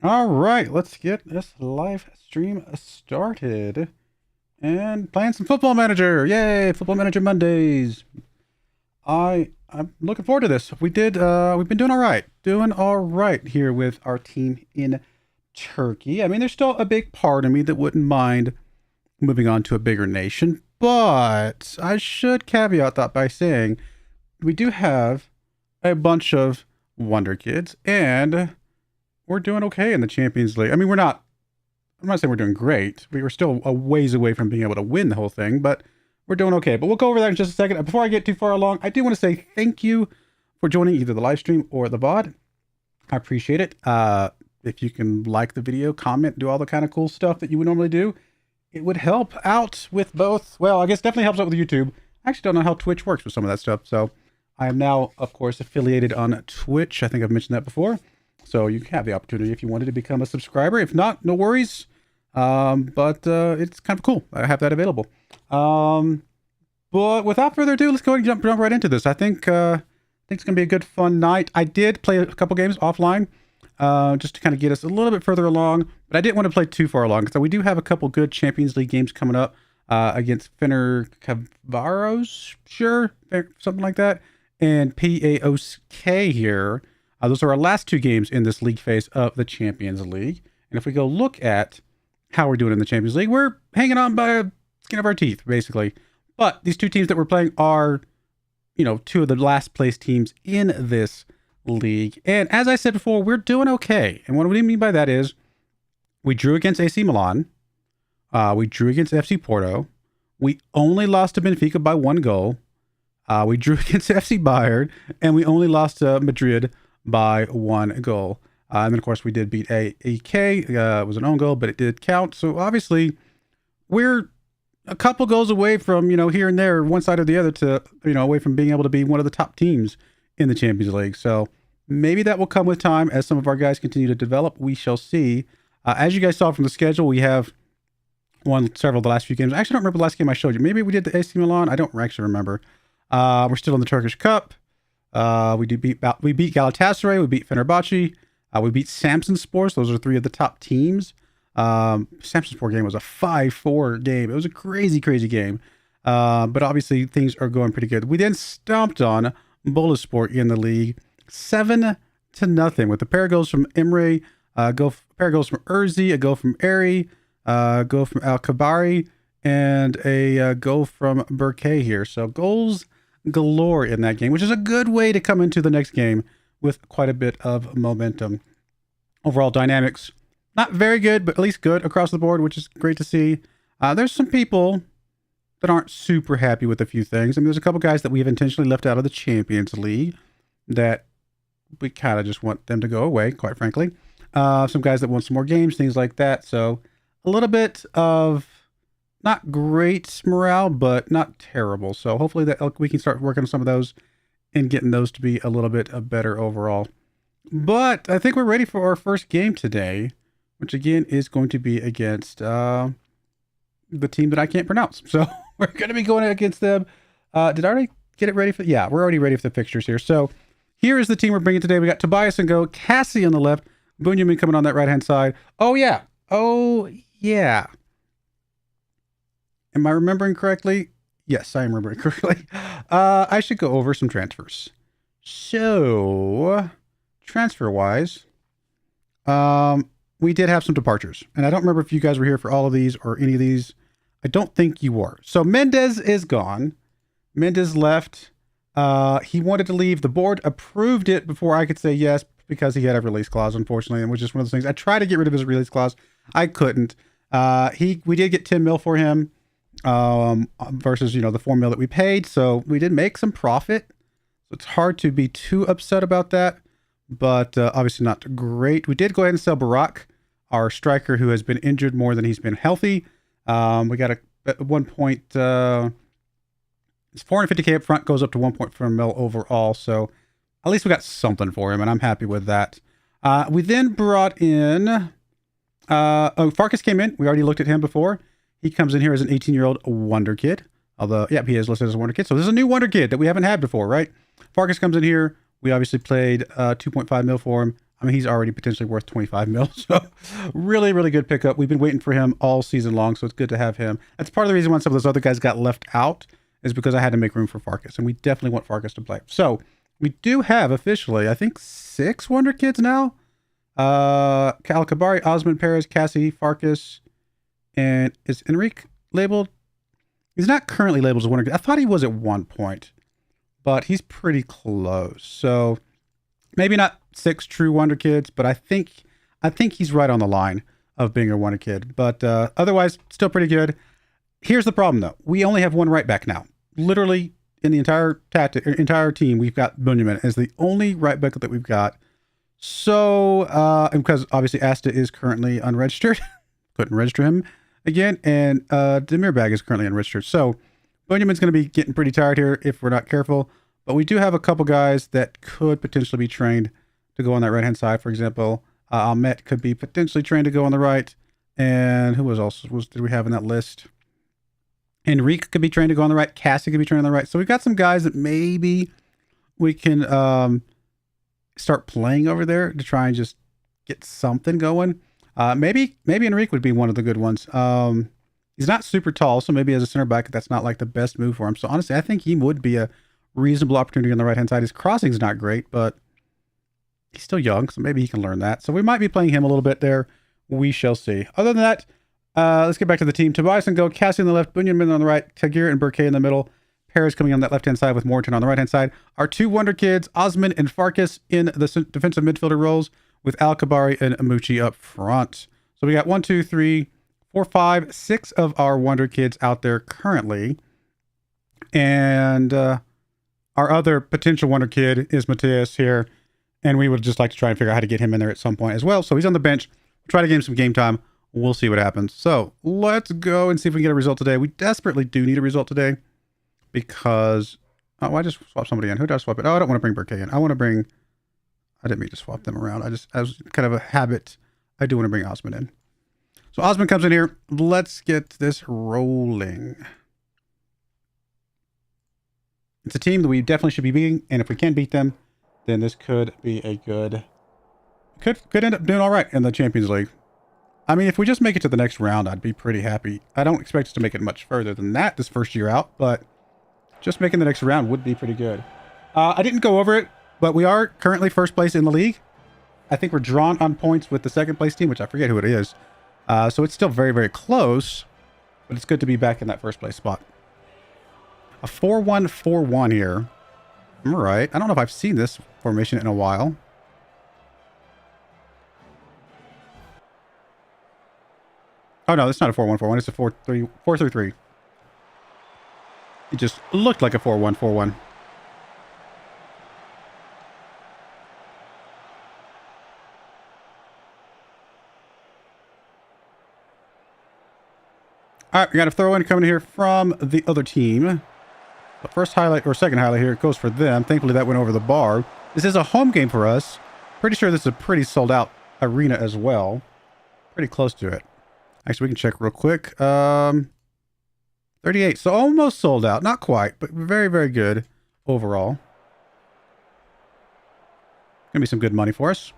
All right, let's get this live stream started and playing some Football Manager. Yay, Football Manager Mondays. I'm looking forward to this. We've been doing all right here with our team in Turkey. I mean, there's still a big part of me that wouldn't mind moving on to a bigger nation, but I should caveat that by saying we do have a bunch of wonder kids and we're doing okay in the Champions League. I mean, I'm not saying we're doing great. We were still a ways away from being able to win the whole thing, but we're doing okay. But we'll go over that in just a second. Before I get too far along, I do want to say thank you for joining either the live stream or the VOD. I appreciate it. If you can like the video, comment, do all the kind of cool stuff that you would normally do, it would help out with both. Well, I guess definitely helps out with YouTube. I actually don't know how Twitch works with some of that stuff. So I am now, of course, affiliated on Twitch. I think I've mentioned that before. So you have the opportunity if you wanted to become a subscriber. If not, no worries. But it's kind of cool. I have that available. But without further ado, let's go ahead and jump right into this. I think it's gonna be a good, fun night. I did play a couple games offline, just to kind of get us a little bit further along. But I didn't want to play too far along, so we do have a couple good Champions League games coming up against Finner Cavaros, sure, something like that, and PAOK here. Those are our last two games in this league phase of the Champions League. And if we go look at how we're doing in the Champions League, we're hanging on by the skin of our teeth, basically. But these two teams that we're playing are, two of the last place teams in this league. And as I said before, we're doing okay. And what we mean by that is we drew against AC Milan. We drew against FC Porto. We only lost to Benfica by 1 goal. We drew against FC Bayern. And we only lost to Madrid by 1 goal. And then, of course, we did beat AEK. It was an own goal, but it did count. So, obviously, we're a couple goals away from, here and there, one side or the other to, away from being able to be one of the top teams in the Champions League. So, maybe that will come with time as some of our guys continue to develop. We shall see. As you guys saw from the schedule, we have won several of the last few games. I actually don't remember the last game I showed you. Maybe we did the AC Milan. I don't actually remember. We're still in the Turkish Cup. We beat Galatasaray. We beat Fenerbahce. We beat Samsunspor. Those are 3 of the top teams. Samsunspor game was a 5-4 game. It was a crazy, crazy game. But obviously things are going pretty good. We then stomped on Boluspor in the league 7-0 with a pair of goals from Emre, a pair of goals from Urzi, a goal from Eri, a goal from Al Kabari, and a goal from Burke here. So goals galore in that game, which is a good way to come into the next game with quite a bit of momentum. Overall dynamics, not very good, but at least good across the board, which is great to see. There's some people that aren't super happy with a few things. I mean, there's a couple guys that we've intentionally left out of the Champions League that we kind of just want them to go away, quite frankly. Some guys that want some more games, things like that. So a little bit of not great morale, but not terrible. So hopefully that we can start working on some of those and getting those to be a little bit better overall. But I think we're ready for our first game today, which again is going to be against the team that I can't pronounce. So we're going to be going against them. Did I already get it ready for? Yeah, we're already ready for the fixtures here. So here is the team we're bringing today. We got Tobias and Go, Cassie on the left, Bunyamin coming on that right-hand side. Oh, yeah. Am I remembering correctly? Yes, I am remembering correctly. I should go over some transfers. So, transfer-wise, we did have some departures. And I don't remember if you guys were here for all of these or any of these. I don't think you were. So, Mendez is gone. Mendez left. He wanted to leave. The board approved it before I could say yes because he had a release clause, unfortunately. And it was just one of those things. I tried to get rid of his release clause. I couldn't. We did get 10 mil for him. Versus, the 4 mil that we paid. So we did make some profit. So it's hard to be too upset about that, but obviously not great. We did go ahead and sell Barak, our striker who has been injured more than he's been healthy. We got at one point, it's 450K up front, goes up to 1.4 mil overall. So at least we got something for him and I'm happy with that. We then brought in, Farkas came in. We already looked at him before. He comes in here as an 18-year-old wonder kid. Although, yeah, he is listed as a wonder kid. So this is a new wonder kid that we haven't had before, right? Farkas comes in here. We obviously played 2.5 mil for him. I mean, he's already potentially worth 25 mil. So really, really good pickup. We've been waiting for him all season long, so it's good to have him. That's part of the reason why some of those other guys got left out, is because I had to make room for Farkas, and we definitely want Farkas to play. So we do have officially, I think, 6 Wonder Kids now. Alcabari, Osmond, Perez, Cassie, Farkas, and is Enrique labeled? He's not currently labeled as a Wonder Kid. I thought he was at one point, but he's pretty close. So maybe not 6 true Wonder Kids, but I think he's right on the line of being a Wonder Kid. But otherwise, still pretty good. Here's the problem, though. We only have one right back now. Literally, in the entire team, we've got Bunyamin as the only right back that we've got. So, and because obviously Asta is currently unregistered, couldn't register him again, and Demirbag is currently unregistered. So, Bunyamin's going to be getting pretty tired here if we're not careful. But we do have a couple guys that could potentially be trained to go on that right-hand side. For example, Ahmet could be potentially trained to go on the right. And who else did we have in that list? Enrique could be trained to go on the right. Cassie could be trained on the right. So we've got some guys that maybe we can start playing over there to try and just get something going. Maybe Enrique would be one of the good ones. He's not super tall, so maybe as a center back, that's not like the best move for him. So honestly, I think he would be a reasonable opportunity on the right-hand side. His crossing's not great, but he's still young, so maybe he can learn that. So we might be playing him a little bit there. We shall see. Other than that, let's get back to the team. Tobias and Go, Cassie on the left, Bunyamin on the right, Tagir and Burke in the middle. Perez coming on that left-hand side with Morton on the right-hand side. Our 2 Wonder Kids, Osman and Farkas in the defensive midfielder roles with Al-Kabari and Amuchi up front. So we got 1, 2, 3, 4, 5, 6 of our Wonder Kids out there currently. And our other potential Wonder Kid is Mateus here. And we would just like to try and figure out how to get him in there at some point as well. So he's on the bench. We'll try to give him some game time. We'll see what happens. So let's go and see if we can get a result today. We desperately do need a result today because... Oh, I just swapped somebody in. Who did I swap it? Oh, I don't want to bring Burke in. I want to bring... I didn't mean to swap them around. As kind of a habit, I do want to bring Osman in. So Osman comes in here. Let's get this rolling. It's a team that we definitely should be beating, and if we can beat them, then this could be a good... Could end up doing all right in the Champions League. I mean, if we just make it to the next round, I'd be pretty happy. I don't expect us to make it much further than that this first year out, but just making the next round would be pretty good. I didn't go over it, but we are currently first place in the league. I think we're drawn on points with the second place team, which I forget who it is. So it's still very, very close, but it's good to be back in that first place spot. A 4-1-4-1 here. All right. I don't know if I've seen this formation in a while. Oh, no, it's not a 4-1-4-1. It's a 4-3-3. It just looked like a 4-1-4-1. All right, we got a throw in coming here from the other team. The first highlight, or second highlight here, it goes for them. Thankfully, that went over the bar. This is a home game for us. Pretty sure this is a pretty sold out arena as well. Pretty close to it. Actually, we can check real quick. 38. So almost sold out. Not quite, but very, very good overall. Gonna be some good money for us.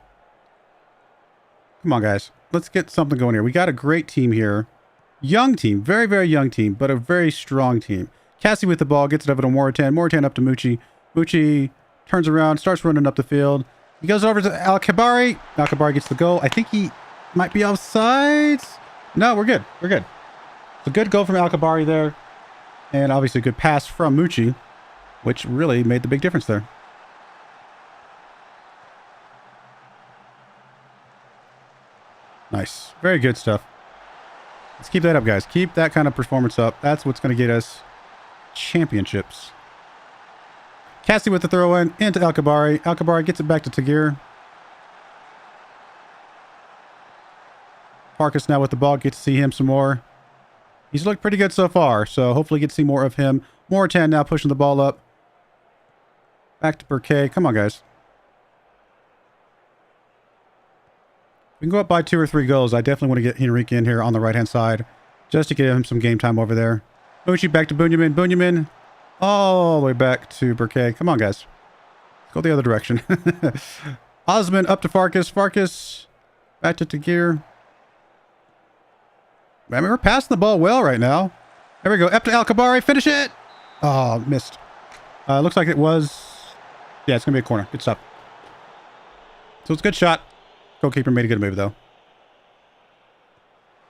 Come on, guys. Let's get something going here. We got a great team here. Young team. Very, very young team, but a very strong team. Cassie with the ball. Gets it over to Moritan. Moritan up to Mucci. Mucci turns around. Starts running up the field. He goes over to Al-Kabari. Al-Kabari gets the goal. I think he might be offside. No, we're good. We're good. It's a good goal from Al-Kabari there. And obviously a good pass from Mucci, which really made the big difference there. Nice. Very good stuff. Let's keep that up, guys. Keep that kind of performance up. That's what's going to get us championships. Cassie with the throw in into Al-Kabari. Al-Kabari gets it back to Tagir. Farkas now with the ball. Get to see him some more. He's looked pretty good so far, so hopefully get to see more of him. Moritan now pushing the ball up. Back to Burke. Come on, guys. We can go up by 2 or 3 goals. I definitely want to get Henrique in here on the right-hand side just to give him some game time over there. Mucci back to Bunyamin. Bunyamin all the way back to Burke. Come on, guys. Let's go the other direction. Osman up to Farkas. Farkas back to gear. I mean, we're passing the ball well right now. There we go. Up to Al-Kabari. Finish it. Oh, missed. Looks like it was... Yeah, it's going to be a corner. Good stuff. So it's a good shot. Goalkeeper made a good move, though.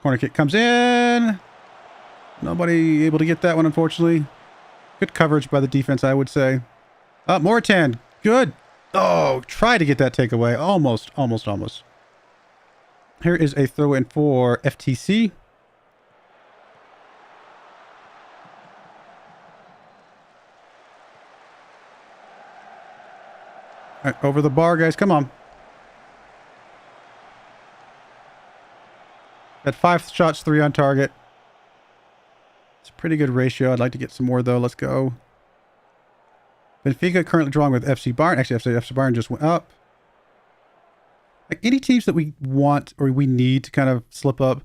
Corner kick comes in. Nobody able to get that one, unfortunately. Good coverage by the defense, I would say. Moritan. Good. Oh, try to get that takeaway. Almost. Here is a throw in for FTC. All right, over the bar, guys. Come on. Got 5 shots, 3 on target. It's a pretty good ratio. I'd like to get some more, though. Let's go. Benfica currently drawing with FC Bayern. Actually, FC Bayern just went up. Like any teams that we want or we need to kind of slip up.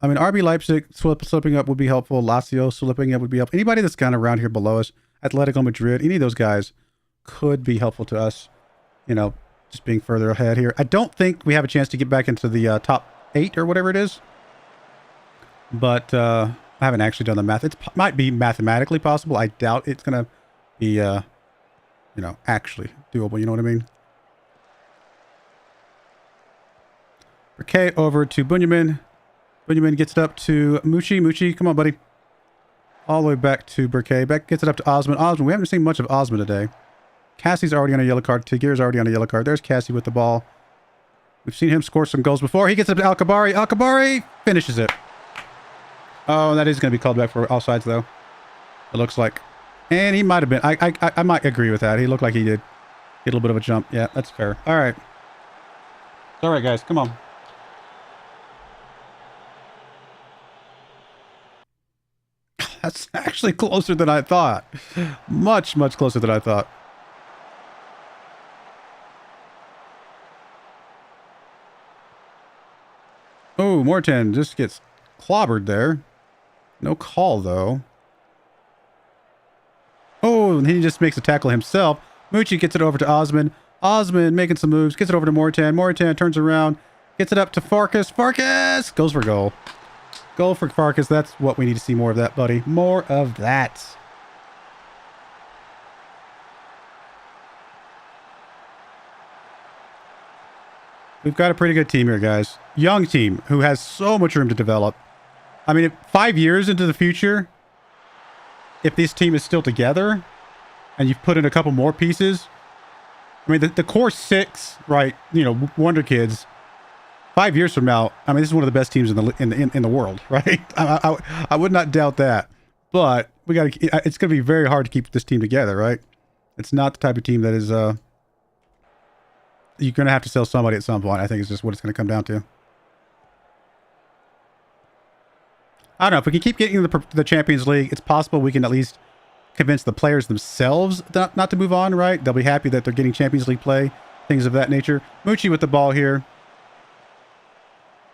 I mean, RB Leipzig slipping up would be helpful. Lazio slipping up would be helpful. Anybody that's kind of around here below us, Atletico Madrid, any of those guys could be helpful to us. You know, just being further ahead here. I don't think we have a chance to get back into the top 8 or whatever it is. But I haven't actually done the math. It might be mathematically possible. I doubt it's going to be, you know, actually doable. You know what I mean? Okay, over to Bunyamin. Bunyamin gets it up to Muchi. Muchi, come on, buddy. All the way back to Burkay. Back gets it up to Osman. Osman, we haven't seen much of Osman today. Cassie's already on a yellow card. Tigir's already on a yellow card. There's Cassie with the ball. We've seen him score some goals before. He gets up to Al-Kabari. Al-Kabari finishes it. Oh, that is going to be called back for offsides, though. It looks like. And he might have been. I might agree with that. He looked like he did get a little bit of a jump. Yeah, that's fair. All right. All right, guys. Come on. That's actually closer than I thought. Much closer than I thought. Oh, Morton just gets clobbered there. No call, though. Oh, and he just makes a tackle himself. Mucci gets it over to Osman. Osman making some moves. Gets it over to Mortan. Mortan turns around. Gets it up to Farkas. Farkas goes for goal. Goal for Farkas. That's what we need to see more of that, buddy. More of that. We've got a pretty good team here, guys. Young team who has so much room to develop. I mean, 5 years into the future, if this team is still together and you've put in a couple more pieces, I mean, the core 6, right? You know, Wonder Kids. 5 years from now, I mean, this is one of the best teams in the world, right? I would not doubt that. But we got to. It's going to be very hard to keep this team together, right? It's not the type of team that is. You're going to have to sell somebody at some point. I think it's just what it's going to come down to. I don't know. If we can keep getting the Champions League, it's possible we can at least convince the players themselves not to move on, right? They'll be happy that they're getting Champions League play, things of that nature. Mucci with the ball here.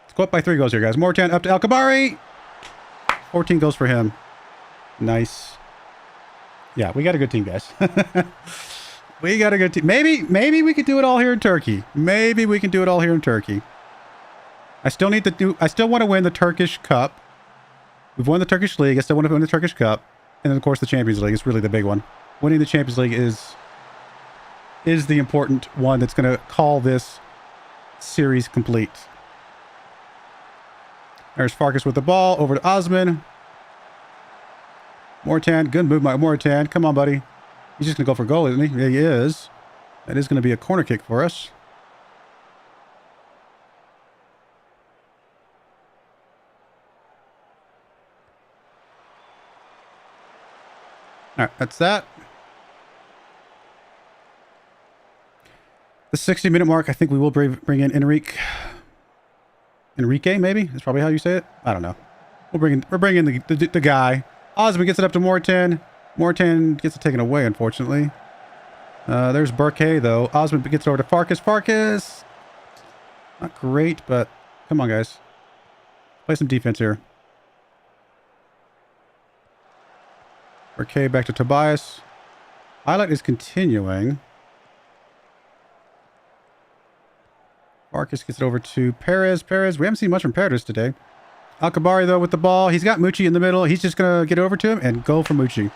Let's go up by 3 goals here, guys. Mortan up to Al-Kabari. 14 goals for him. Nice. Yeah, we got a good team, guys. We got a good team. Maybe we could do it all here in Turkey. Maybe we can do it all here in Turkey. I still want to win the Turkish Cup. We've won the Turkish League. I still want to win the Turkish Cup. And then, of course, the Champions League is really the big one. Winning the Champions League is the important one that's going to call this series complete. There's Farkas with the ball. Over to Osman. Mortan. Good move by Mortan. Come on, buddy. He's just going to go for goal, isn't he? Yeah, he is. That is going to be a corner kick for us. All right, that's that. The 60-minute mark, I think we will bring in Enrique, maybe? That's probably how you say it. I don't know. We're bringing the guy. Osman gets it up to Mortan. Mortan gets it taken away, unfortunately. There's Burkay, though. Osman gets over to Farkas. Farkas! Not great, but come on, guys. Play some defense here. Burkay back to Tobias. Highlight is continuing. Marcus gets it over to Perez. Perez, we haven't seen much from Perez today. Alcabari, though, with the ball. He's got Mucci in the middle. He's just going to get over to him and go for Mucci.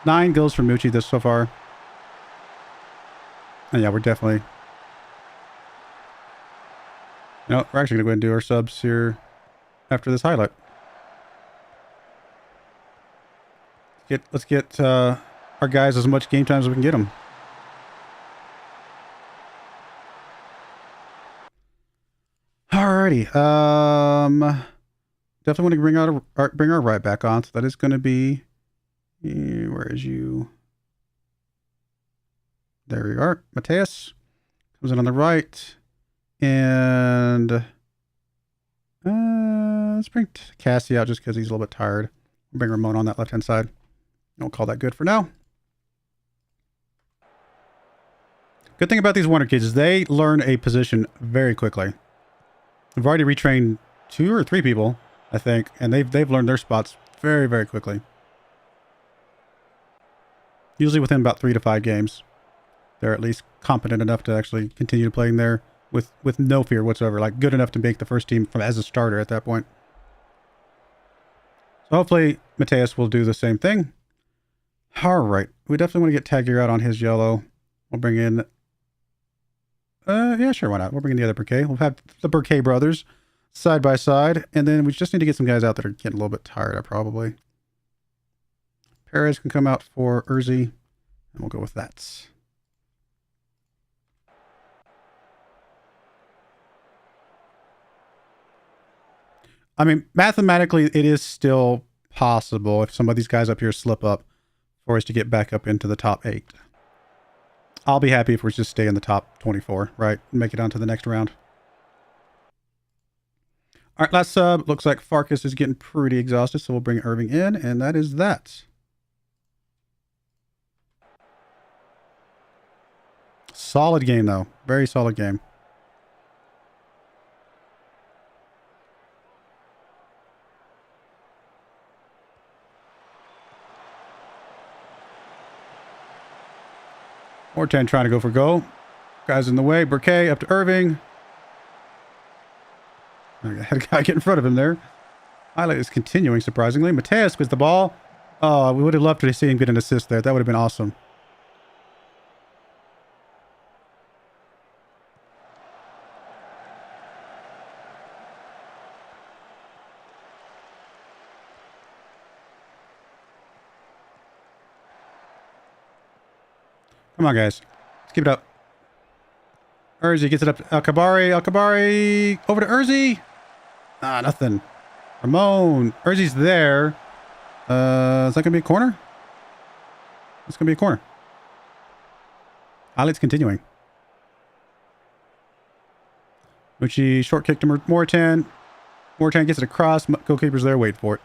9 goals for Mucci this so far. And yeah, we're definitely... You know, we're actually going to go ahead and do our subs here after this highlight. Let's get our guys as much game time as we can get them. Alrighty. Definitely want to bring our right back on. So that is going to be... where is you? There we are. Mateus comes in on the right. And let's bring Cassie out just because he's a little bit tired. Bring Ramon on that left-hand side. I'll call that good for now. Good thing about these Wonder Kids is they learn a position very quickly. We've already retrained 2 or 3 people, I think, and they've learned their spots very, very quickly. Usually within about 3 to 5 games, they're at least competent enough to actually continue playing there with no fear whatsoever. Like good enough to make the first team as a starter at that point. So hopefully Mateus will do the same thing. All right, we definitely want to get Tagier out on his yellow. We'll bring in. Yeah, sure, why not? We'll bring in the other Burkay. We'll have the Burkay brothers side by side, and then we just need to get some guys out that are getting a little bit tired. Probably. Perez can come out for Urzi, and we'll go with that. I mean, mathematically, it is still possible if some of these guys up here slip up for us to get back up into the top 8. I'll be happy if we just stay in the top 24, right? Make it on to the next round. All right, last sub. Looks like Farkas is getting pretty exhausted, so we'll bring Irving in, and that is that. Solid game, though. Very solid game. Mortan trying to go for goal. Guys in the way. Burkay up to Irving. I had a guy get in front of him there. Highlight is continuing, surprisingly. Mateus with the ball. Oh, we would have loved to see him get an assist there. That would have been awesome. Come on, guys. Let's keep it up. Urzi gets it up to Alcabari. Alcabari over to Urzi. Ah, nothing. Ramon. Urzi's there. Is that going to be a corner? It's going to be a corner. Highlight's continuing. Mucci short kick to Mortan. Mortan gets it across. Goalkeeper's there. Wait for it.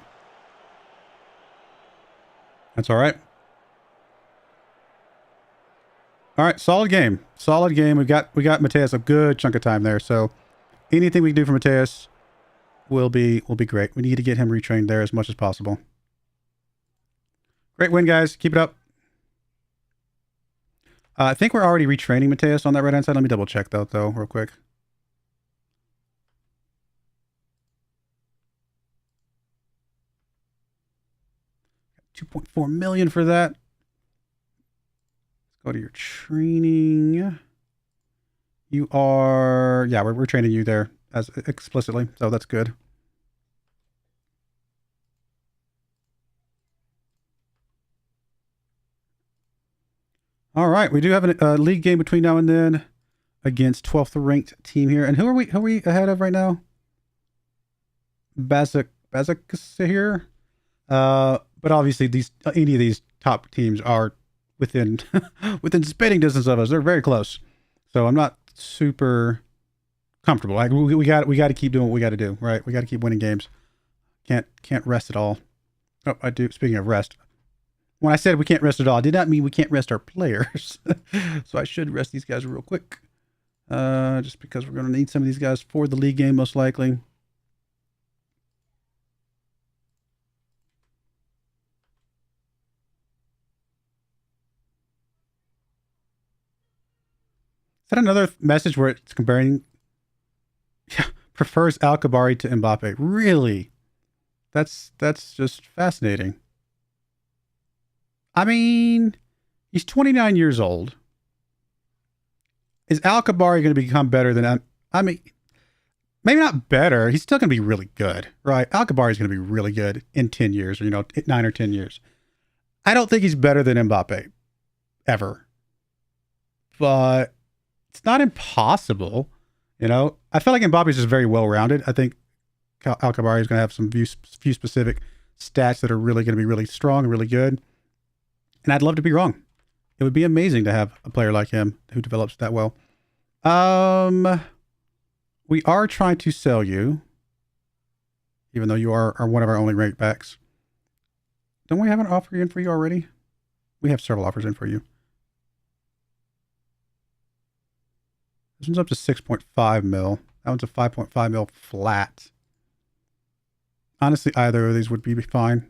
That's all right. All right, solid game. Solid game. We got Mateus a good chunk of time there. So anything we can do for Mateus will be great. We need to get him retrained there as much as possible. Great win, guys. Keep it up. I think we're already retraining Mateus on that right-hand side. Let me double check that though, real quick. $2.4 million for that. Go to your training. You are, yeah, we're training you there as explicitly, so that's good. All right, we do have a league game between now and then against 12th ranked team here. And who are we ahead of right now? Bazik here. But obviously any of these top teams are within spitting distance of us. They're very close. So I'm not super comfortable. Like we got to keep doing what we got to do, right? We got to keep winning games. Can't rest at all. Oh, I do. Speaking of rest, when I said we can't rest at all, I did not mean we can't rest our players. So I should rest these guys real quick. Just because we're going to need some of these guys for the league game, most likely. Is that another message where it's comparing prefers Al-Kabari to Mbappe. Really? That's just fascinating. I mean, he's 29 years old. Is Al-Kabari going to become better than... I mean, maybe not better. He's still going to be really good, right? Al-Kabari is going to be really good in 10 years, or, 9 or 10 years. I don't think he's better than Mbappe, ever. But it's not impossible, I feel like Mbappe is just very well-rounded. I think Al-Kabari is going to have some few specific stats that are really going to be really strong and really good. And I'd love to be wrong. It would be amazing to have a player like him who develops that well. We are trying to sell you, even though you are one of our only right backs. Don't we have an offer in for you already? We have several offers in for you. This one's up to 6.5 mil. That one's a 5.5 mil flat. Honestly, either of these would be fine.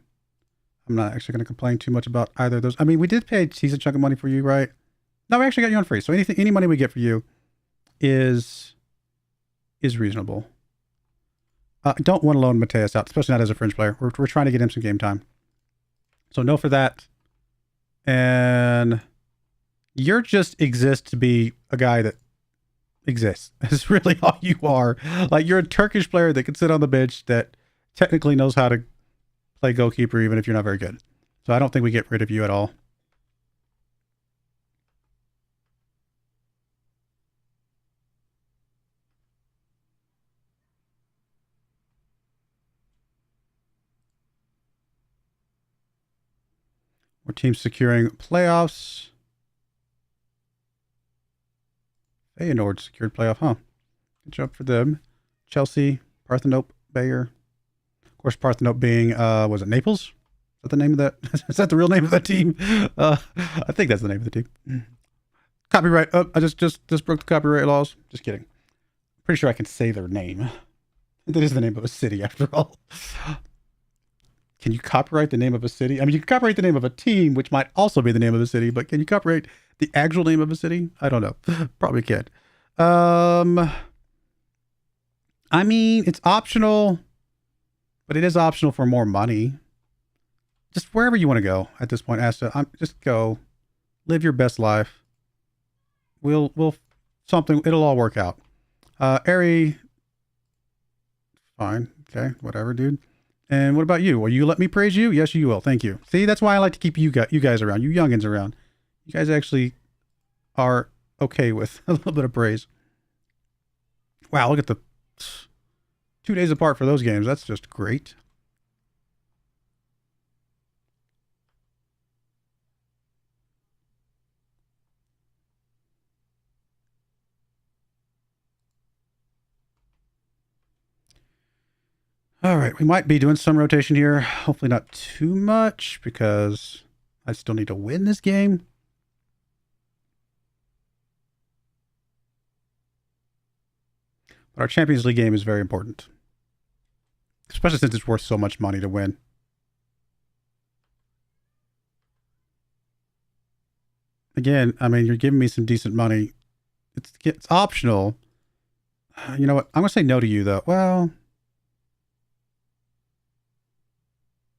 I'm not actually going to complain too much about either of those. I mean, we did pay a decent chunk of money for you, right? No, we actually got you on free. So any money we get for you is reasonable. I don't want to loan Mateus out, especially not as a fringe player. We're trying to get him some game time. So no for that. And you're just exist to be a guy that exists. That's really all you are. Like, you're a Turkish player that can sit on the bench that technically knows how to play goalkeeper even if you're not very good. So I don't think we get rid of you at all. More teams securing playoffs. Feyenoord secured playoff, huh? Good job for them. Chelsea, Parthenope, Bayer. Of course, Parthenope being, was it Naples? Is that the name of that? Is that the real name of that team? I think that's the name of the team. Copyright. Oh, I just broke the copyright laws. Just kidding. Pretty sure I can say their name. That is the name of a city, after all. Can you copyright the name of a city? I mean, you can copyright the name of a team, which might also be the name of a city, but can you copyright the actual name of a city? I don't know. Probably can't. I mean, it's optional, but it is optional for more money. Just wherever you want to go at this point, Asta. Just go. Live your best life. We'll it'll all work out. Ari, fine. Okay, whatever, dude. And what about you? Will you let me praise you? Yes, you will. Thank you. See, that's why I like to keep you guys around. You youngins around. You guys actually are okay with a little bit of praise. Wow, look at the 2 days apart for those games. That's just great. All right, we might be doing some rotation here. Hopefully not too much, because I still need to win this game. But our Champions League game is very important, especially since it's worth so much money to win. Again, I mean, you're giving me some decent money. It's optional. You know what? I'm going to say no to you, though. Well,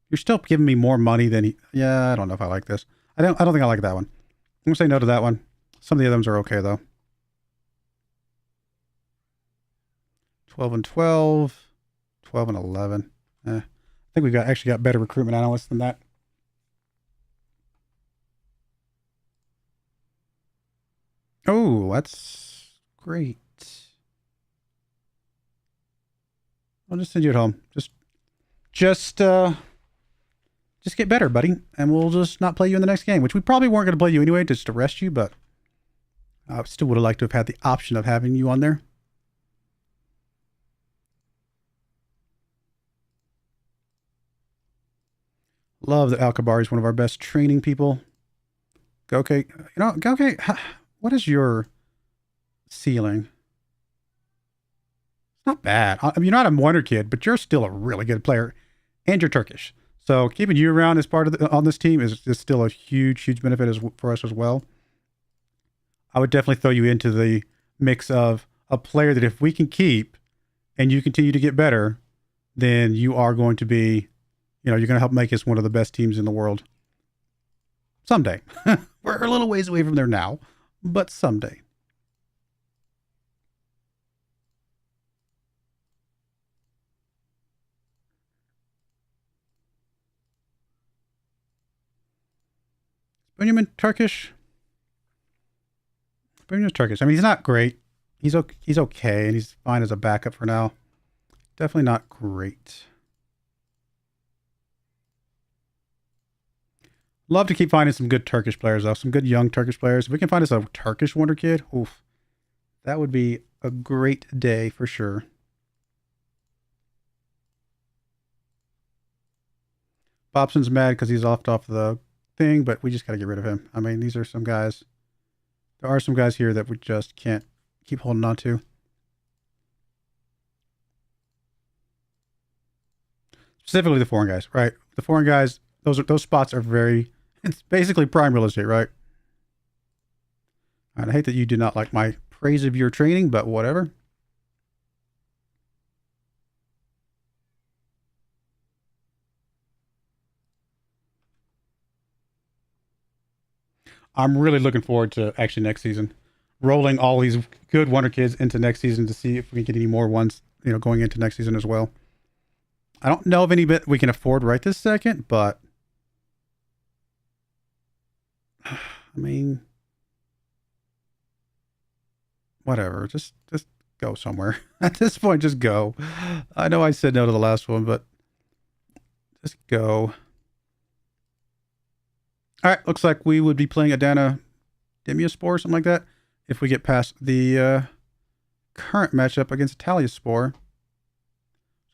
you're still giving me more money than yeah, I don't know if I like this. I don't think I like that one. I'm going to say no to that one. Some of the other ones are okay, though. 12 and 12. 12 and 11. I think we've actually got better recruitment analysts than that. Oh, that's great. I'll just send you at home. Just get better, buddy. And we'll just not play you in the next game, which we probably weren't going to play you anyway, just to rest you, but I still would have liked to have had the option of having you on there. Love that Al-Kabari is one of our best training people. Goke, Goke, what is your ceiling? It's not bad. I mean, you're not a wonder kid, but you're still a really good player, and you're Turkish. So keeping you around as part of on this team is still a huge benefit for us as well. I would definitely throw you into the mix of a player that if we can keep and you continue to get better, then you are going to be, you're going to help make us one of the best teams in the world. Someday. We're a little ways away from there now, but someday. Journeyman Turkish. Journeyman's Turkish. I mean, he's not great. He's okay, and he's fine as a backup for now. Definitely not great. Love to keep finding some good Turkish players, though. Some good young Turkish players. If we can find us a Turkish wonder kid, oof, that would be a great day for sure. Bobson's mad because he's off the thing, but we just got to get rid of him. I mean, these are some guys. There are some guys here that we just can't keep holding on to. Specifically the foreign guys, right? The foreign guys, those spots are very, it's basically prime real estate, right? And I hate that you did not like my praise of your training, but whatever. I'm really looking forward to actually next season, rolling all these good wonder kids into next season to see if we can get any more ones, going into next season as well. I don't know of any bit we can afford right this second, but I mean, whatever. Just go somewhere. At this point, just go. I know I said no to the last one, but just go. All right, looks like we would be playing Adana Demiospor or something like that if we get past the current matchup against Italiaspor.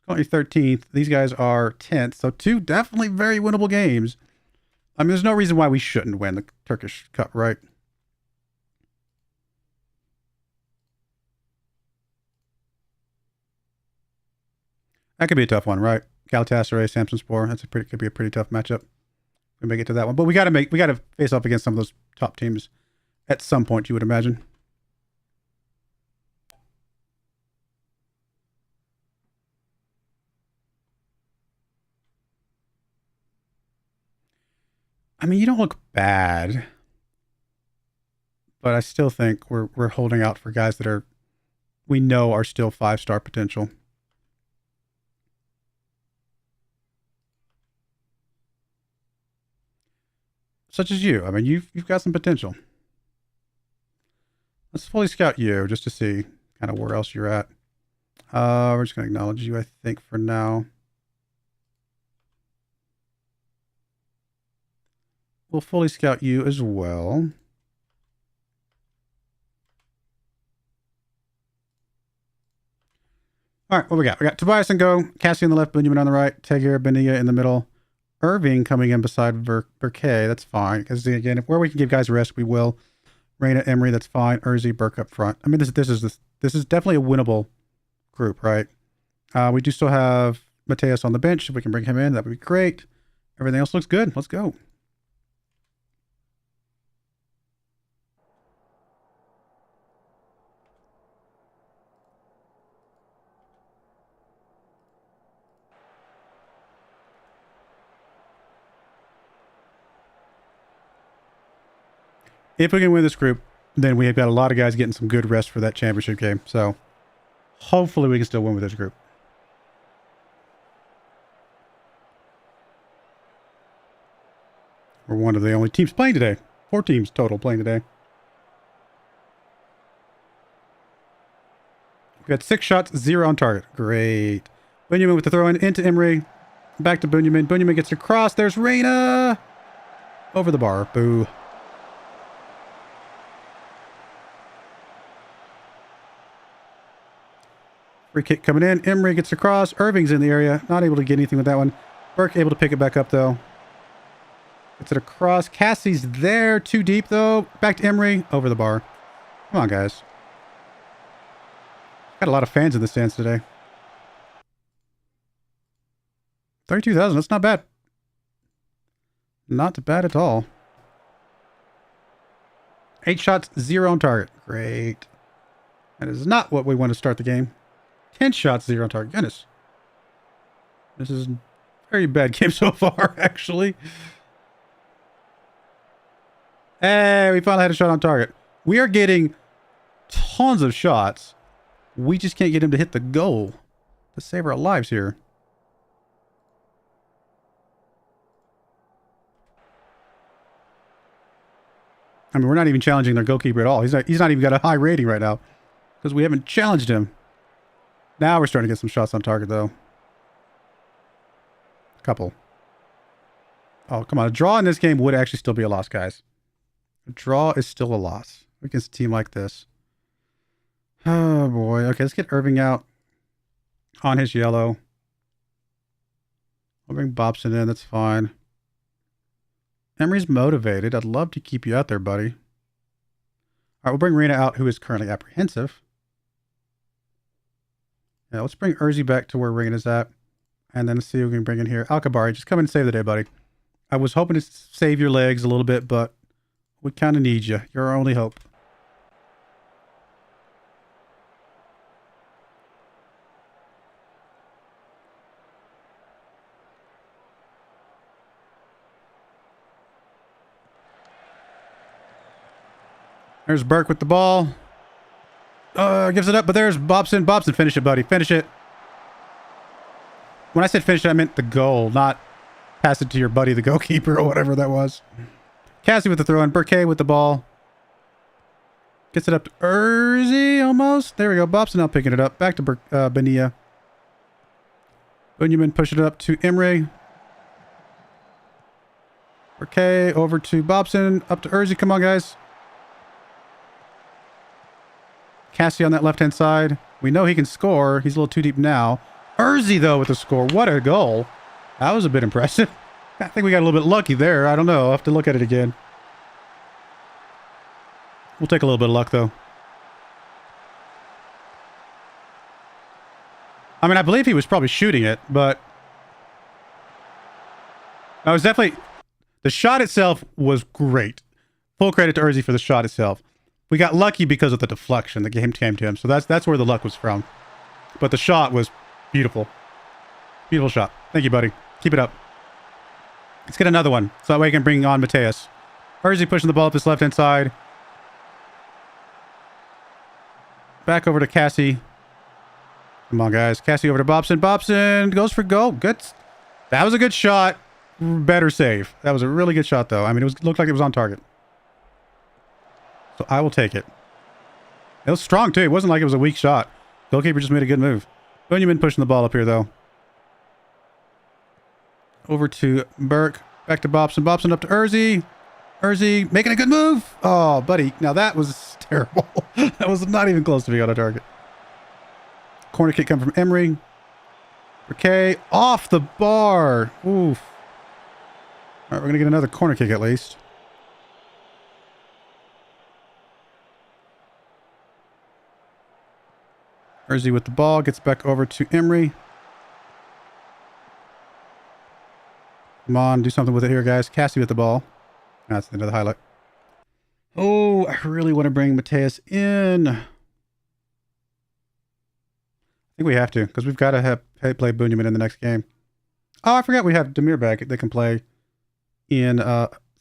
Currently 13th. These guys are 10th, so two definitely very winnable games. I mean, there's no reason why we shouldn't win the Turkish Cup, right? That could be a tough one, right? Galatasaray, Samsunspor. Could be a pretty tough matchup. We make it to that one, but we got to face off against some of those top teams at some point, you would imagine. I mean, you don't look bad, but I still think we're holding out for guys that we know are still 5-star potential. Such as you. I mean, you've got some potential. Let's fully scout you just to see kind of where else you're at. We're just going to acknowledge you, I think, for now. We'll fully scout you as well. All right, what we got? We got Tobias and Go, Cassie on the left, Benjamin on the right, Tegir, Benia in the middle, Irving coming in beside Burke. That's fine. Because again, where we can give guys a rest, we will. Reina, Emery, that's fine. Urzi, Burke up front. I mean, this is definitely a winnable group, right? We do still have Mateus on the bench. If we can bring him in, that would be great. Everything else looks good. Let's go. If we can win this group, then we have got a lot of guys getting some good rest for that championship game. So hopefully we can still win with this group. We're one of the only teams playing today. 4 teams total playing today. We got 6 shots, 0 on target. Great. Benjamin with the throw in into Emery. Back to Benjamin. Benjamin gets across. There's Reina. Over the bar. Boo. Free kick coming in. Emery gets across. Irving's in the area. Not able to get anything with that one. Burke able to pick it back up, though. Gets it across. Cassie's there. Too deep, though. Back to Emery. Over the bar. Come on, guys. Got a lot of fans in the stands today. 32,000. That's not bad. Not bad at all. 8 shots, 0 on target. Great. That is not what we want to start the game. 10 shots, 0 on target. Goodness. This is a very bad game so far, actually. Hey, we finally had a shot on target. We are getting tons of shots. We just can't get him to hit the goal to save our lives here. I mean, we're not even challenging their goalkeeper at all. He's not even got a high rating right now because we haven't challenged him. Now we're starting to get some shots on target, though. A couple. Oh, come on. A draw in this game would actually still be a loss, guys. A draw is still a loss against a team like this. Oh, boy. Okay, let's get Irving out on his yellow. I'll bring Bobson in. That's fine. Emery's motivated. I'd love to keep you out there, buddy. All right, we'll bring Rena out, who is currently apprehensive. Yeah, let's bring Urzi back to where Rena's at. And then let's see who we can bring in here. Alcabari, just come in and save the day, buddy. I was hoping to save your legs a little bit, but we kind of need you. You're our only hope. There's Burke with the ball. Gives it up, but there's Bobson. Bobson, finish it, buddy. Finish it. When I said finish it, I meant the goal, not pass it to your buddy, the goalkeeper, or whatever that was. Cassie with the throw in. Burke with the ball. Gets it up to Urzi, almost. There we go. Bobson now picking it up. Back to Benia. Bunyamin pushing it up to Emre. Burke over to Bobson. Up to Urzi. Come on, guys. Cassie on that left-hand side. We know he can score. He's a little too deep now. Urzi, though, with the score. What a goal. That was a bit impressive. I think we got a little bit lucky there. I don't know. I'll have to look at it again. We'll take a little bit of luck, though. I mean, I believe he was probably shooting it, but I was definitely... The shot itself was great. Full credit to Urzi for the shot itself. We got lucky because of the deflection. The game came to him. So that's where the luck was from. But the shot was beautiful. Beautiful shot. Thank you, buddy. Keep it up. Let's get another one. So that way I can bring on Mateus. Urzi pushing the ball up this left-hand side. Back over to Cassie. Come on, guys. Cassie over to Bobson. Bobson goes for goal. Good. That was a good shot. Better save. That was a really good shot, though. I mean, it looked like it was on target. So I will take it. It was strong, too. It wasn't like it was a weak shot. Goalkeeper just made a good move. Bunyamin pushing the ball up here, though. Over to Burke. Back to Bobson. Bobson up to Urzi. Urzi making a good move. Oh, buddy. Now that was terrible. That was not even close to being on a target. Corner kick coming from Emery. Okay. Off the bar. Oof. All right, we're going to get another corner kick at least. Urzi with the ball, gets back over to Emery. Come on, do something with it here, guys. Cassie with the ball. That's the end of the highlight. Oh, I really want to bring Mateus in. I think we have to, because we've got to play Bunyamin in the next game. Oh, I forgot we have Demir back. They can play in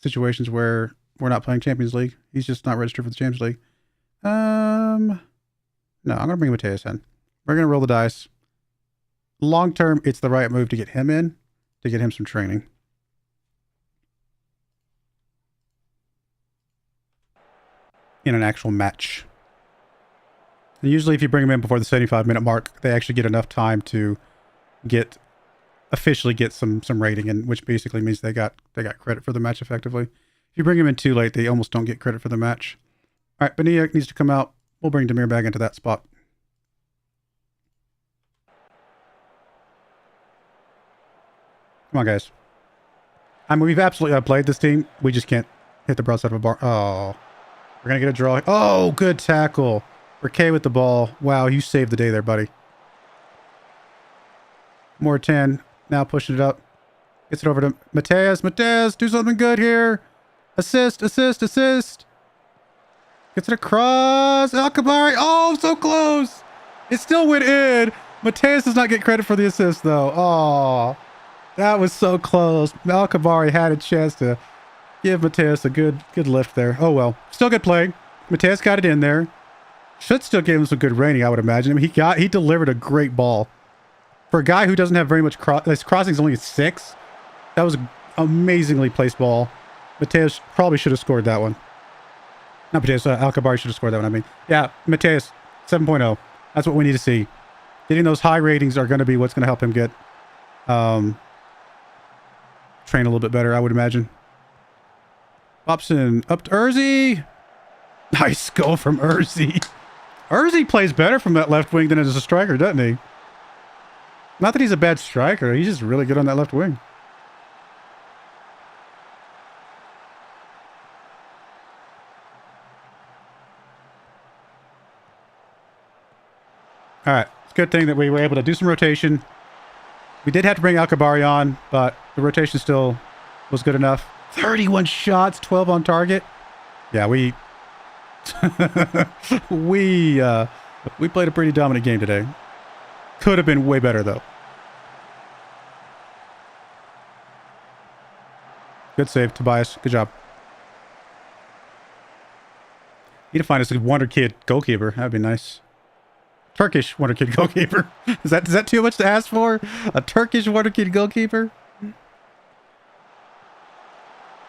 situations where we're not playing Champions League. He's just not registered for the Champions League. No, I'm going to bring Mateus in. We're going to roll the dice. Long term, it's the right move to get him in, to get him some training. In an actual match. And usually if you bring them in before the 75-minute mark, they actually get enough time to officially get some rating, and which basically means they got credit for the match effectively. If you bring them in too late, they almost don't get credit for the match. All right, Benia needs to come out. We'll bring Demir back into that spot. Come on, guys. I mean, we've absolutely outplayed this team. We just can't hit the broadside of a bar. Oh, we're going to get a draw. Oh, good tackle. Burke with the ball. Wow, you saved the day there, buddy. More 10. Now pushing it up. Gets it over to Mateus. Mateus, do something good here. Assist, assist, assist. Gets it across. Alcabari. Oh, so close. It still went in. Mateus does not get credit for the assist, though. Oh, that was so close. Alcabari had a chance to give Mateus a good lift there. Oh, well. Still good play. Mateus got it in there. Should still give him some good rating, I would imagine. I mean, he delivered a great ball. For a guy who doesn't have very much his crossing is only 6. That was an amazingly placed ball. Mateus probably should have scored that one. Not Mateus, Alcabari should have scored that one, I mean. Yeah, Mateus, 7.0. That's what we need to see. Getting those high ratings are going to be what's going to help him get train a little bit better, I would imagine. Bobson up to Urzi. Nice goal from Urzi. Urzi plays better from that left wing than as a striker, doesn't he? Not that he's a bad striker. He's just really good on that left wing. All right. It's a good thing that we were able to do some rotation. We did have to bring Alcabari on, but the rotation still was good enough. 31 shots, 12 on target. Yeah, we played a pretty dominant game today. Could have been way better, though. Good save, Tobias. Good job. Need to find us a wonder kid goalkeeper. That'd be nice. Turkish wonder kid goalkeeper. Is that too much to ask for? A Turkish wonder kid goalkeeper?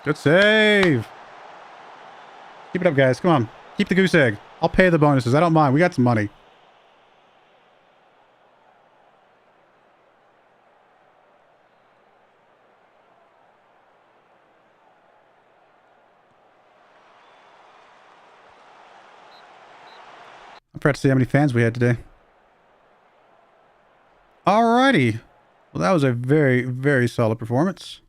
Good save. Keep it up, guys. Come on. Keep the goose egg. I'll pay the bonuses. I don't mind. We got some money. I'm proud to see how many fans we had today. Alrighty. Well, that was a very, very solid performance.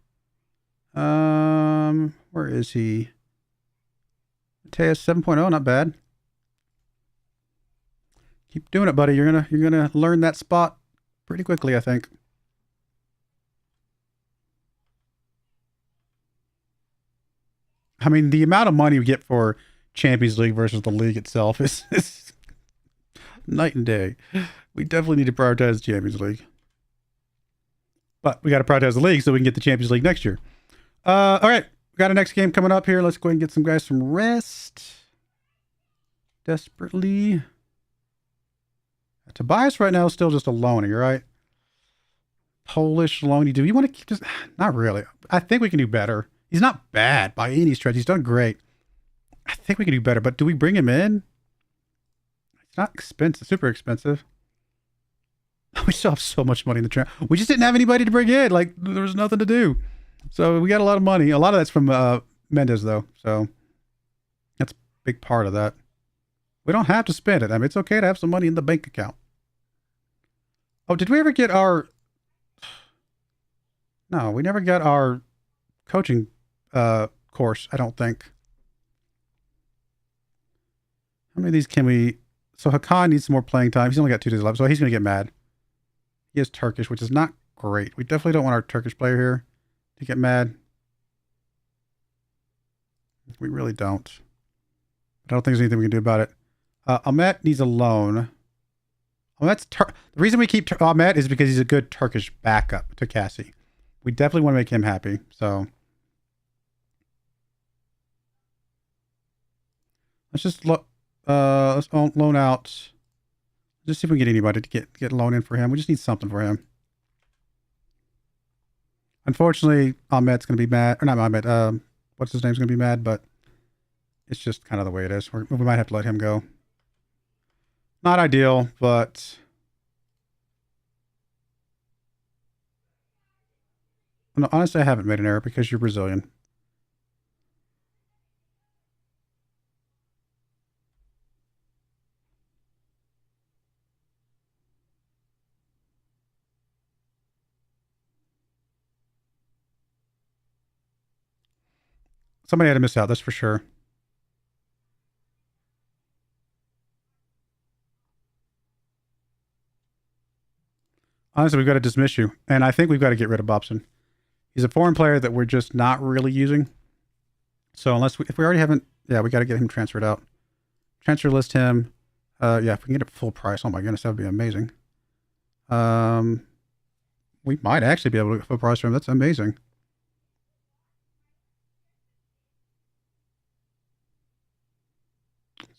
Where is he? Mateus 7.0, not bad. Keep doing it, buddy. You're gonna learn that spot pretty quickly, I think. I mean, the amount of money we get for Champions League versus the league itself is night and day. We definitely need to prioritize the Champions League. But we got to prioritize the league so we can get the Champions League next year. All right. We got a next game coming up here. Let's go ahead and get some guys some rest. Desperately. Tobias right now is still just a loanee, right? Polish loanee. Do you want to keep just... Not really. I think we can do better. He's not bad by any stretch. He's done great. I think we can do better, but do we bring him in? It's not expensive, super expensive. We still have so much money in the transfer. We just didn't have anybody to bring in. Like, there was nothing to do. So we got a lot of money. A lot of that's from Mendes, though. So that's a big part of that. We don't have to spend it. I mean, it's okay to have some money in the bank account. Oh, did we ever get our... No, we never got our coaching course, I don't think. How many of these can we... So Hakan needs some more playing time. He's only got 2 days left, so he's going to get mad. He is Turkish, which is not great. We definitely don't want our Turkish player here to get mad. We really don't. I don't think there's anything we can do about it. Ahmet needs a loan. The reason we keep Ahmet is because he's a good Turkish backup to Cassie. We definitely want to make him happy, so... Let's just let's loan out. Just see if we can get anybody to get loan in for him. We just need something for him. Unfortunately, Ahmet's going to be mad. Or not Ahmet. What's his name's going to be mad, but it's just kind of the way it is. We might have to let him go. Not ideal, but... No, honestly, I haven't made an error because you're Brazilian. Somebody had to miss out, that's for sure. Honestly, we've got to dismiss you. And I think we've got to get rid of Bobson. He's a foreign player that we're just not really using. So if we already haven't... Yeah, we got to get him transferred out. Transfer list him. Yeah, if we can get it full price, oh my goodness, that would be amazing. We might actually be able to get full price for him. That's amazing.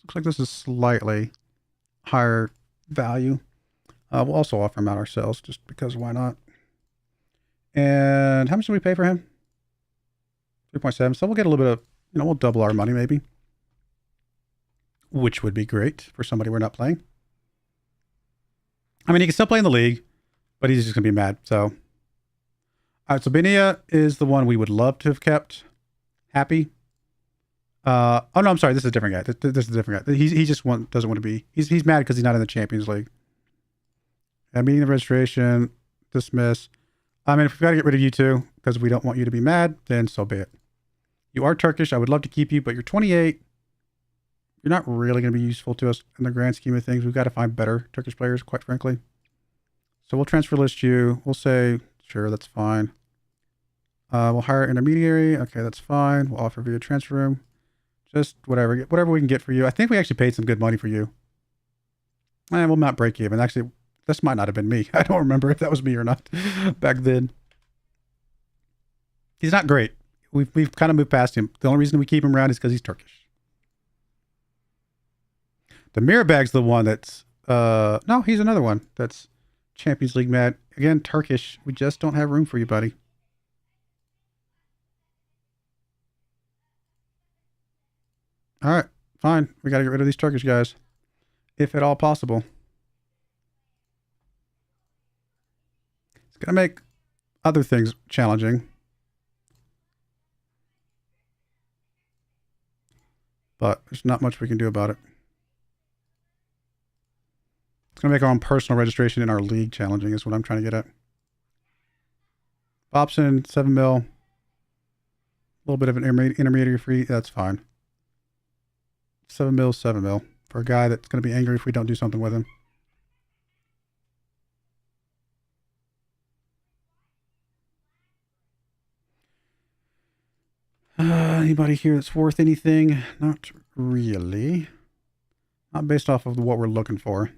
Looks like this is slightly higher value. We'll also offer him out ourselves just because why not? And how much did we pay for him? 3.7. So we'll get a little bit of, we'll double our money maybe. Which would be great for somebody we're not playing. I mean, he can still play in the league, but he's just going to be mad. So, all right. So Benia is the one we would love to have kept happy. Oh no, I'm sorry. This is a different guy. This is a different guy. He just doesn't want to be. He's mad because he's not in the Champions League. Meeting the registration, dismiss. I mean, if we've got to get rid of you two because we don't want you to be mad, then so be it. You are Turkish. I would love to keep you, but you're 28. You're not really going to be useful to us in the grand scheme of things. We've got to find better Turkish players, quite frankly. So we'll transfer list you. We'll say, sure, that's fine. We'll hire intermediary. Okay, that's fine. We'll offer via transfer room. Just whatever we can get for you. I think we actually paid some good money for you. And we'll not break even. Actually, this might not have been me. I don't remember if that was me or not back then. He's not great. We've kind of moved past him. The only reason we keep him around is because he's Turkish. The mirror bag's the one that's, no, he's another one that's Champions League mad. Again, Turkish. We just don't have room for you, buddy. All right, fine. We got to get rid of these Turkish guys, if at all possible. It's going to make other things challenging. But there's not much we can do about it. It's going to make our own personal registration in our league challenging is what I'm trying to get at. Bobson, 7 mil. A little bit of an intermediary free. That's fine. 7 mil, 7 mil. For a guy that's going to be angry if we don't do something with him. Anybody here that's worth anything? Not really. Not based off of what we're looking for.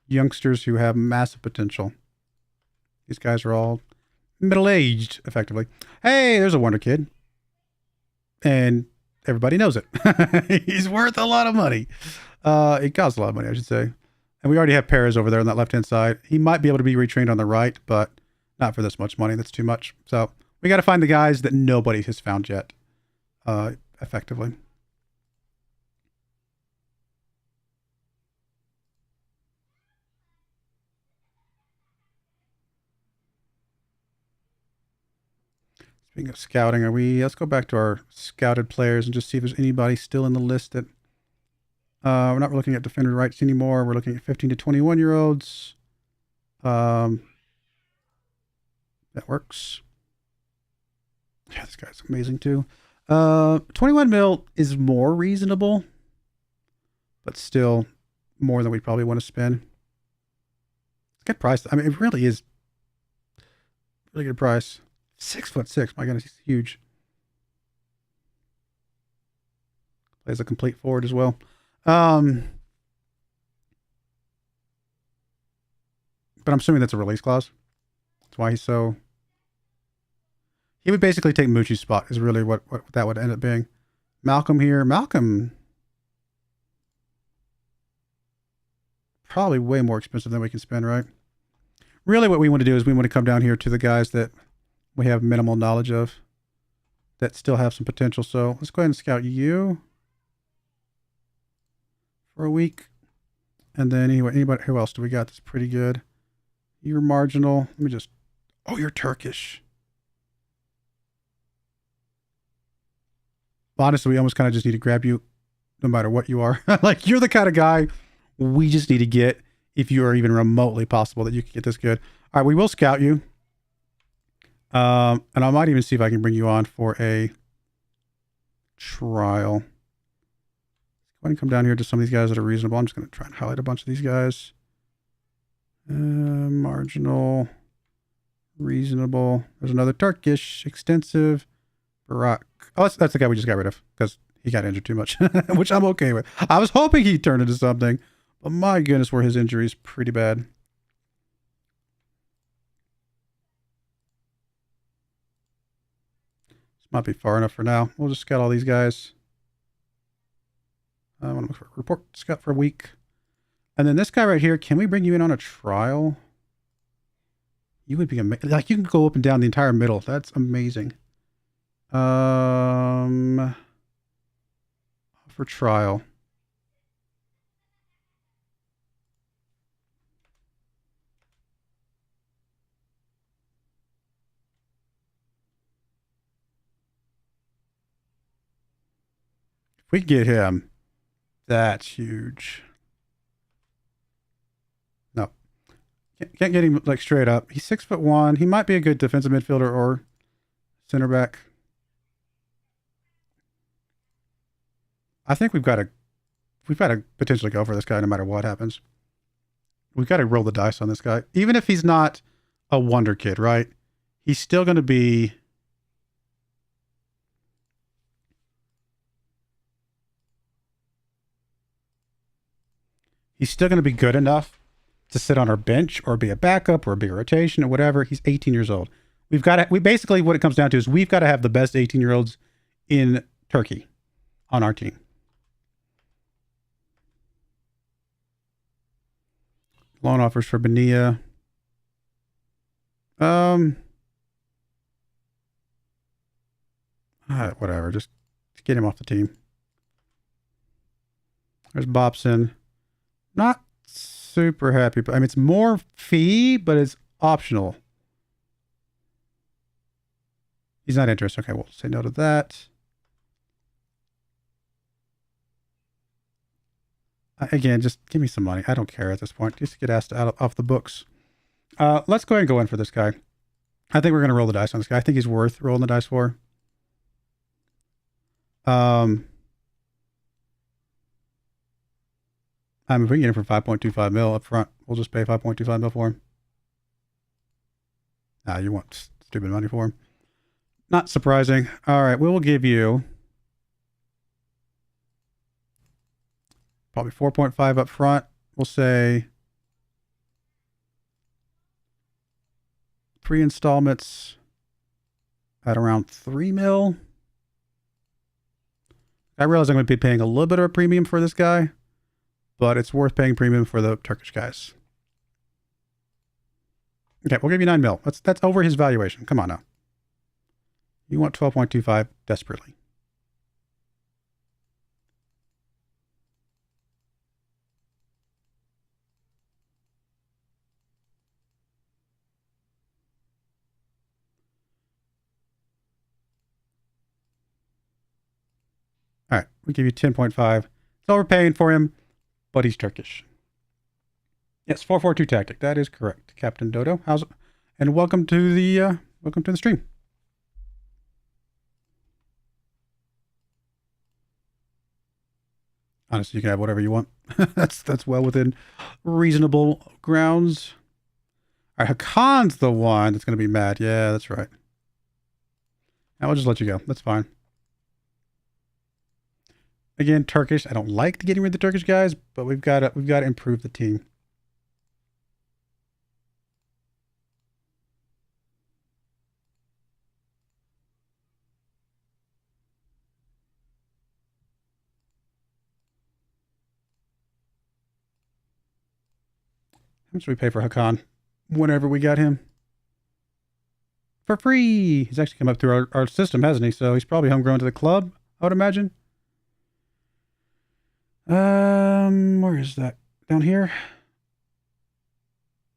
Youngsters who have massive potential. These guys are all middle-aged, effectively. Hey, there's a wonder kid. And everybody knows it. He's worth a lot of money. It costs a lot of money, I should say. And we already have Perez over there on that left-hand side. He might be able to be retrained on the right, but not for this much money. That's too much. So we got to find the guys that nobody has found yet, effectively. Speaking of scouting, let's go back to our scouted players and just see if there's anybody still in the list that, we're not looking at defender rights anymore. We're looking at 15 to 21 year olds. That works. Yeah, this guy's amazing too. 21 mil is more reasonable, but still more than we probably want to spend. It's a good price. I mean, it really is really good price. 6'6". My goodness, he's huge. Plays a complete forward as well. But I'm assuming that's a release clause. That's why he's so. He would basically take Moochie's spot. Is really what that would end up being. Malcolm here. Malcolm. Probably way more expensive than we can spend, right? Really what we want to do is we want to come down here to the guys that we have minimal knowledge of that still have some potential. So let's go ahead and scout you for a week. And then anybody, who else do we got that's pretty good? You're marginal. Let me just, oh, you're Turkish. Honestly, we almost kind of just need to grab you no matter what you are. Like, you're the kind of guy we just need to get if you are even remotely possible that you can get this good. All right, we will scout you. And I might even see if I can bring you on for a trial. Go ahead and come down here to some of these guys that are reasonable. I'm just going to try and highlight a bunch of these guys. Marginal, reasonable. There's another Turkish, extensive, Barack. Oh, that's the guy we just got rid of because he got injured too much, which I'm okay with. I was hoping he'd turn into something, But my goodness, were his injuries pretty bad. This might be far enough for now. We'll just scout all these guys. I want to report scout for a week. And then this guy right here, can we bring you in on a trial? You would be amazing. Like, you can go up and down the entire middle. That's amazing. For trial. If we get him, that's huge. No. Can't get him like straight up. He's 6'1". He might be a good defensive midfielder or center back. I think we've got to potentially go for this guy no matter what happens. We've got to roll the dice on this guy. Even if he's not a wonder kid, right? He's still going to be... He's still going to be good enough to sit on our bench or be a backup or be a rotation or whatever. He's 18 years old. We basically, what it comes down to is we've got to have the best 18-year-olds in Turkey on our team. Loan offers for Benia. Whatever. Just get him off the team. There's Bobson. Not super happy, but I mean, it's more fee, but it's optional. He's not interested. Okay, we'll say no to that. Again, just give me some money. I don't care at this point. Just get asked off the books. Let's go ahead and go in for this guy. I think we're going to roll the dice on this guy. I think he's worth rolling the dice for. If we can get him for 5.25 mil up front, we'll just pay 5.25 mil for him. You want stupid money for him. Not surprising. All right, we will give you probably 4.5 up front. We'll say 3 installments at around 3 mil. I realize I'm going to be paying a little bit of a premium for this guy, but it's worth paying premium for the Turkish guys. Okay, we'll give you 9 mil. That's over his valuation. Come on now. You want 12.25 desperately. All right, we give you 10.5. It's overpaying for him, but he's Turkish. Yes, 442 tactic. That is correct, Captain Dodo. How's it? And welcome to the stream. Honestly, you can have whatever you want. that's well within reasonable grounds. All right, Hakan's the one that's going to be mad. Yeah, that's right. Now we'll just let you go. That's fine. Again, Turkish. I don't like to getting rid of the Turkish guys, but we've got to improve the team. How much do we pay for Hakan whenever we got him? For free. He's actually come up through our system, hasn't he? So he's probably homegrown to the club, I would imagine. Where is that? Down here?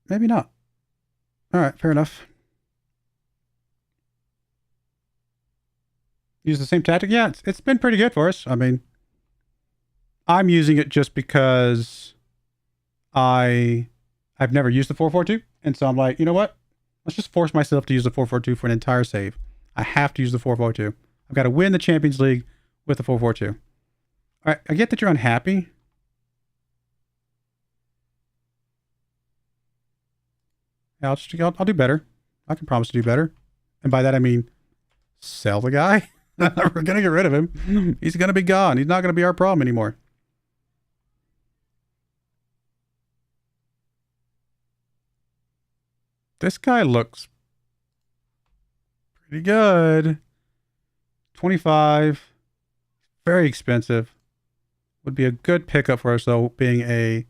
Maybe not. All right, fair enough. Use the same tactic? Yeah, it's been pretty good for us. I mean, I'm using it just because I've never used the 442, and so I'm like, you know what? Let's just force myself to use the 442 for an entire save. I have to use the 442. I've got to win the Champions League with the 442. All right, I get that you're unhappy. Yeah, I'll do better. I can promise to do better. And by that, I mean, sell the guy. We're going to get rid of him. He's going to be gone. He's not going to be our problem anymore. This guy looks pretty good. 25. Very expensive. Would be a good pickup for us, though, being a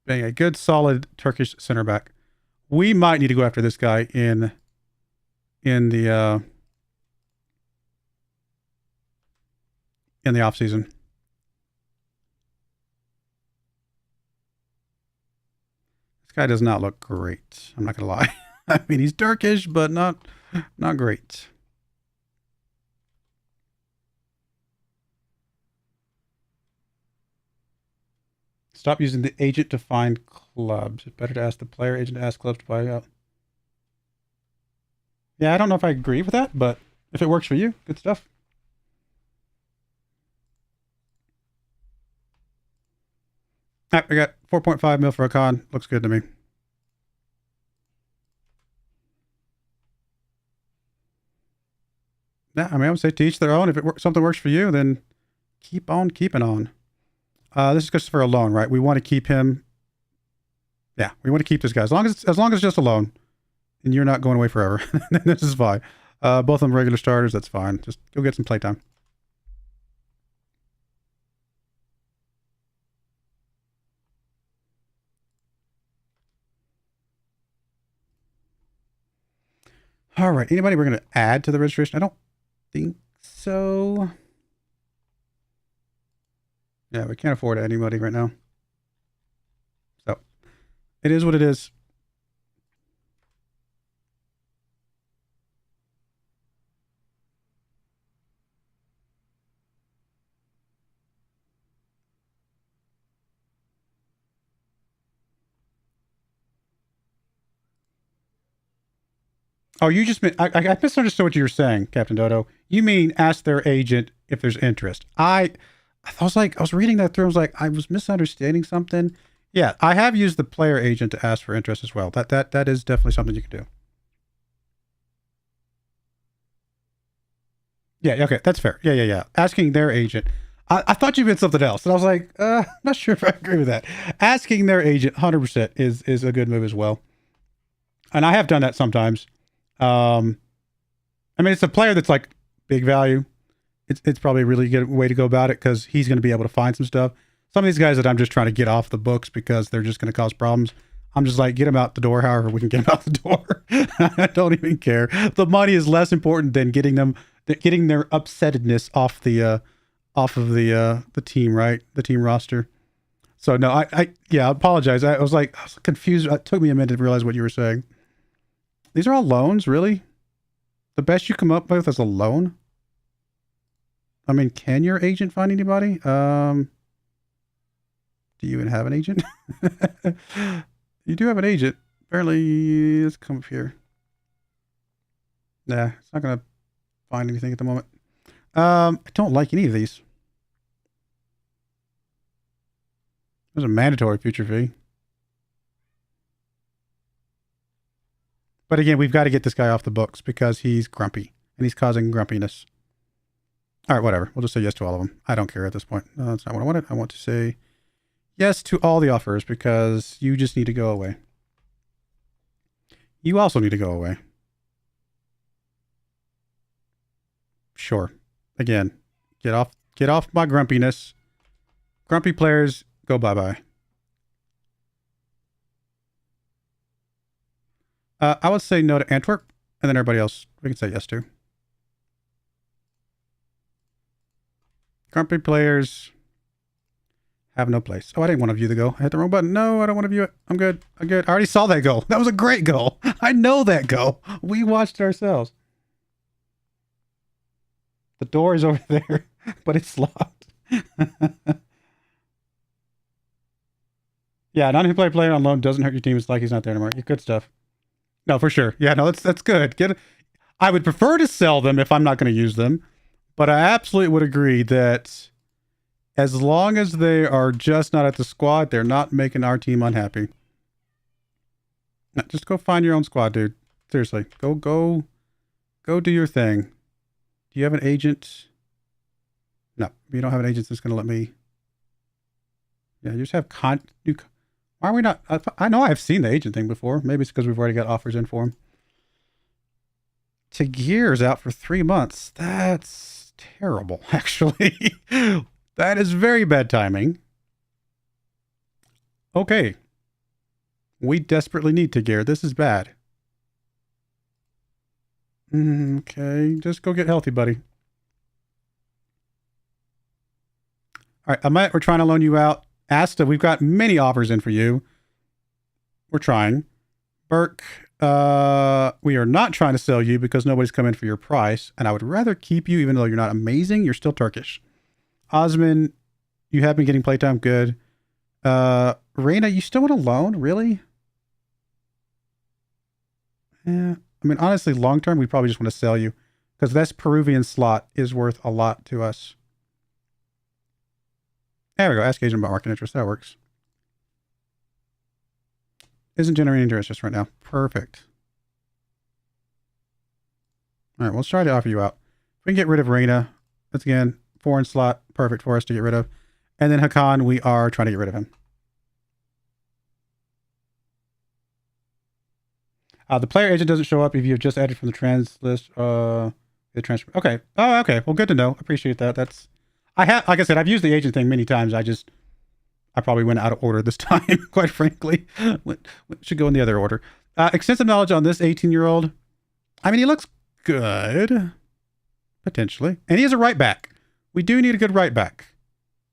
good, solid Turkish center back. We might need to go after this guy in the off season. This guy does not look great. I'm not gonna lie. I mean, he's Turkish, but not great. Stop using the agent to find clubs. It's better to ask the player agent to ask clubs to buy out. Yeah, I don't know if I agree with that, but if it works for you, good stuff. All right, we got 4.5 mil for a con. Looks good to me. Yeah, I mean, I would say to each their own. If something works for you, then keep on keeping on. This is just for a loan, right? We want to keep him. Yeah, we want to keep this guy as long as it's just a loan, and you're not going away forever. Then this is fine. Both of them regular starters. That's fine. Just go get some playtime. All right. Anybody we're going to add to the registration? I don't think so. Yeah, we can't afford anybody right now. So it is what it is. Oh, you just meant, I misunderstood what you were saying, Captain Dodo. You mean ask their agent if there's interest. I was reading that through. I was like, I was misunderstanding something. Yeah, I have used the player agent to ask for interest as well. That is definitely something you can do. Yeah, okay, that's fair. Yeah. Asking their agent. I thought you meant something else. And I was like, I'm not sure if I agree with that. Asking their agent 100% is a good move as well. And I have done that sometimes. I mean, it's a player that's like big value. It's probably a really good way to go about it because he's going to be able to find some stuff. Some of these guys that I'm just trying to get off the books because they're just going to cause problems. I'm just like, get them out the door however we can get them out the door. I don't even care. The money is less important than getting their upsettedness off of the team, right? The team roster. So no, I apologize. I was confused. It took me a minute to realize what you were saying. These are all loans, really? The best you come up with is a loan? I mean, can your agent find anybody? Do you even have an agent? You do have an agent. Apparently, let's come up here. Nah, it's not going to find anything at the moment. I don't like any of these. There's a mandatory future fee. But again, we've got to get this guy off the books because he's grumpy and he's causing grumpiness. All right, whatever. We'll just say yes to all of them. I don't care at this point. No, that's not what I wanted. I want to say yes to all the offers because you just need to go away. You also need to go away. Sure. Again, get off my grumpiness. Grumpy players, go bye-bye. I would say no to Antwerp, and then everybody else we can say yes to. Grumpy players have no place. Oh, I didn't want to view the goal. I hit the wrong button. No, I don't want to view it. I'm good. I already saw that goal. That was a great goal. I know that goal. We watched it ourselves. The door is over there, but it's locked. Yeah, an unemployed player on loan doesn't hurt your team. It's like he's not there anymore. Good stuff. No, for sure. Yeah, no, that's good. I would prefer to sell them if I'm not going to use them, but I absolutely would agree that as long as they are just not at the squad, they're not making our team unhappy. No, just go find your own squad, dude. Seriously, go do your thing. Do you have an agent? No, you don't have an agent that's going to let me. Yeah, you just have Why are we not? I know I've seen the agent thing before. Maybe it's because we've already got offers in for him. Tagir's out for 3 months. That's terrible, actually. That is very bad timing. Okay. We desperately need Tagir. This is bad. Okay, just go get healthy, buddy. All right, Ahmet, we're trying to loan you out. Asta, we've got many offers in for you. We're trying. Burke, we are not trying to sell you because nobody's come in for your price, and I would rather keep you even though you're not amazing. You're still Turkish. Osman, you have been getting playtime. Good. Reina, you still want a loan? Really? Yeah. I mean, honestly, long term, we probably just want to sell you because this Peruvian slot is worth a lot to us. There we go. Ask agent about market interest. That works. Isn't generating interest right now. Perfect. All right, let's try to offer you out. If we can get rid of Reina, that's again, foreign slot, perfect for us to get rid of. And then Hakan, we are trying to get rid of him. The player agent doesn't show up if you've just added from the trans list. The transfer. Okay. Oh, okay. Well, good to know. Appreciate that. That's. I have, like I said, I've used the agent thing many times. I probably went out of order this time, quite frankly. Should go in the other order. Extensive knowledge on this 18-year-old. I mean, he looks good, potentially, and he is a right back. We do need a good right back.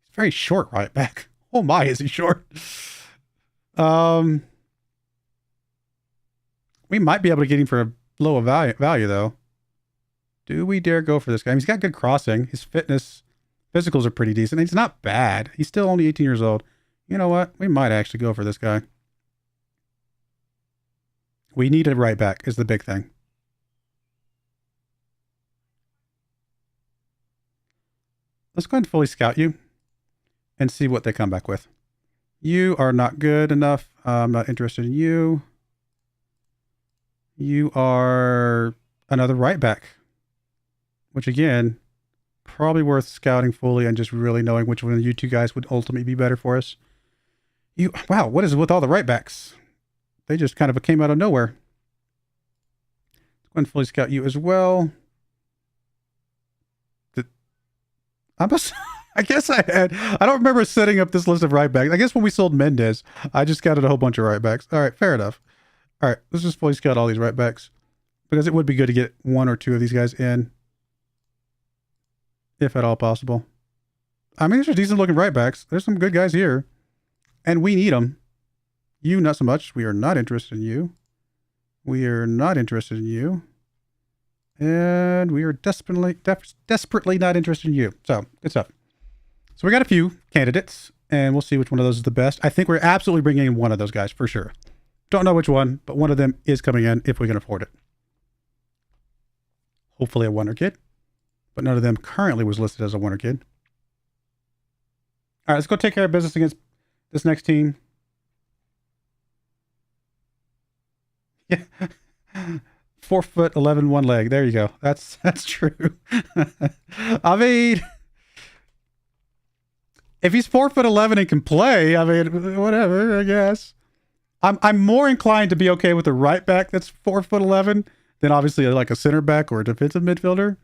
He's very short right back. Oh my, is he short? We might be able to get him for a low value though. Do we dare go for this guy? I mean, he's got good crossing. His physicals are pretty decent. He's not bad. He's still only 18 years old. You know what? We might actually go for this guy. We need a right back is the big thing. Let's go ahead and fully scout you and see what they come back with. You are not good enough. I'm not interested in you. You are another right back, which again, probably worth scouting fully and just really knowing which one of you two guys would ultimately be better for us. Wow, what is it with all the right backs? They just kind of came out of nowhere. Let's go and fully scout you as well. I guess I don't remember setting up this list of right backs. I guess when we sold Mendez, I just scouted a whole bunch of right backs. All right, fair enough. All right, let's just fully scout all these right backs because it would be good to get one or two of these guys in, if at all possible. I mean, these are decent looking right backs. There's some good guys here, and we need them. You, not so much. We are not interested in you. We are not interested in you. And we are desperately not interested in you. So, good stuff. So we got a few candidates, and we'll see which one of those is the best. I think we're absolutely bringing in one of those guys for sure. Don't know which one, but one of them is coming in if we can afford it. Hopefully a wonder kid, but none of them currently was listed as a wonder kid. All right, let's go take care of business against this next team. Yeah. 4'11", one leg. There you go. That's true. I mean, if he's 4'11" and can play, I mean, whatever, I guess. I'm more inclined to be okay with a right back that's 4'11" than obviously like a center back or a defensive midfielder.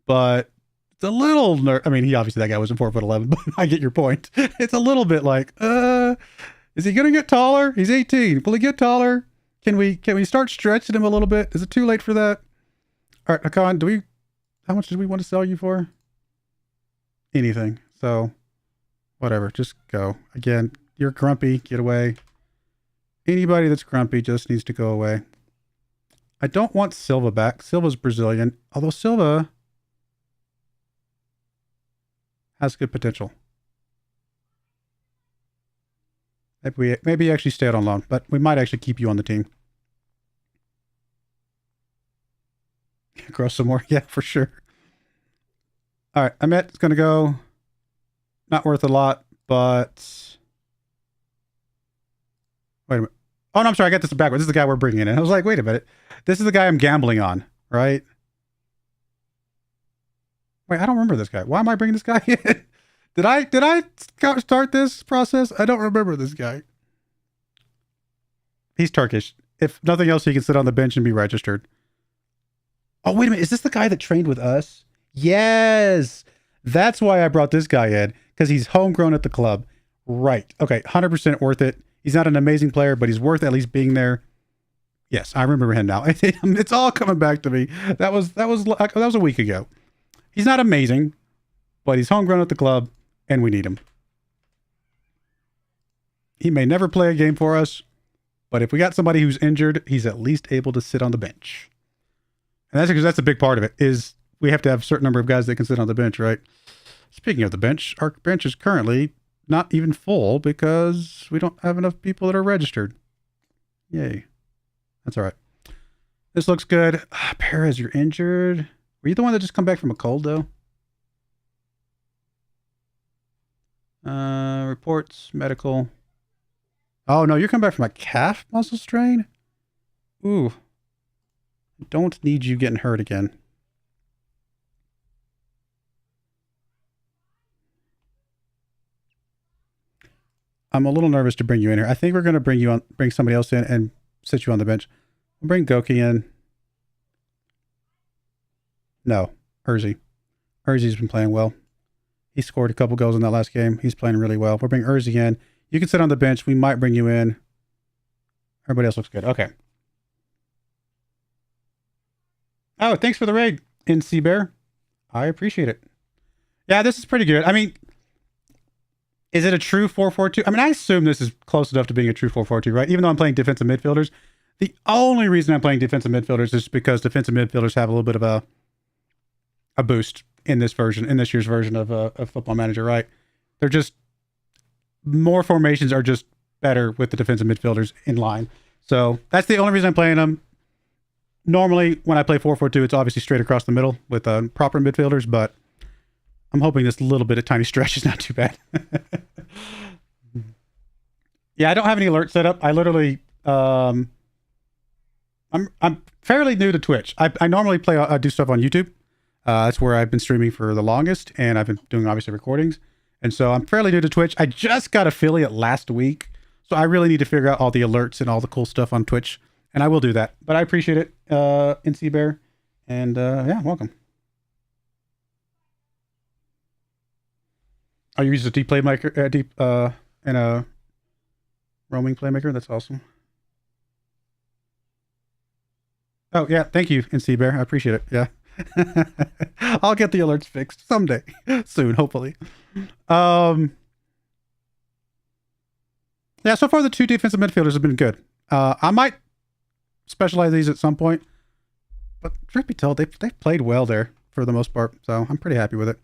But it's a little I mean, that guy wasn't 4'11", but I get your point. It's a little bit like, is he gonna get taller? He's 18. Will he get taller? Can we start stretching him a little bit? Is it too late for that? All right, Hakan, how much do we want to sell you for? Anything. So whatever, just go. Again, you're grumpy, get away. Anybody that's grumpy just needs to go away. I don't want Silva back. Silva's Brazilian, although Silva has good potential. Maybe you actually stay out on loan, but we might actually keep you on the team. Grow some more. Yeah, for sure. All right, Ahmet is going to go. Not worth a lot, but... Wait a minute. Oh, no, I'm sorry. I got this backwards. This is the guy we're bringing in. I was like, wait a minute. This is the guy I'm gambling on, right? Wait, I don't remember this guy. Why am I bringing this guy in? Did I start this process? I don't remember this guy. He's Turkish. If nothing else, he can sit on the bench and be registered. Oh, wait a minute. Is this the guy that trained with us? Yes. That's why I brought this guy in, because he's homegrown at the club. Right. Okay. 100% worth it. He's not an amazing player, but he's worth at least being there. Yes, I remember him now. It's all coming back to me. That was a week ago. He's not amazing, but he's homegrown at the club, and we need him. He may never play a game for us, but if we got somebody who's injured, he's at least able to sit on the bench. And that's because that's a big part of it, is we have to have a certain number of guys that can sit on the bench, right? Speaking of the bench, our bench is currently not even full because we don't have enough people that are registered. Yay. That's all right. This looks good. Perez, you're injured. Were you the one that just come back from a cold, though? Reports, medical. Oh, no, you're coming back from a calf muscle strain? Ooh. Don't need you getting hurt again. I'm a little nervous to bring you in here. I think we're going to bring somebody else in and sit you on the bench. We'll bring Goki in. No, Urzi. Urzi's been playing well. He scored a couple goals in that last game. He's playing really well. We'll bring Urzi in. You can sit on the bench. We might bring you in. Everybody else looks good. Okay. Oh, thanks for the raid, NC Bear. I appreciate it. Yeah, this is pretty good. I mean, is it a true 4-4-2? I mean, I assume this is close enough to being a true 4-4-2, right? Even though I'm playing defensive midfielders. The only reason I'm playing defensive midfielders is because defensive midfielders have a little bit of a boost in this year's version of Football Manager, right? They're just, more formations are just better with the defensive midfielders in line. So that's the only reason I'm playing them. Normally, when I play 4-4-2, it's obviously straight across the middle with proper midfielders, but I'm hoping this little bit of tiny stretch is not too bad. Yeah, I don't have any alerts set up. I literally, I'm fairly new to Twitch. I normally do stuff on YouTube. That's where I've been streaming for the longest, and I've been doing obviously recordings. And so I'm fairly new to Twitch. I just got affiliate last week, so I really need to figure out all the alerts and all the cool stuff on Twitch, and I will do that. But I appreciate it, NC Bear, and yeah, welcome. Oh, you use a deep playmaker, and a roaming playmaker. That's awesome. Oh yeah, thank you, NC Bear. I appreciate it. Yeah. I'll get the alerts fixed someday. Soon, hopefully. Yeah, so far the two defensive midfielders have been good. I might specialize these at some point, but truth be told, they've played well there for the most part, so I'm pretty happy with it.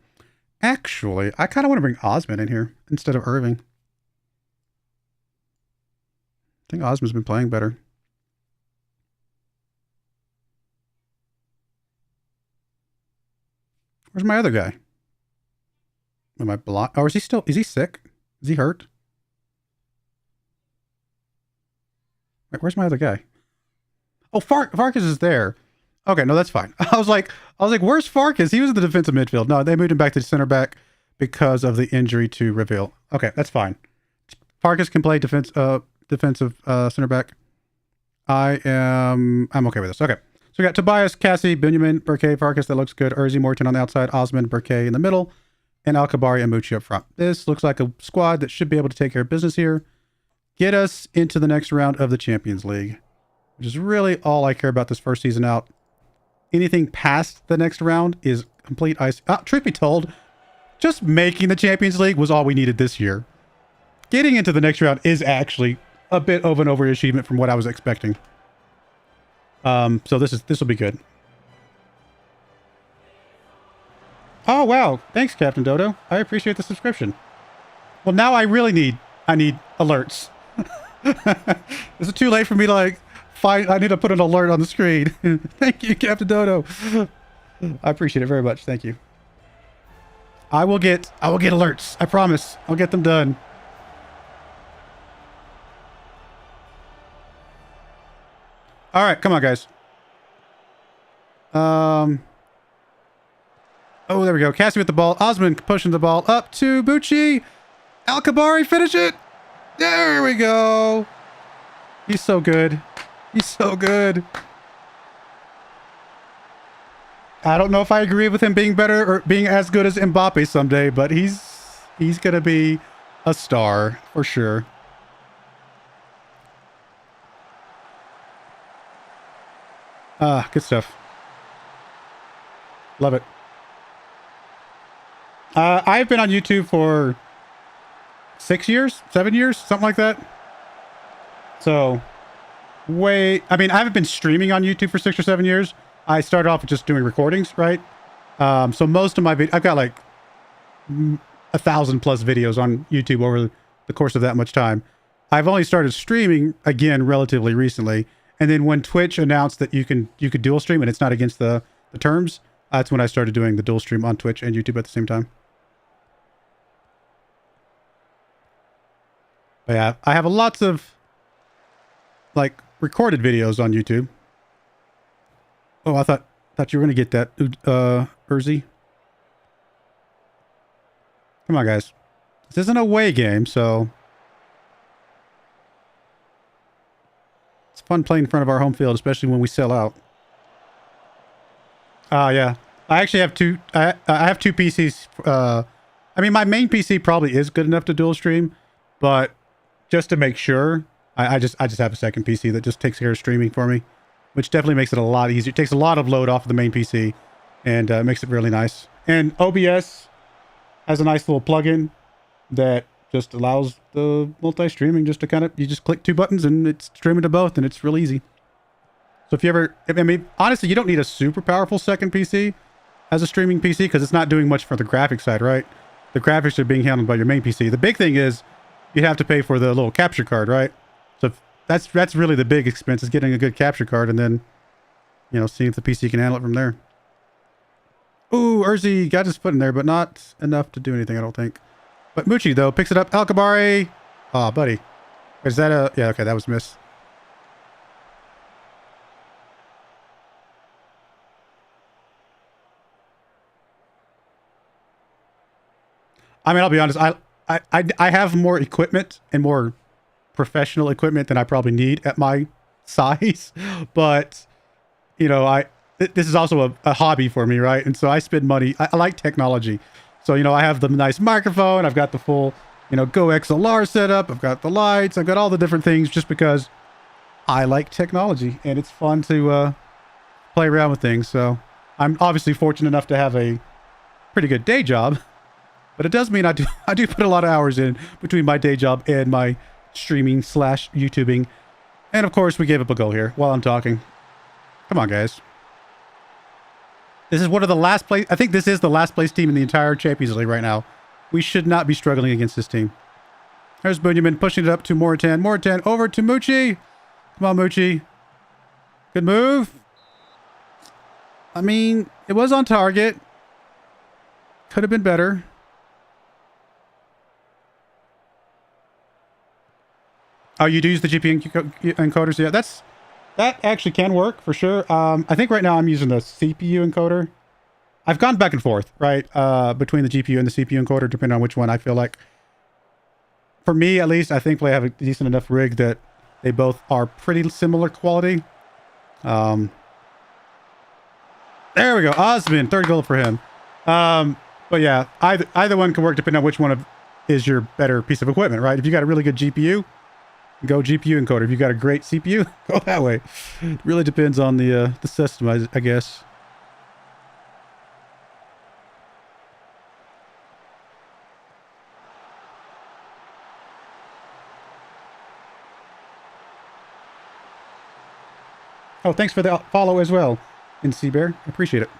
Actually, I kind of want to bring Osman in here instead of Irving. I think Osman's been playing better. Where's my other guy? Am I blind? Oh, is he sick? Is he hurt? Wait, where's my other guy? Oh, Farkas is there. Okay, no, that's fine. I was like, where's Farkas? He was in the defensive midfield. No, they moved him back to center back because of the injury to Reveal. Okay, that's fine. Farkas can play defensive center back. I'm okay with this. Okay. So we got Tobias, Cassie, Benjamin, Burke, Farkas. That looks good. Urzi, Morton on the outside. Osman, Burke in the middle. And Al-Kabari and Mucci up front. This looks like a squad that should be able to take care of business here. Get us into the next round of the Champions League. Which is really all I care about this first season out. Anything past the next round is complete ice. Truth be told, just making the Champions League was all we needed this year. Getting into the next round is actually a bit of an overachievement from what I was expecting. So this will be good. Oh wow, thanks Captain Dodo. I appreciate the subscription. Well, now I need alerts. Is it too late for me to like I need to put an alert on the screen. Thank you, Captain Dodo. I appreciate it very much. Thank you. I will get alerts. I promise. I'll get them done. All right, come on, guys. Oh, there we go. Cassie with the ball. Osman pushing the ball up to Bucci. Al-Kabari, finish it. There we go. He's so good. He's so good. I don't know if I agree with him being better or being as good as Mbappe someday, but he's going to be a star for sure. Good stuff. Love it. I've been on YouTube for 6 years, 7 years, something like that. So, I haven't been streaming on YouTube for 6 or 7 years. I started off with just doing recordings, right? So most of my I've got like 1,000 plus videos on YouTube over the course of that much time. I've only started streaming again relatively recently. And then when Twitch announced that you could dual stream and it's not against the terms, that's when I started doing the dual stream on Twitch and YouTube at the same time. But yeah, I have lots of like recorded videos on YouTube. Oh, I thought you were gonna get that, Urzi. Come on, guys. This is an away game, so it's fun playing in front of our home field, especially when we sell out. Yeah. I actually have two. I have two PCs. My main PC probably is good enough to dual stream, but just to make sure, I just have a second PC that just takes care of streaming for me, which definitely makes it a lot easier. It takes a lot of load off of the main PC, and makes it really nice. And OBS has a nice little plugin that just allows the multi-streaming just to you just click two buttons and it's streaming to both, and it's real easy. So if you ever, honestly, you don't need a super powerful second PC as a streaming PC because it's not doing much for the graphics side, right? The graphics are being handled by your main PC. The big thing is you'd have to pay for the little capture card, right? So that's really the big expense, is getting a good capture card and then, seeing if the PC can handle it from there. Ooh, Urzi got his foot in there, but not enough to do anything, I don't think. But Mucci, though, picks it up. Alkabari. Oh, buddy. Is that a... Yeah, okay, that was miss. I'll be honest. I have more equipment and more professional equipment than I probably need at my size. But, this is also a hobby for me, right? And so I spend money. I like technology. So, I have the nice microphone. I've got the full, Go XLR setup. I've got the lights. I've got all the different things just because I like technology. And it's fun to play around with things. So I'm obviously fortunate enough to have a pretty good day job. But it does mean I do put a lot of hours in between my day job and my streaming / YouTubing. And of course, we gave up a goal here while I'm talking. Come on, guys. This is one of the last place. I think this is the last place team in the entire Champions League right now. We should not be struggling against this team. There's Bunyamin pushing it up to Moritan. Moritan over to Mucci. Come on, Mucci. Good move. It was on target. Could have been better. Oh, you do use the GPU encoders? Yeah, that actually can work for sure. I think right now I'm using the CPU encoder. I've gone back and forth, right, between the GPU and the CPU encoder, depending on which one I feel like. For me, at least, I think I have a decent enough rig that they both are pretty similar quality. There we go. Osman, third goal for him. But yeah, either one can work depending on which one is your better piece of equipment, right? If you got a really good GPU, go GPU encoder. If you got a great CPU, go that way. It really depends on the system, I guess. Oh, thanks for the follow as well, NC Bear. I appreciate it.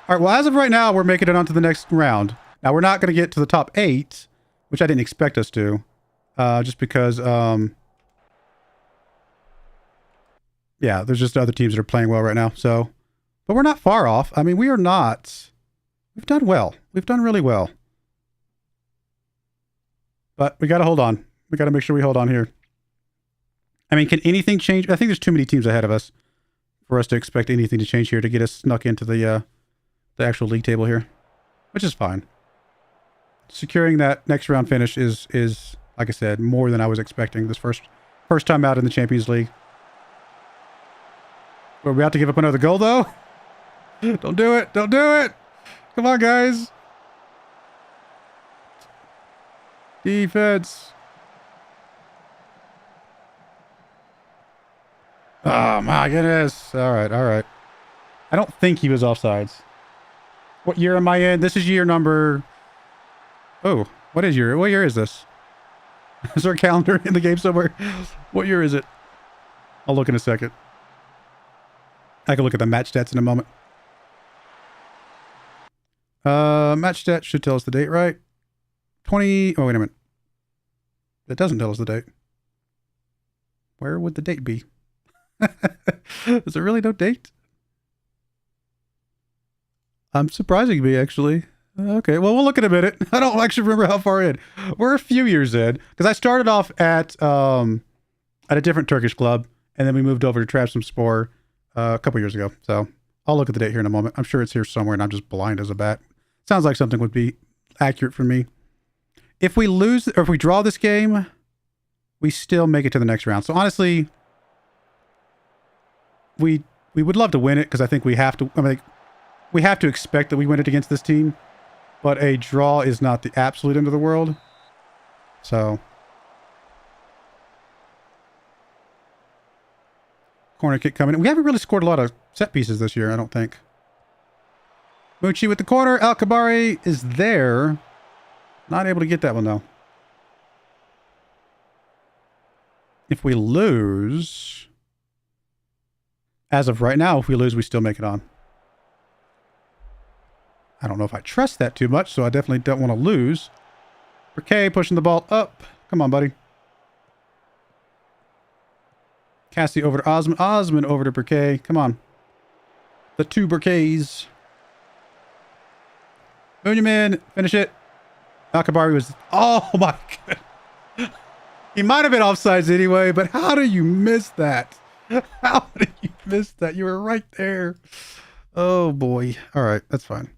All right, well, as of right now, we're making it on to the next round. Now, we're not going to get to the top 8, which I didn't expect us to, just because, yeah, there's just other teams that are playing well right now. So, but we're not far off. We are not. We've done well. We've done really well. But we got to hold on. We got to make sure we hold on here. Can anything change? I think there's too many teams ahead of us for us to expect anything to change here to get us snuck into the actual league table here, which is fine. Securing that next round finish is like I said, more than I was expecting this first time out in the Champions League. We're about to give up another goal, though. Don't do it. Don't do it. Come on, guys. Defense. Oh, my goodness. All right. All right. I don't think he was offsides. What year am I in? This is year number... Oh, what year is this? Is there a calendar in the game somewhere? What year is it? I'll look in a second. I can look at the match stats in a moment. Match stats should tell us the date, right? Oh, wait a minute. That doesn't tell us the date. Where would the date be? Is there really no date? I'm surprising me, actually. Okay, well, we'll look in a minute. I don't actually remember how far in. We're a few years in, because I started off at a different Turkish club, and then we moved over to Trabzonspor a couple years ago. So I'll look at the date here in a moment. I'm sure it's here somewhere, and I'm just blind as a bat. Sounds like something would be accurate for me. If we lose, or if we draw this game, we still make it to the next round. So honestly, we would love to win it, because I think we have to. I mean, we have to expect that we win it against this team. But a draw is not the absolute end of the world. So. Corner kick coming in. We haven't really scored a lot of set pieces this year, I don't think. Mucci with the corner. Al Kabari is there. Not able to get that one, though. If we lose... As of right now, if we lose, we still make it on. I don't know if I trust that too much, so I definitely don't want to lose. Burkay pushing the ball up. Come on, buddy. Cassie over to Osman. Osman over to Burkay. Come on. The two Burkays. Journeyman, finish it. Akabari was... Oh, my God. He might have been offsides anyway, but how do you miss that? How did you miss that? You were right there. Oh, boy. All right, that's fine.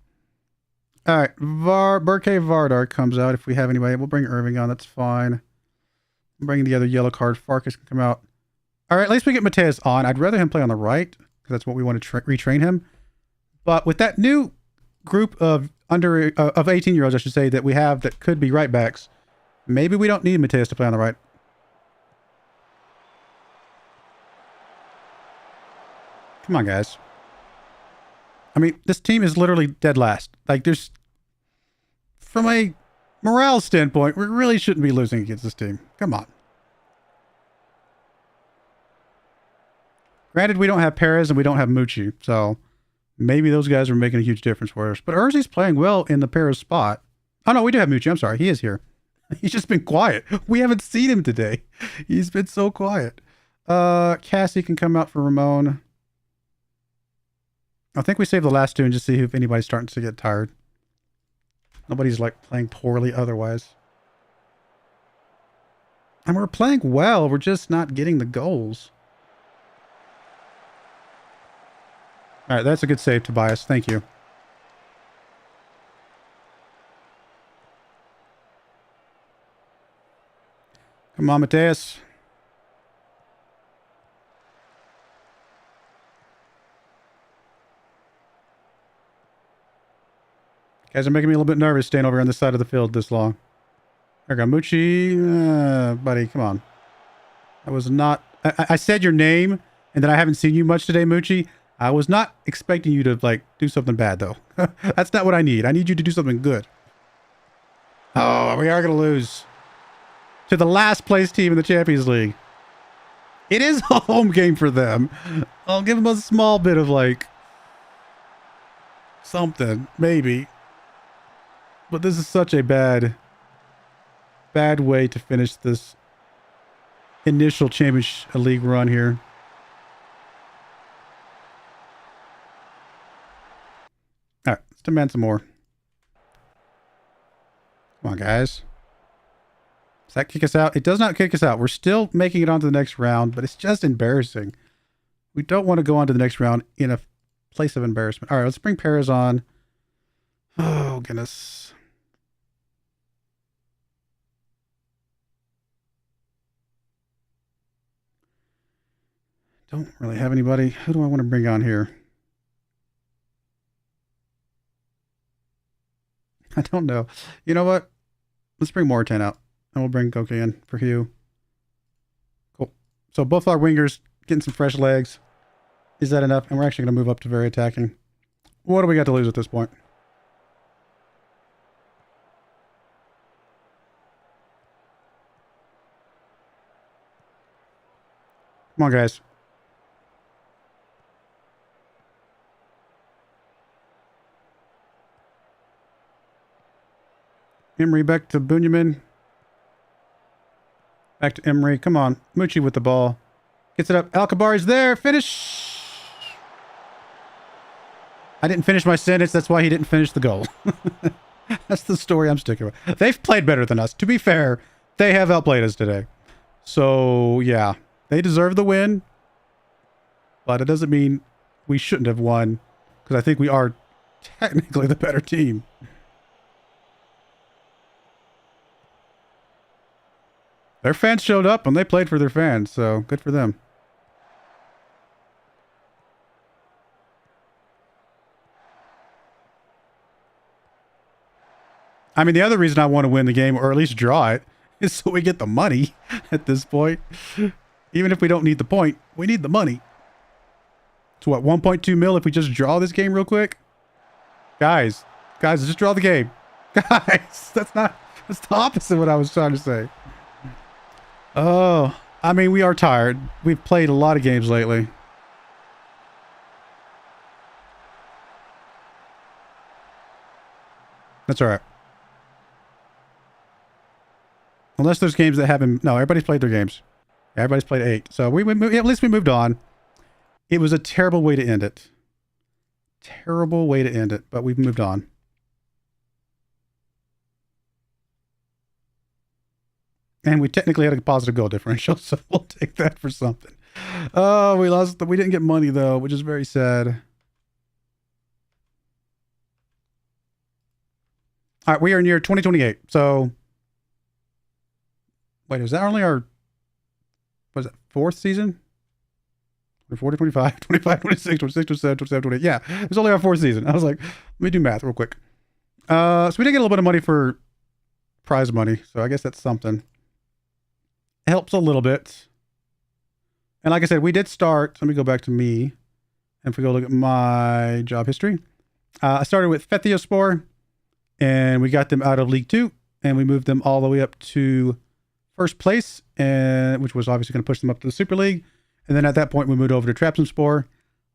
All right, Burkay Vardar comes out if we have anybody. We'll bring Irving on. That's fine. Bring the other yellow card. Farkas can come out. All right, at least we get Mateus on. I'd rather him play on the right because that's what we want to retrain him. But with that new group of 18-year-olds, I should say, that we have that could be right backs, maybe we don't need Mateus to play on the right. Come on, guys. I mean, this team is literally dead last. Like, there's... From a morale standpoint, we really shouldn't be losing against this team. Come on. Granted, we don't have Perez and we don't have Mucci, so maybe those guys are making a huge difference for us. But Urzi's playing well in the Perez spot. Oh, no, we do have Mucci. I'm sorry. He is here. He's just been quiet. We haven't seen him today. He's been so quiet. Cassie can come out for Ramon. I think we save the last two and just see if anybody's starting to get tired. Nobody's like playing poorly otherwise. And we're playing well. We're just not getting the goals. All right, that's a good save, Tobias. Thank you. Come on, Mateus. Guys are making me a little bit nervous staying over on this side of the field this long. There we go. Mucci. Buddy, come on. I was not... I said your name, and then I haven't seen you much today, Mucci. I was not expecting you to, like, do something bad, though. That's not what I need. I need you to do something good. Oh, we are going to lose to the last place team in the Champions League. It is a home game for them. I'll give them a small bit of, like, something, maybe. But this is such a bad way to finish this initial Champions League run here. All right, let's demand some more. Come on, guys. Does that kick us out? It does not kick us out. We're still making it on to the next round, but it's just embarrassing. We don't want to go on to the next round in a place of embarrassment. All right, let's bring Perez on. Oh, goodness. Don't really have anybody. Who do I want to bring on here? I don't know. You know what? Let's bring Moritan out. And we'll bring Goke in for Hugh. Cool. So both our wingers getting some fresh legs. Is that enough? And we're actually going to move up to very attacking. What do we got to lose at this point? Come on, guys. Emery back to Bunyamin. Back to Emery. Come on. Mucci with the ball. Gets it up. Alcabari's there. Finish. I didn't finish my sentence. That's why he didn't finish the goal. That's the story I'm sticking with. They've played better than us. To be fair, they have outplayed us today. So, yeah. They deserve the win. But it doesn't mean we shouldn't have won. Because I think we are technically the better team. Their fans showed up and they played for their fans. So, good for them. I mean, the other reason I want to win the game, or at least draw it, is so we get the money at this point. Even if we don't need the point, we need the money. So what, 1.2 mil if we just draw this game real quick? Guys, just draw the game. Guys, that's the opposite of what I was trying to say. Oh, I mean, we are tired. We've played a lot of games lately. That's all right. Unless there's games that haven't... No, everybody's played their games. Everybody's played 8. So at least we moved on. It was a terrible way to end it. Terrible way to end it, but we've moved on. And we technically had a positive goal differential, so we'll take that for something. Oh, we lost. We didn't get money, though, which is very sad. All right, we are near 2028, so... Wait, is that only our... What is that, 4th season? 24, 25, 25, 26, 26, 27, 27, 28. Yeah, it's only our 4th season. I was like, let me do math real quick. So we did get a little bit of money for prize money, so I guess that's something. It helps a little bit. And like I said, we did start... Let me go back to me. And if we go look at my job history. I started with Factorio, and we got them out of League 2, and we moved them all the way up to first place, and which was obviously going to push them up to the Super League. And then at that point, we moved over to Trabzonspor.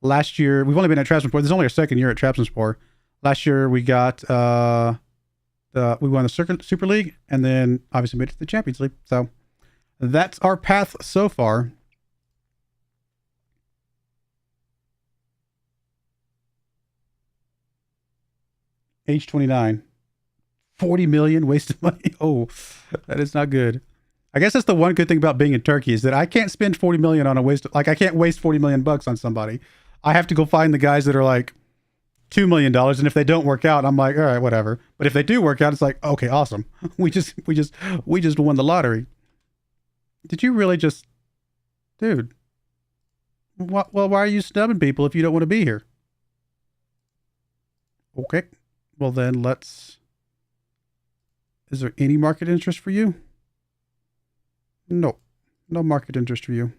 Last year, we've only been at Trabzonspor. This is only our 2nd year at Trabzonspor. Last year, we got we won the Super League, and then obviously made it to the Champions League. So that's our path so far. Age 29. 40 million wasted money. Oh, that is not good. I guess that's the one good thing about being in Turkey is that I can't spend 40 million on a waste. Like I can't waste 40 million bucks on somebody. I have to go find the guys that are like $2 million. And if they don't work out, I'm like, all right, whatever. But if they do work out, it's like, okay, awesome. We just won the lottery. Did you really just, dude? Well, why are you snubbing people if you don't want to be here? Okay. Well, then let's... Is there any market interest for you? No. No market interest for you.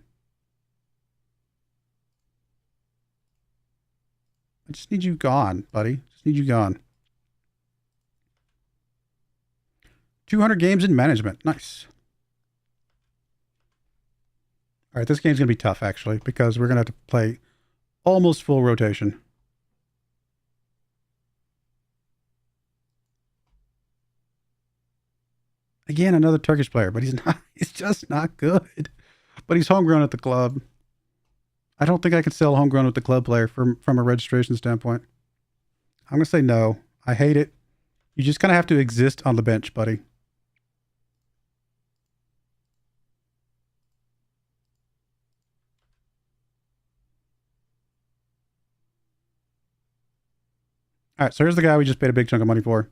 I just need you gone, buddy. Just need you gone. 200 games in management. Nice. All right, this game's going to be tough, actually, because we're going to have to play almost full rotation. Again, another Turkish player, but he's just not good. But he's homegrown at the club. I don't think I can sell homegrown with the club player from a registration standpoint. I'm going to say no. I hate it. You just kind of have to exist on the bench, buddy. All right, so here's the guy we just paid a big chunk of money for.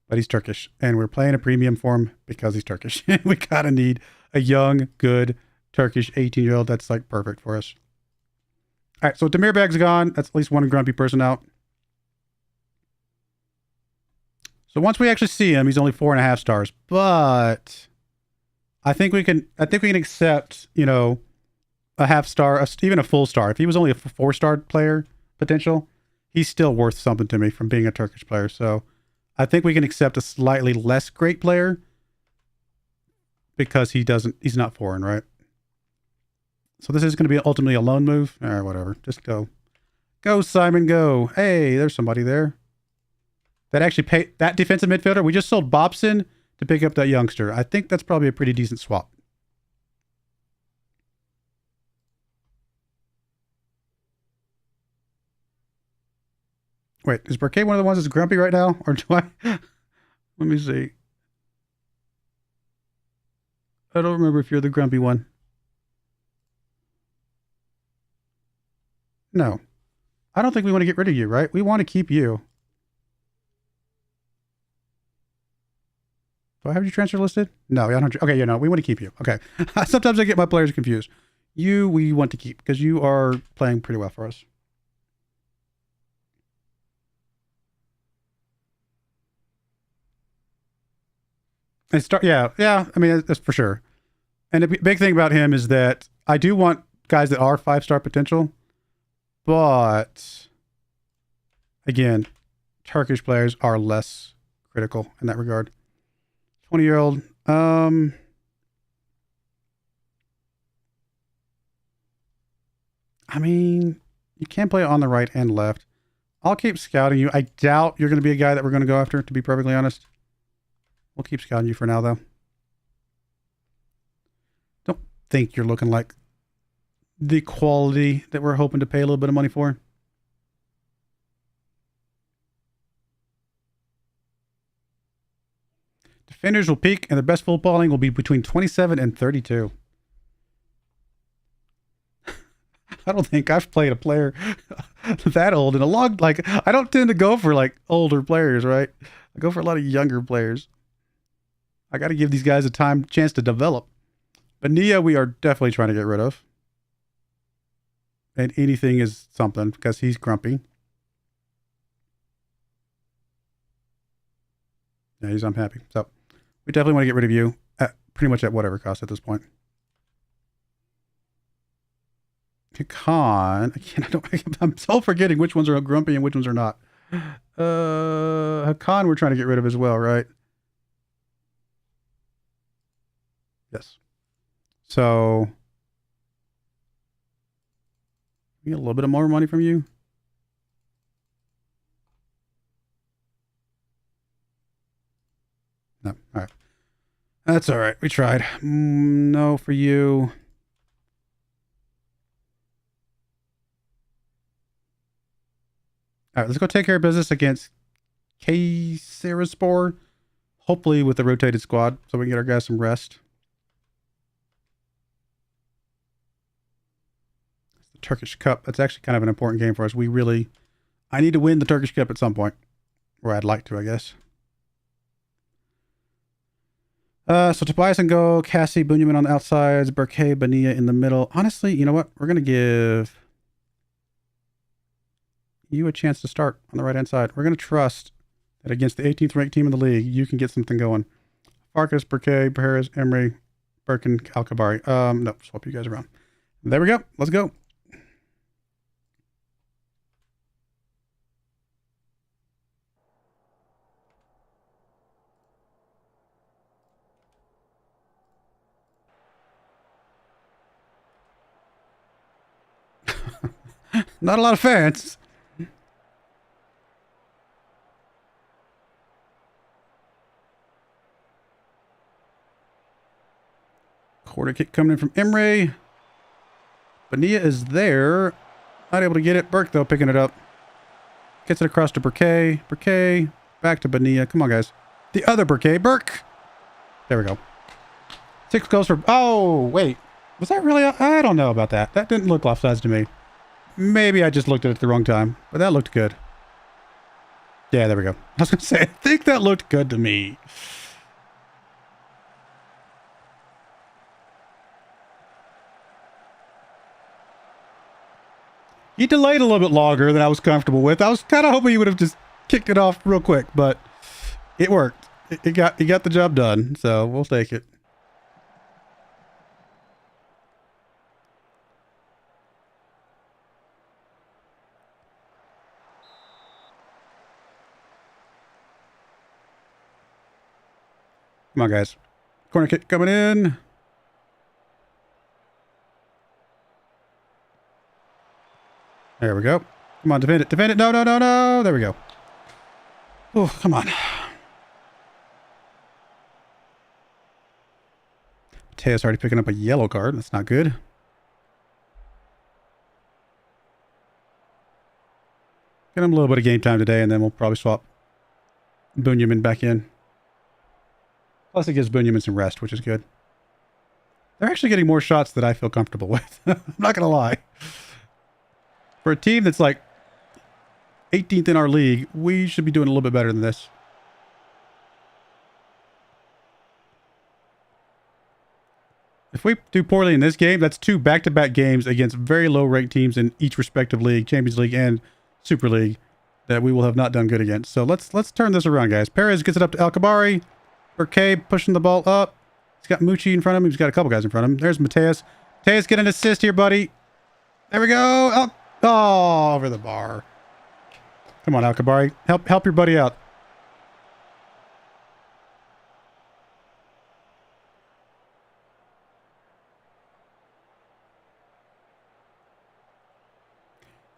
But he's Turkish, and we're playing a premium for him because he's Turkish. We gotta need a young, good Turkish 18-year-old. That's like perfect for us. All right, so Demir Bag's gone. That's at least one grumpy person out. So once we actually see him, he's only 4.5 stars. But I think we can accept, you know, a half star, even a full star. If he was only a 4-star player potential, he's still worth something to me from being a Turkish player. So I think we can accept a slightly less great player because he's not foreign, right? So this is going to be ultimately a loan move. All right, whatever. Just go. Go, Simon, go. Hey, there's somebody there. That actually paid that defensive midfielder. We just sold Bobson to pick up that youngster. I think that's probably a pretty decent swap. Wait, is Burkay one of the ones that's grumpy right now? Or do I? Let me see. I don't remember if you're the grumpy one. No. I don't think we want to get rid of you, right? We want to keep you. Do I have you transfer listed? No, I don't. Okay, you know, we want to keep you. Okay. Sometimes I get my players confused. You, we want to keep because you are playing pretty well for us. And yeah. I mean, that's for sure. And the big thing about him is that I do want guys that are 5-star potential, but again, Turkish players are less critical in that regard. 20-year-old. I mean, you can play it on the right and left. I'll keep scouting you. I doubt you're going to be a guy that we're going to go after, to be perfectly honest. We'll keep scouting you for now, though. Don't think you're looking like the quality that we're hoping to pay a little bit of money for. Defenders will peak, and the best footballing will be between 27 and 32. I don't think I've played a player that old in a long... Like, I don't tend to go for, like, older players, right? I go for a lot of younger players. I got to give these guys a chance to develop. But Nia, we are definitely trying to get rid of. And anything is something, because he's grumpy. Yeah, he's unhappy. So, we definitely want to get rid of you at pretty much at whatever cost at this point. Hakan, I'm so forgetting which ones are grumpy and which ones are not. Hakan we're trying to get rid of as well, right? Yes. So, we get a little bit of more money from you. No, all right. That's all right. We tried. No for you. All right, let's go take care of business against Kayserispor. Hopefully with the rotated squad, so we can get our guys some rest. The Turkish Cup. That's actually kind of an important game for us. I need to win the Turkish Cup at some point. Or I'd like to, I guess. So Tobias and go, Cassie, Bunyamin on the outsides, Burkay, Bania in the middle. Honestly, you know what? We're going to give you a chance to start on the right-hand side. We're going to trust that against the 18th ranked team in the league, you can get something going. Farkas, Burkay, Perez, Emery, Birkin, Alkabari. No, swap you guys around. There we go. Let's go. Not a lot of fans. Quarter kick coming in from Emre. Bania is there. Not able to get it. Burke, though, picking it up. Gets it across to Burkay. Burkay. Back to Bania. Come on, guys. The other Burkay. Burke. There we go. 6 goals for... Oh, wait. Was that really... I don't know about that. That didn't look offsides to me. Maybe I just looked at it at the wrong time. But that looked good. Yeah, there we go. I was going to say, I think that looked good to me. He delayed a little bit longer than I was comfortable with. I was kind of hoping he would have just kicked it off real quick, but it worked. He got the job done, so we'll take it. Come on, guys. Corner kick coming in. There we go. Come on, defend it. Defend it. No, no, no, no. There we go. Oh, come on. Mateo's already picking up a yellow card. That's not good. Get him a little bit of game time today, and then we'll probably swap Bunyamin back in. Plus, it gives Bunyamin some rest, which is good. They're actually getting more shots than I feel comfortable with. I'm not going to lie. For a team that's like 18th in our league, we should be doing a little bit better than this. If we do poorly in this game, that's 2 back-to-back games against very low-ranked teams in each respective league, Champions League and Super League, that we will have not done good against. So let's turn this around, guys. Perez gets it up to El Kabari. Burkay pushing the ball up. He's got Mucci in front of him. He's got a couple guys in front of him. There's Mateus. Mateus, get an assist here, buddy. There we go. Oh, over the bar. Come on, Al Kabari. Help your buddy out.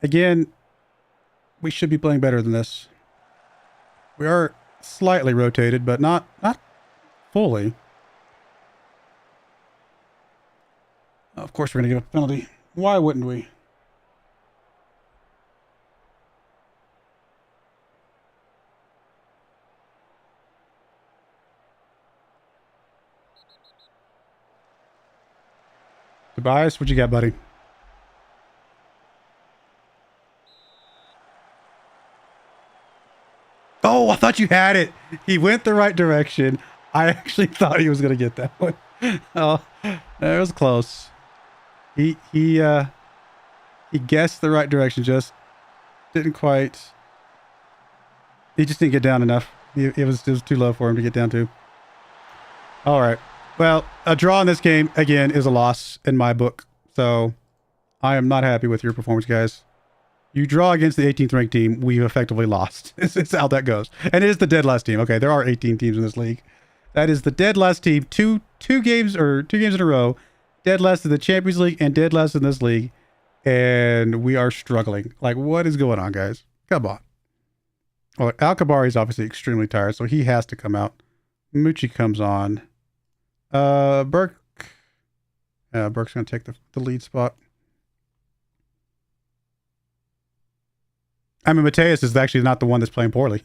Again, we should be playing better than this. We are slightly rotated, but not fully. Of course, we're going to give a penalty. Why wouldn't we? Tobias, what you got, buddy? Oh, I thought you had it. He went the right direction. I actually thought he was going to get that one. Oh, it was close. He guessed the right direction, just didn't quite. He just didn't get down enough. It was too low for him to get down to. All right. Well, a draw in this game, again, is a loss in my book. So I am not happy with your performance, guys. You draw against the 18th ranked team, we've effectively lost. It's how that goes. And it is the dead last team. Okay, there are 18 teams in this league. That is the dead last team. Two games in a row. Dead last in the Champions League and dead last in this league. And we are struggling. Like, what is going on, guys? Come on. Well, Al Kabari is obviously extremely tired, so he has to come out. Mucci comes on. Burke. Burke's going to take the lead spot. I mean, Mateus is actually not the one that's playing poorly.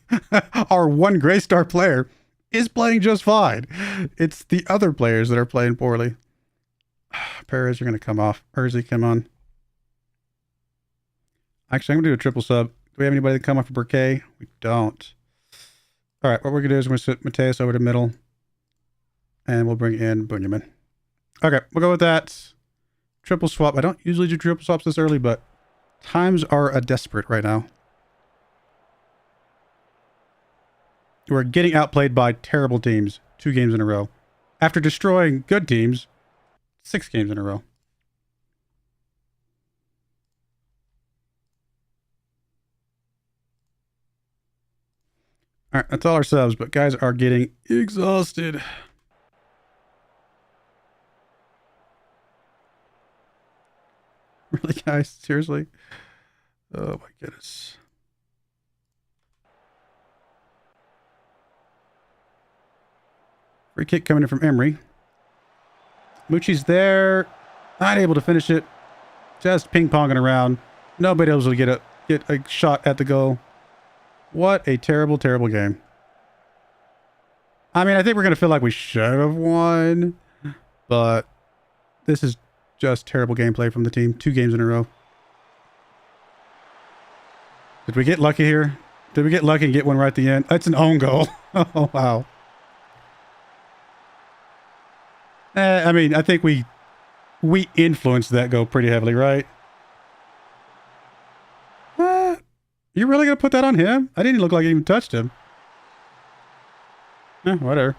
Our one gray star player is playing just fine. It's the other players that are playing poorly. Perez, you're going to come off. Urzi, come on. Actually, I'm going to do a triple sub. Do we have anybody that come off for Burkay? We don't. All right, what we're going to do is we're going to sit Mateus over to middle. And we'll bring in Bunyamin. Okay, we'll go with that. Triple swap. I don't usually do triple swaps this early, but times are desperate right now. We're getting outplayed by terrible teams 2 games in a row. After destroying good teams 6 games in a row. All right, that's all our subs, but guys are getting exhausted. Really, guys? Seriously? Oh my goodness. Free kick coming in from Emery. Mucci's there. Not able to finish it. Just ping-ponging around. Nobody able to get a shot at the goal. What a terrible, terrible game. I mean, I think we're going to feel like we should have won. But this is just terrible gameplay from the team. 2 games in a row. Did we get lucky here? Did we get lucky and get one right at the end? That's an own goal. Oh, wow. I mean, I think we influenced that goal pretty heavily, right? You really gonna put that on him? I didn't look like it even touched him. Whatever.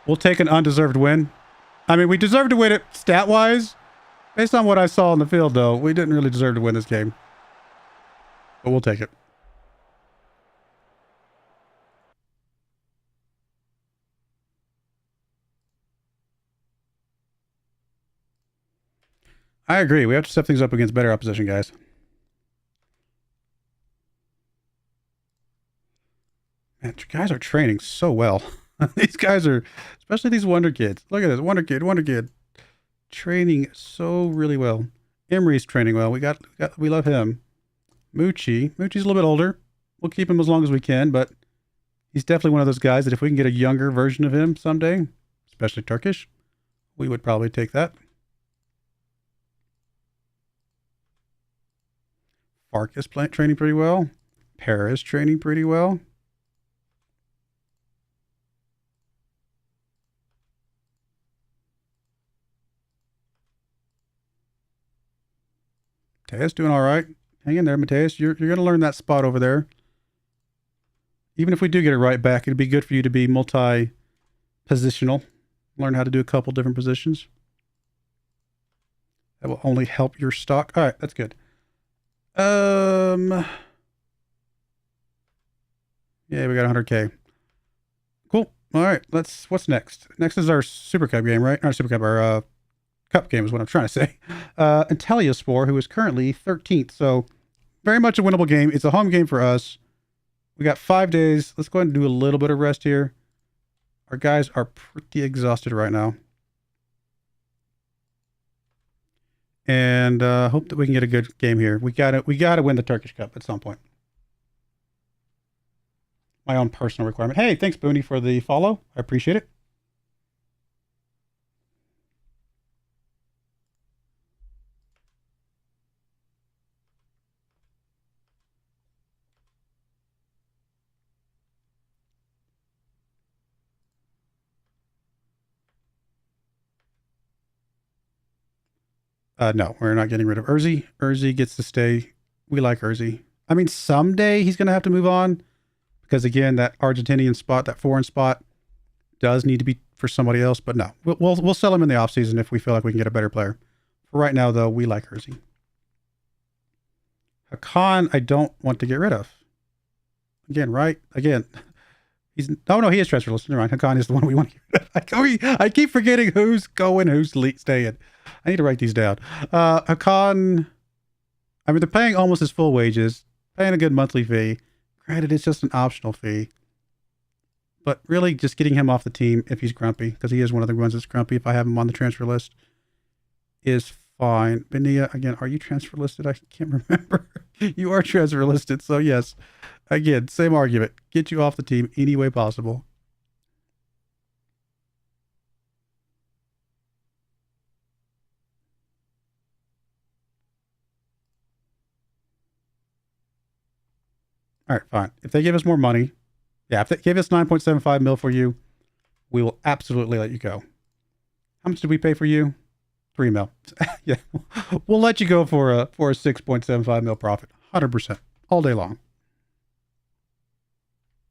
We'll take an undeserved win. I mean, we deserve to win it stat-wise. Based on what I saw in the field, though, we didn't really deserve to win this game. But we'll take it. I agree. We have to step things up against better opposition, guys. Man, guys are training so well. These guys are, especially these Wonder Kids. Look at this. Wonder Kid. Training so really well. Emery's training well. We love him. Moochie's a little bit older. We'll keep him as long as we can, but he's definitely one of those guys that if we can get a younger version of him someday, especially Turkish, we would probably take that. Fark is training pretty well. Paris training pretty well. Mateus doing all right. Hang in there, Mateus. You're going to learn that spot over there. Even if we do get it right back, it'd be good for you to be multi-positional. Learn how to do a couple different positions. That will only help your stock. All right, that's good. Yeah, we got 100K. Cool. All right, what's next? Next is our Super Cup game, right? Our Super Cup, our Cup game is what I'm trying to say. Intelliaspor, who is currently 13th. So very much a winnable game. It's a home game for us. We got 5 days. Let's go ahead and do a little bit of rest here. Our guys are pretty exhausted right now. And hope that we can get a good game here. We gotta win the Turkish Cup at some point. My own personal requirement. Hey, thanks, Booney, for the follow. I appreciate it. No, we're not getting rid of Urzi. Urzi gets to stay. We like Urzi. I mean, someday he's going to have to move on because, again, that Argentinian spot, that foreign spot, does need to be for somebody else. But no, we'll sell him in the offseason if we feel like we can get a better player. For right now, though, we like Urzi. Hakan, I don't want to get rid of. Again, right? Again, he is transfer listed. Never mind. Hakan is the one we want to get rid of. I keep forgetting who's going, who's staying. I need to write these down. Hakan, I mean, they're paying almost his full wages, paying a good monthly fee. Granted, it's just an optional fee. But really, just getting him off the team if he's grumpy, because he is one of the ones that's grumpy if I have him on the transfer list, is fine. Benia, again, are you transfer listed? I can't remember. You are transfer listed, so yes. Again, same argument. Get you off the team any way possible. All right, fine. If they give us more money, yeah, if they gave us 9.75 mil for you, we will absolutely let you go. How much did we pay for you? 3 mil. Yeah, we'll let you go for a 6.75 mil profit, 100% all day long.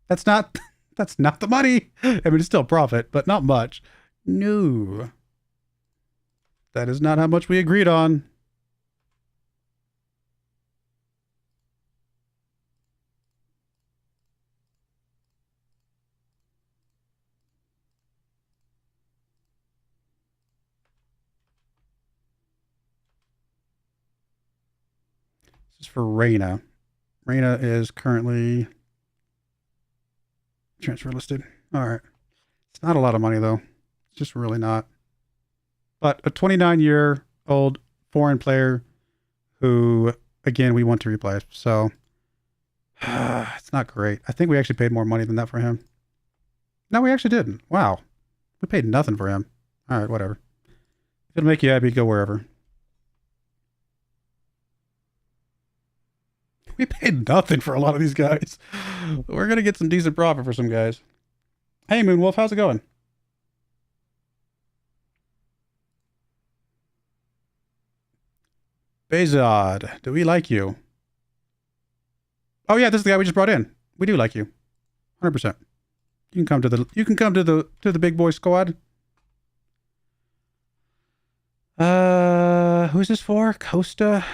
That's not the money. I mean, it's still profit, but not much. No, that is not how much we agreed on. This is for Reina. Reina is currently transfer listed. All right. It's not a lot of money, though. It's just really not. But a 29-year-old foreign player who, again, we want to replace. So it's not great. I think we actually paid more money than that for him. No, we actually didn't. Wow. We paid nothing for him. All right, whatever. If it'll make you happy, go wherever. We paid nothing for a lot of these guys. We're going to get some decent profit for some guys. Hey, Moonwolf, how's it going? Bezod, do we like you? Oh yeah, this is the guy we just brought in. We do like you. 100%. You can come to the big boy squad. Who's this for? Costa.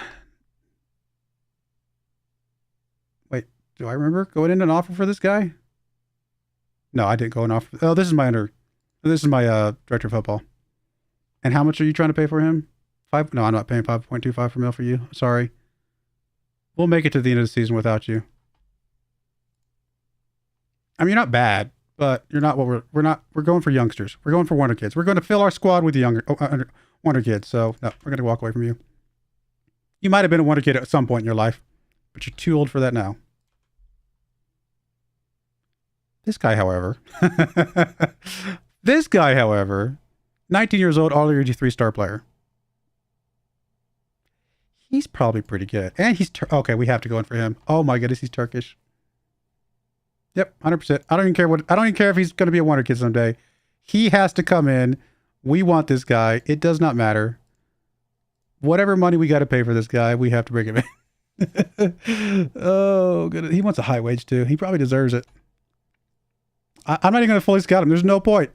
Wait, do I remember going in an offer for this guy? No, I didn't go in offer. Oh, this is my director of football. And how much are you trying to pay for him? No, I'm not paying 5.25 per mil for you. Sorry. We'll make it to the end of the season without you. I mean, you're not bad, but you're not what we're going for youngsters. We're going for wonder kids. We're going to fill our squad with wonder kids. So no, we're going to walk away from you. You might have been a wonder kid at some point in your life, but you're too old for that now. This guy, however, 19 years old, already 3-star player. He's probably pretty good. And he's, okay, we have to go in for him. Oh my goodness, he's Turkish. Yep, 100%. I don't even care if he's going to be a wonder kid someday. He has to come in. We want this guy. It does not matter. Whatever money we got to pay for this guy, we have to bring him in. Oh, good. He wants a high wage too. He probably deserves it. I'm not even going to fully scout him. There's no point.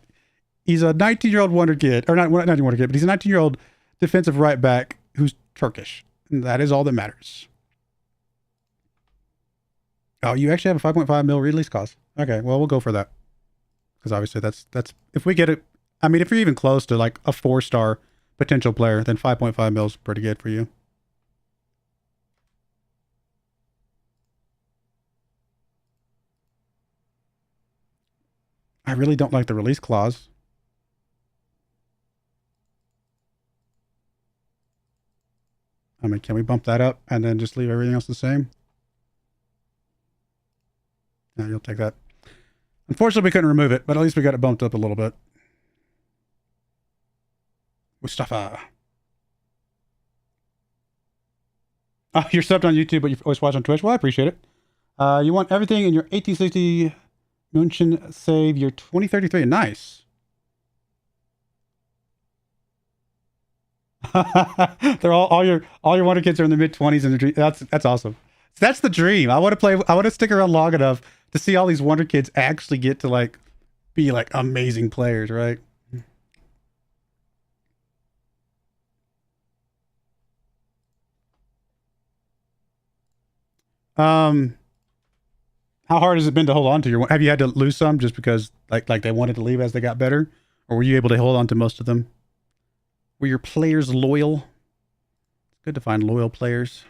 He's a 19-year-old wonder kid, or not wonder kid, but he's a 19-year-old defensive right back who's Turkish. And that is all that matters. Oh, you actually have a 5.5 mil release cost. Okay, well, we'll go for that. Because obviously that's if we get it, I mean, if you're even close to like a 4-star potential player, then 5.5 mil is pretty good for you. I really don't like the release clause. I mean, can we bump that up and then just leave everything else the same? No, you'll take that. Unfortunately, we couldn't remove it, but at least we got it bumped up a little bit. Mustafa. Oh, you're subbed on YouTube, but you always watch on Twitch. Well, I appreciate it. You want everything in your 1860 Journeyman Save your 2033. Nice. They're all your wonder kids are in the mid-20s and that's awesome. That's the dream. I want to stick around long enough to see all these wonder kids actually get to like be like amazing players, right? How hard has it been to hold on to your? Have you had to lose some just because like they wanted to leave as they got better, or were you able to hold on to most of them? Were your players loyal? It's good to find loyal players.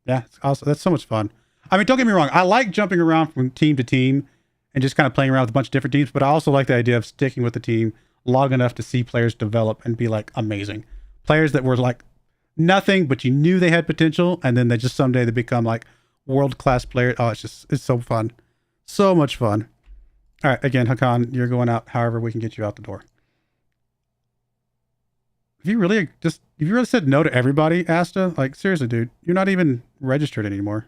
Yeah, it's awesome. That's so much fun. I mean, don't get me wrong. I like jumping around from team to team and just kind of playing around with a bunch of different teams, but I also like the idea of sticking with the team long enough to see players develop and be like amazing. Players that were like nothing, but you knew they had potential, and then they just someday they become like world-class players. Oh, it's so fun. So much fun. All right, again, Hakan, you're going out however we can get you out the door. Have you really said no to everybody, Asta? Like, seriously, dude, you're not even registered anymore.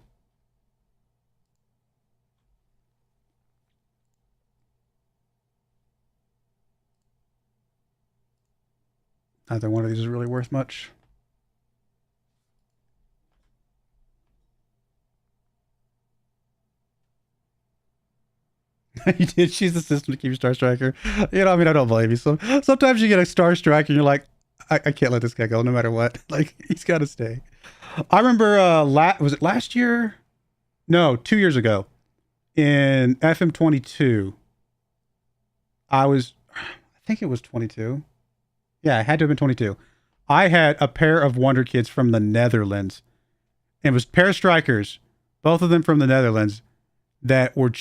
Neither one of these is really worth much. You did choose the system to keep your Star Striker. You know, I mean, I don't blame you. So sometimes you get a Star Striker and you're like, I can't let this guy go no matter what. Like, he's got to stay. I remember, was it last year? No, 2 years ago in FM22. I think it was 22. Yeah, it had to have been 22. I had a pair of Wonder Kids from the Netherlands. It was pair of strikers, both of them from the Netherlands, that were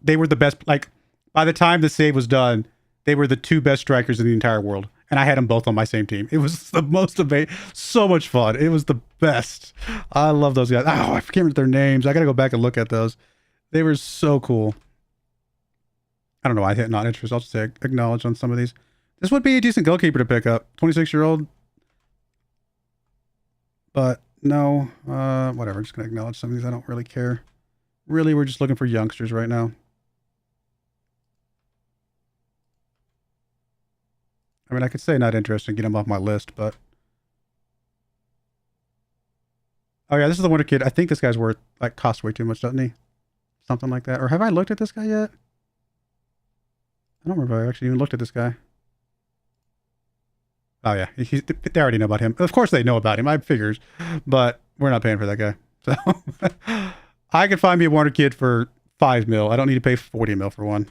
they were the best. Like, by the time the save was done, they were the 2 best strikers in the entire world. And I had them both on my same team. It was the most amazing, so much fun. It was the best. I love those guys. Oh, I can't remember their names. I got to go back and look at those. They were so cool. I don't know why I hit not interested. I'll just say acknowledge on some of these. This would be a decent goalkeeper to pick up. 26-year-old. But no, whatever. I'm just going to acknowledge some of these. I don't really care. Really, we're just looking for youngsters right now. I mean, I could say not interested and get them off my list, but Oh yeah, this is the Wonder Kid. I think this guy's worth, like, costs way too much, doesn't he? Something like that. Or have I looked at this guy yet? I don't remember if I actually even looked at this guy. Oh yeah, they already know about him. Of course they know about him, I figures. But we're not paying for that guy. So I could find me a Wonder Kid for 5 mil. I don't need to pay 40 mil for one.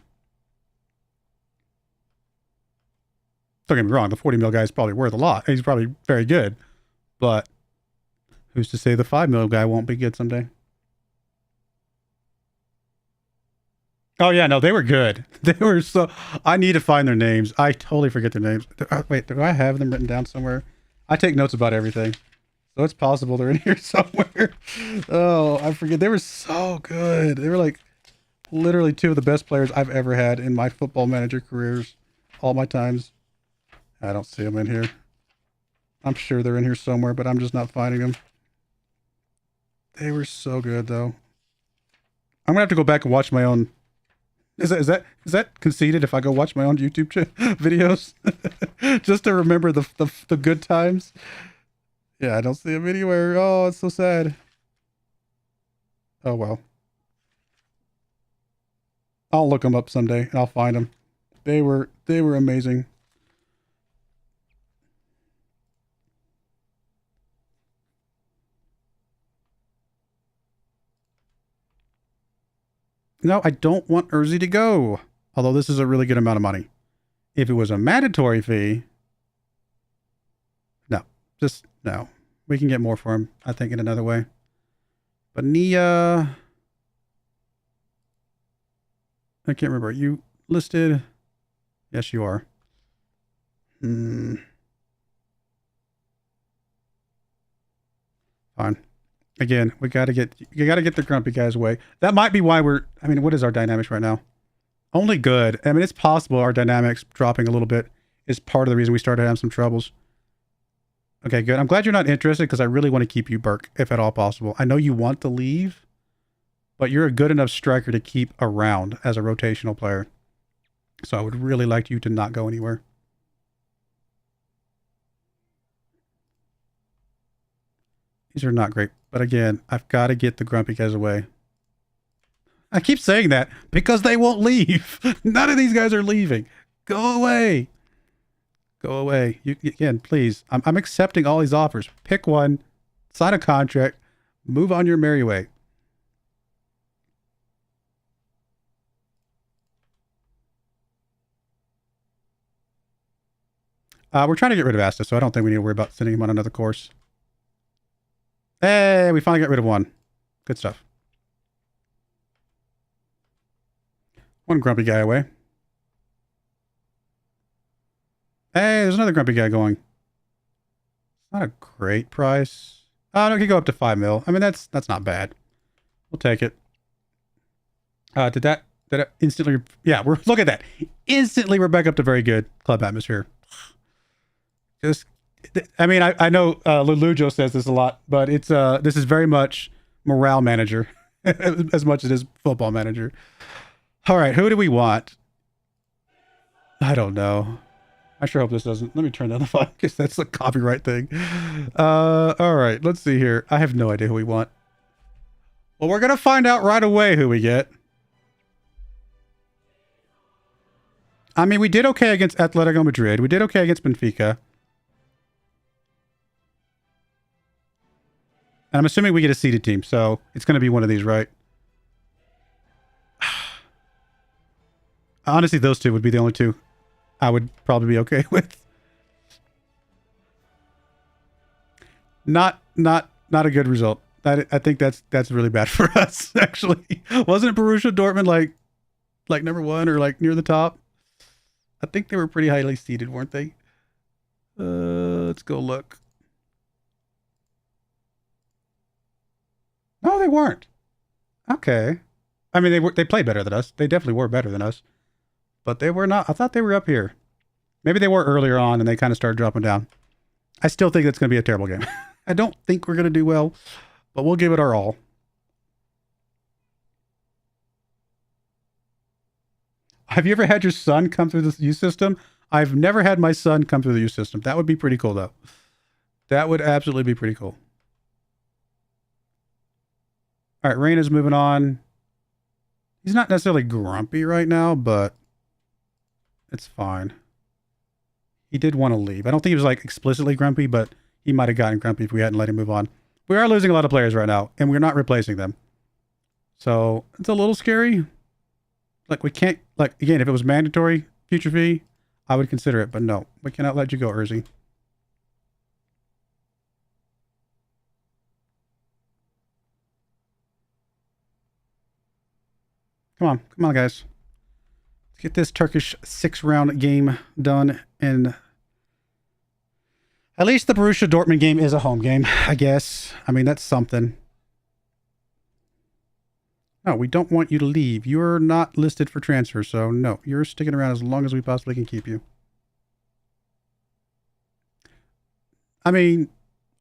Don't get me wrong, the 40 mil guy is probably worth a lot. He's probably very good. But who's to say the 5 mil guy won't be good someday? Oh yeah, no, they were good. They were so... I need to find their names. I totally forget their names. Wait, do I have them written down somewhere? I take notes about everything. So it's possible they're in here somewhere. Oh, I forget. They were so good. They were like literally 2 of the best players I've ever had in my football manager careers. All my times. I don't see them in here. I'm sure they're in here somewhere, but I'm just not finding them. They were so good, though. I'm going to have to go back and watch my own... Is that conceited if I go watch my own YouTube videos? Just to remember the good times? Yeah, I don't see them anywhere. Oh, it's so sad. Oh, well. I'll look them up someday and I'll find them. They were amazing. No, I don't want Urzi to go. Although this is a really good amount of money. If it was a mandatory fee... No. Just, no. We can get more for him, I think, in another way. But Nia... I can't remember. Are you listed? Yes, you are. Fine. Again, you gotta get the grumpy guys away. That might be why we're... I mean, what is our dynamics right now? Only good. I mean, it's possible our dynamics dropping a little bit is part of the reason we started having some troubles. Okay, good. I'm glad you're not interested because I really want to keep you, Burke, if at all possible. I know you want to leave, but you're a good enough striker to keep around as a rotational player. So I would really like you to not go anywhere. These are not great. But again, I've got to get the grumpy guys away. I keep saying that because they won't leave. None of these guys are leaving. Go away. Go away. Again, please. I'm accepting all these offers. Pick one. Sign a contract. Move on your merry way. We're trying to get rid of Asta, so I don't think we need to worry about sending him on another course. Hey, we finally got rid of one. Good stuff. One grumpy guy away. Hey, there's another grumpy guy going. Not a great price. Oh, no, it could go up to 5 mil. I mean, that's not bad. We'll take it. Did that instantly... Yeah, look at that. Instantly, we're back up to very good club atmosphere. Just... I mean, I know Lulujo says this a lot, but it's this is very much morale manager as much as it is football manager. All right, who do we want? I don't know. I sure hope this doesn't. Let me turn down the volume because that's a copyright thing. All right, let's see here. I have no idea who we want. Well, we're gonna find out right away who we get. I mean, we did okay against Atletico Madrid. We did okay against Benfica. And I'm assuming we get a seeded team, so it's going to be one of these, right? Honestly, those two would be the only two I would probably be okay with. Not a good result. I think that's really bad for us, actually. Wasn't Borussia Dortmund like number 1 or like near the top? I think they were pretty highly seeded, weren't they? Let's go look. No, they weren't. Okay. I mean, they played better than us. They definitely were better than us. But they were not. I thought they were up here. Maybe they were earlier on and they kind of started dropping down. I still think it's going to be a terrible game. I don't think we're going to do well, but we'll give it our all. Have you ever had your son come through the youth system? I've never had my son come through the youth system. That would be pretty cool, though. That would absolutely be pretty cool. All right, Reina's moving on. He's not necessarily grumpy right now, but it's fine. He did want to leave. I don't think he was like explicitly grumpy, but he might have gotten grumpy if we hadn't let him move on. We are losing a lot of players right now, and we're not replacing them. So it's a little scary. Like we can't, like, again, if it was mandatory future fee, I would consider it, but no, we cannot let you go, Urzi. Come on, guys. Let's get this Turkish 6-round game done. And at least the Borussia Dortmund game is a home game, I guess. I mean, that's something. No, we don't want you to leave. You're not listed for transfer, so no, you're sticking around as long as we possibly can keep you. I mean,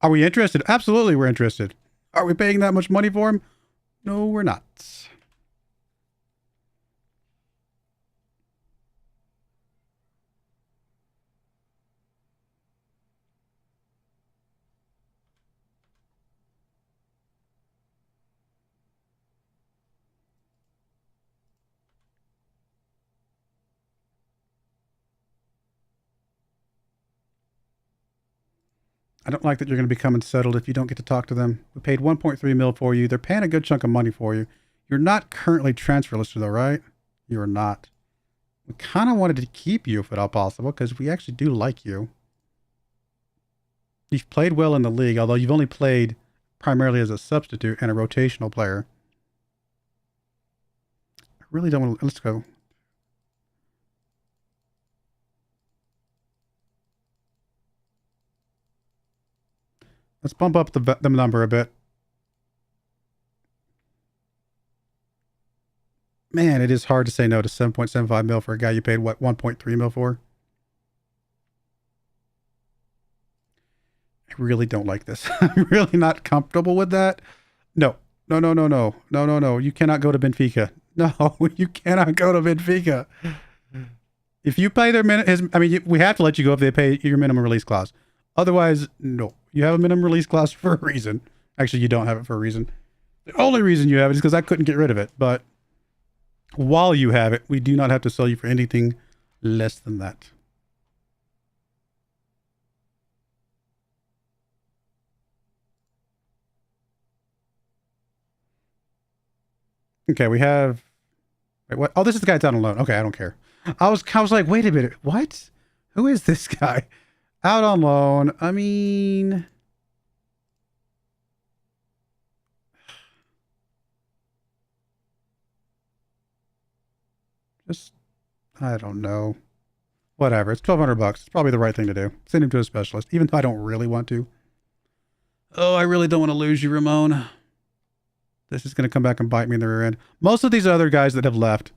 are we interested? Absolutely, we're interested. Are we paying that much money for him? No, we're not. I don't like that you're going to be coming settled if you don't get to talk to them. We paid 1.3 mil for you. They're paying a good chunk of money for you. You're not currently transfer listed though, right? You're not. We kind of wanted to keep you if at all possible because we actually do like you. You've played well in the league, although you've only played primarily as a substitute and a rotational player. I really don't want to... Let's go. Let's bump up the number a bit. Man, it is hard to say no to 7.75 mil for a guy you paid, what, 1.3 mil for? I really don't like this. I'm really not comfortable with that. No. No, no, no, no. No, no, no. You cannot go to Benfica. No, you cannot go to Benfica. If you pay their minimum... I mean, we have to let you go if they pay your minimum release clause. Otherwise, no. You have a minimum release clause for a reason. Actually, you don't have it for a reason. The only reason you have it is because I couldn't get rid of it. But while you have it, we do not have to sell you for anything less than that. Okay, we have... Wait, what? Oh, this is the guy that's out on loan. Okay, I don't care. I was like, wait a minute. What? Who is this guy? Out on loan. I mean... Just... I don't know. Whatever. It's $1,200. It's probably the right thing to do. Send him to a specialist, even though I don't really want to. Oh, I really don't want to lose you, Ramon. This is going to come back and bite me in the rear end. Most of these other guys that have left,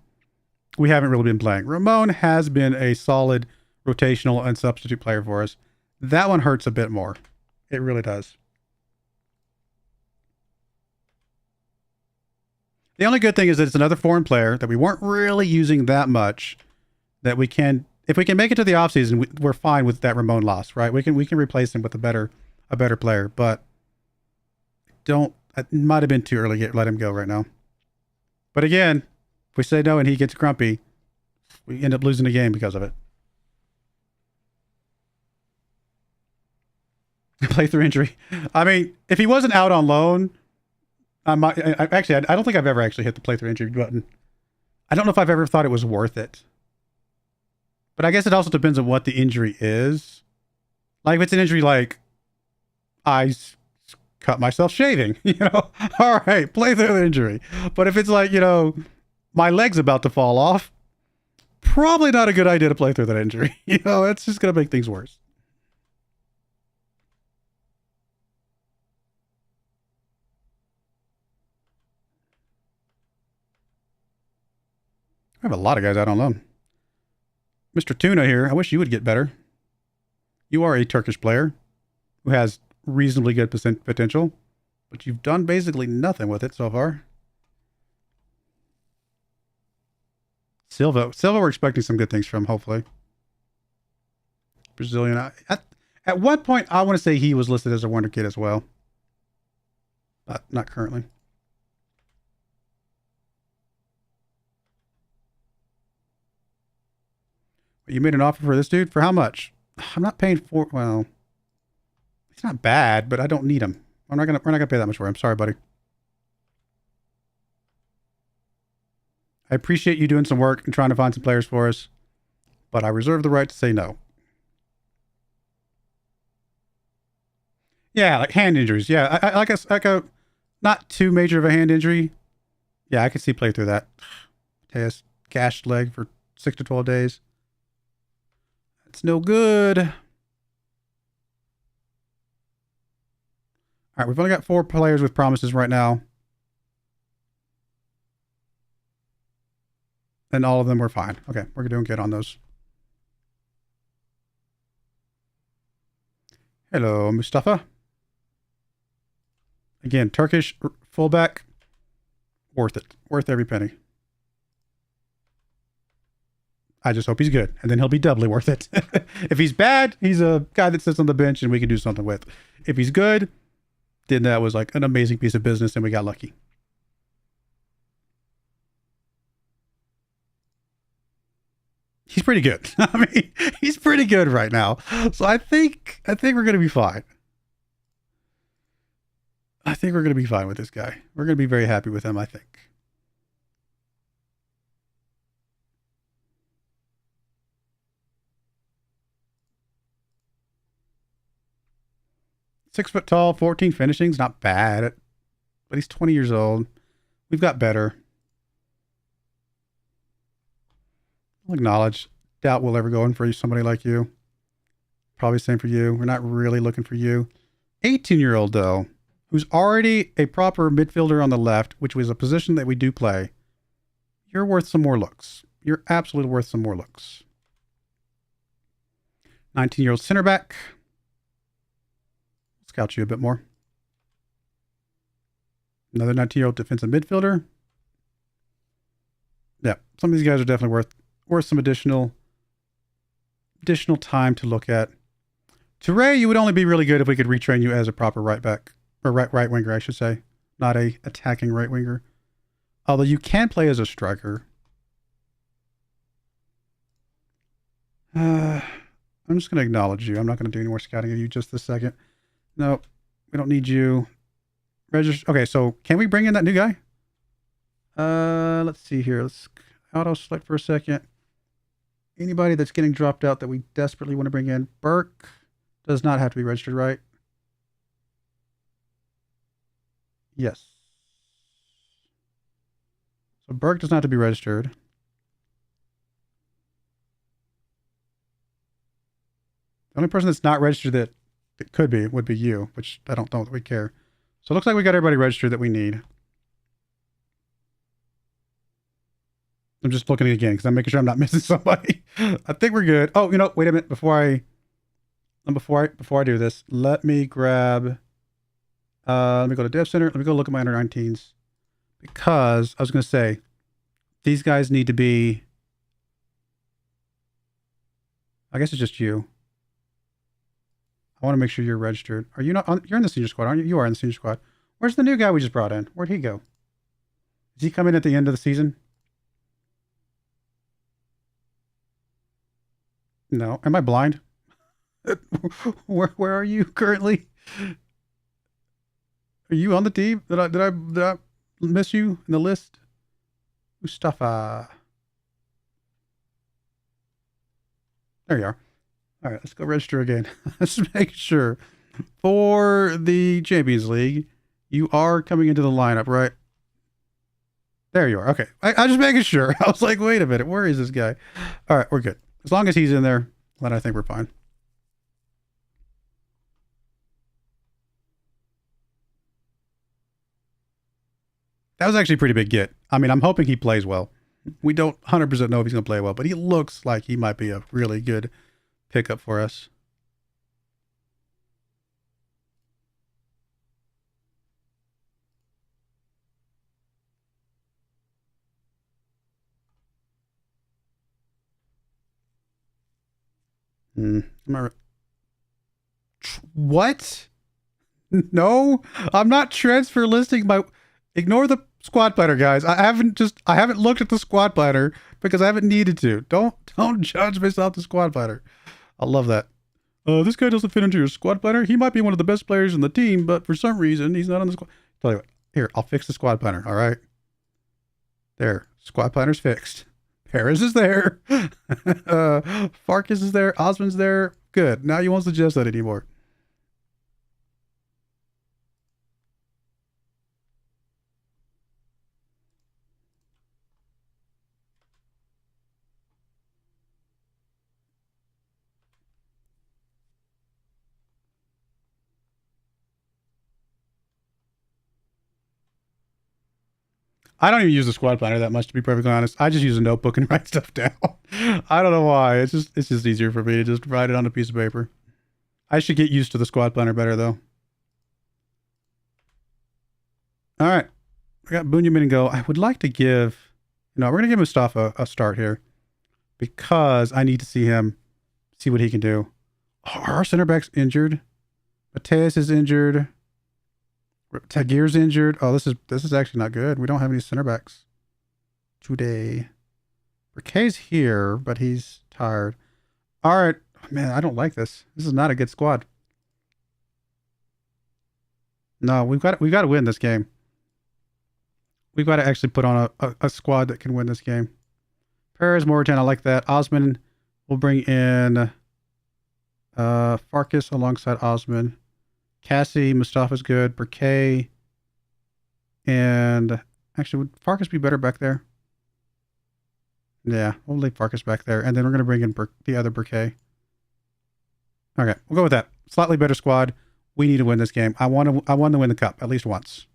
we haven't really been playing. Ramon has been a solid rotational and substitute player for us. That one hurts a bit more. It really does. The only good thing is that it's another foreign player that we weren't really using that much. That we can, if we can make it to the offseason, we're fine with that Ramon loss, right? We can replace him with a better player, but don't. It might have been too early to let him go right now. But again, if we say no and he gets grumpy, we end up losing the game because of it. Play through injury. I mean, if he wasn't out on loan, I don't think I've ever actually hit the play through injury button. I don't know if I've ever thought it was worth it. But I guess it also depends on what the injury is. Like if it's an injury like I cut myself shaving, all right, play through the injury. But if it's like, my leg's about to fall off, probably not a good idea to play through that injury. It's just going to make things worse. I have a lot of guys out on loan. Mr. Tuna here, I wish you would get better. You are a Turkish player who has reasonably good potential, but you've done basically nothing with it so far. Silva, we're expecting some good things from, hopefully. Brazilian. At one point, I want to say he was listed as a wonder kid as well, but not currently. You made an offer for this dude? For how much? I'm not paying for... Well, he's not bad, but I don't need him. We're not gonna pay that much for him. Sorry, buddy. I appreciate you doing some work and trying to find some players for us, but I reserve the right to say no. Yeah, like hand injuries. Yeah, like a not too major of a hand injury. Yeah, I could see play through that. Test gashed leg for 6 to 12 days. That's no good. All right, we've only got 4 players with promises right now. And all of them were fine. Okay, we're doing good on those. Hello, Mustafa. Again, Turkish fullback. Worth it. Worth every penny. I just hope he's good, and then he'll be doubly worth it. If he's bad, he's a guy that sits on the bench and we can do something with. If he's good, then that was like an amazing piece of business and we got lucky. He's pretty good. I mean, he's pretty good right now. So I think we're going to be fine. I think we're going to be fine with this guy. We're going to be very happy with him, I think. Six foot tall, 14 finishings, not bad. But he's 20 years old. We've got better. I'll acknowledge. Doubt we'll ever go in for somebody like you. Probably same for you. We're not really looking for you. 18-year-old, though, who's already a proper midfielder on the left, which was a position that we do play. You're worth some more looks. You're absolutely worth some more looks. 19-year-old center back. Scout you a bit more. Another 19-year-old defensive midfielder. Yeah, some of these guys are definitely worth some additional time to look at. Toure, you would only be really good if we could retrain you as a proper right back, or right winger, I should say, not a attacking right winger. Although you can play as a striker. I'm just going to acknowledge you. I'm not going to do any more scouting of you just this second. No, we don't need you. Register. Okay, so can we bring in that new guy? Let's see here. Let's auto select for a second. Anybody that's getting dropped out that we desperately want to bring in. Burke does not have to be registered, right? Yes. So Burke does not have to be registered. The only person that's not registered that could be would be you, which I don't know that we care. So it looks like we got everybody registered that we need. I'm just looking again because I'm making sure I'm not missing somebody. I think we're good. Oh, you know, wait a minute. Before I do this, let me grab. Let me go to Dev Center. Let me go look at my under 19s because I was going to say these guys need to be. I guess it's just you. I want to make sure you're registered. Are you not? You're in the senior squad, aren't you? You are in the senior squad. Where's the new guy we just brought in? Where'd he go? Does he come in at the end of the season? No. Am I blind? Where are you currently? Are you on the team? Did I miss you in the list? Mustafa. There you are. All right, let's go register again. Let's make sure. For the Champions League, you are coming into the lineup, right? There you are. Okay. I just making sure. I was like, wait a minute. Where is this guy? All right, we're good. As long as he's in there, then I think we're fine. That was actually a pretty big get. I mean, I'm hoping he plays well. We don't 100% know if he's going to play well, but he looks like he might be a really good pickup for us. What? No, I'm not transfer listing my. Ignore the squad planner, guys. I haven't looked at the squad planner because I haven't needed to. Don't judge based off the squad planner. I love that. This guy doesn't fit into your squad planner. He might be one of the best players in the team, but for some reason he's not on the squad. Tell you what, here, I'll fix the squad planner. All right. There, squad planner's fixed. Perez is there. Farkas is there. Osmond's there. Good. Now you won't suggest that anymore. I don't even use the squad planner that much, to be perfectly honest. I just use a notebook and write stuff down. I don't know why. It's just easier for me to just write it on a piece of paper. I should get used to the squad planner better, though. All right. I got Bunyamin and go. I would like to give... we're going to give Mustafa a start here because I need to see him, see what he can do. Oh, are our center backs injured? Mateus is injured. Tagir's injured. Oh, this is actually not good. We don't have any center backs today. Riquet's here, but he's tired. All right. Man, I don't like this. This is not a good squad. No, we've got to win this game. We've got to actually put on a squad that can win this game. Perez, Moritan, I like that. Osman will bring in Farkas alongside Osman. Cassie, Mustafa's good. Briquet. And actually, would Farkas be better back there? Yeah, we'll leave Farkas back there. And then we're going to bring in the other Briquet. Okay, we'll go with that. Slightly better squad. We need to win this game. I want to win the cup at least once.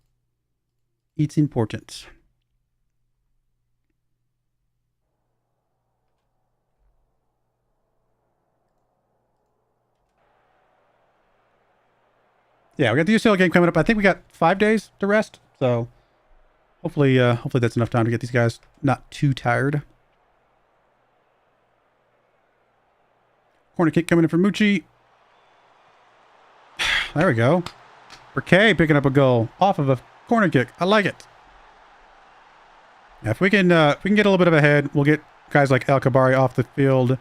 It's important. Yeah, we got the UCL game coming up. I think we got 5 days to rest, so hopefully that's enough time to get these guys not too tired. Corner kick coming in from Mucci. There we go. Briquet picking up a goal off of a corner kick. I like it. Yeah, if we can get a little bit of a head, we'll get guys like El Kabari off the field.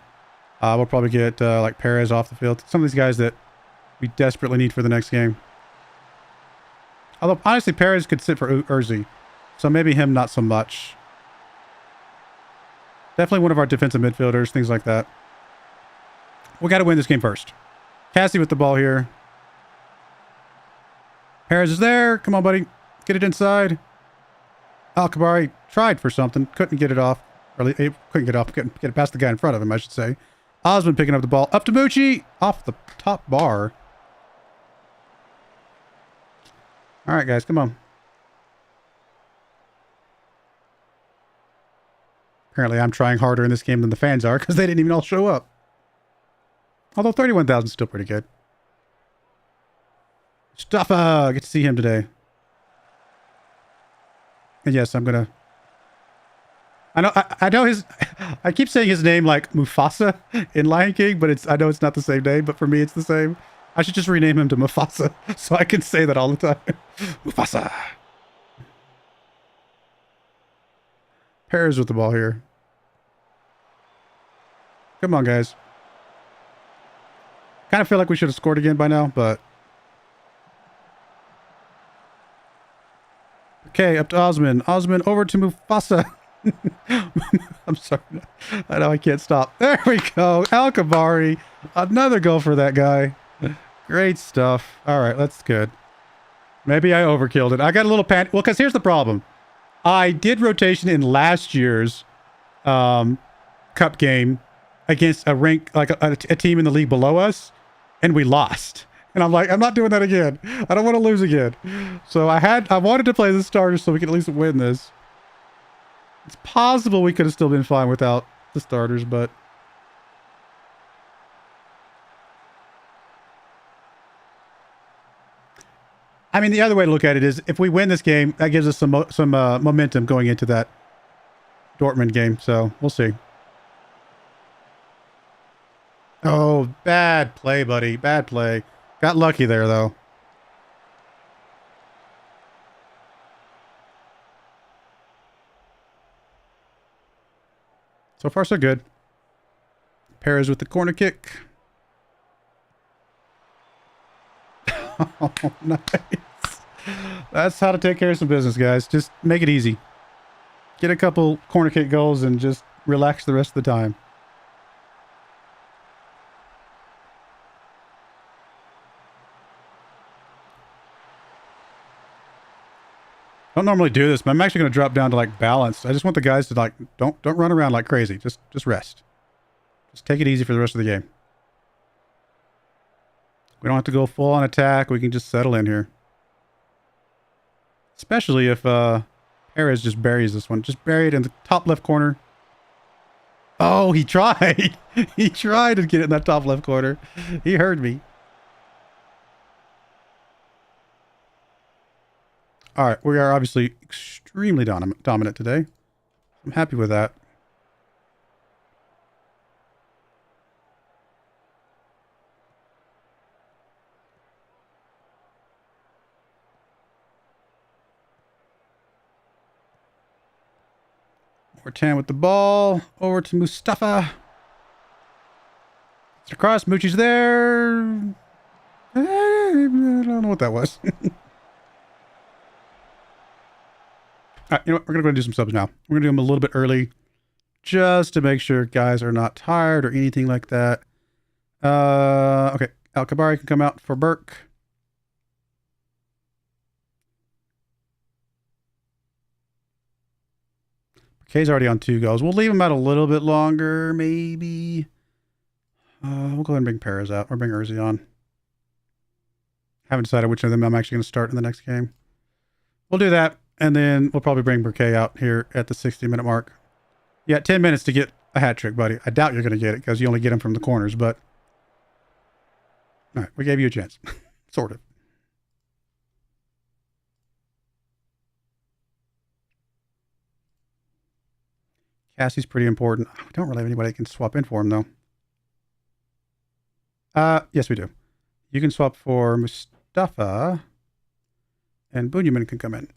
We'll probably get like Perez off the field. Some of these guys that we desperately need for the next game. Although, honestly, Perez could sit for Urzi. So maybe him not so much. Definitely one of our defensive midfielders, things like that. We got to win this game first. Cassie with the ball here. Perez is there. Come on, buddy. Get it inside. Al-Kabari tried for something. Couldn't get it off. Or couldn't get off. Get it past the guy in front of him, I should say. Osman picking up the ball. Up to Mucci. Off the top bar. All right, guys. Come on. Apparently, I'm trying harder in this game than the fans are because they didn't even all show up. Although 31,000 is still pretty good. Mustafa! Get to see him today. And yes, I'm gonna... I know his... I keep saying his name like Mufasa in Lion King, but I know it's not the same name, but for me it's the same. I should just rename him to Mufasa so I can say that all the time. Mufasa! Perez with the ball here. Come on, guys. Kind of feel like we should have scored again by now, but... Okay, up to Osman. Osman over to Mufasa. I'm sorry. I know I can't stop. There we go. Al-Kabari. Another goal for that guy. Great stuff. All right, that's good. Maybe I overkilled it. I got a little panic. Well, because here's the problem. I did rotation in last year's cup game against a team in the league below us, and we lost. And I'm like, I'm not doing that again. I don't want to lose again. So I wanted to play the starters so we could at least win this. It's possible we could have still been fine without the starters, but... I mean, the other way to look at it is if we win this game, that gives us some momentum going into that Dortmund game. So we'll see. Oh, bad play, buddy. Bad play. Got lucky there, though. So far, so good. Perez with the corner kick. Oh, nice. That's how to take care of some business, guys. Just make it easy. Get a couple corner kick goals and just relax the rest of the time. I don't normally do this, but I'm actually going to drop down to like balanced. I just want the guys to like don't run around like crazy. Just rest. Just take it easy for the rest of the game. We don't have to go full on attack. We can just settle in here. Especially if Perez just buries this one. Just buried in the top left corner. Oh, he tried. He tried to get it in that top left corner. He heard me. All right, we are obviously extremely dominant today. I'm happy with that. Mortan with the ball. Over to Mustafa. It's across. Moochie's there. I don't know what that was. All right, you know what? We're going to go and do some subs now. We're going to do them a little bit early just to make sure guys are not tired or anything like that. Okay. Al Kabari can come out for Burke. Kay's already on 2 goals. We'll leave him out a little bit longer, maybe. We'll go ahead and bring Perez out or bring Urzi on. Haven't decided which of them I'm actually going to start in the next game. We'll do that, and then we'll probably bring Burke out here at the 60-minute mark. Yeah, 10 minutes to get a hat trick, buddy. I doubt you're going to get it because you only get them from the corners, but... All right, we gave you a chance. Sort of. Cassie's pretty important. We don't really have anybody that can swap in for him, though. Yes, we do. You can swap for Mustafa, and Bunyamin can come in.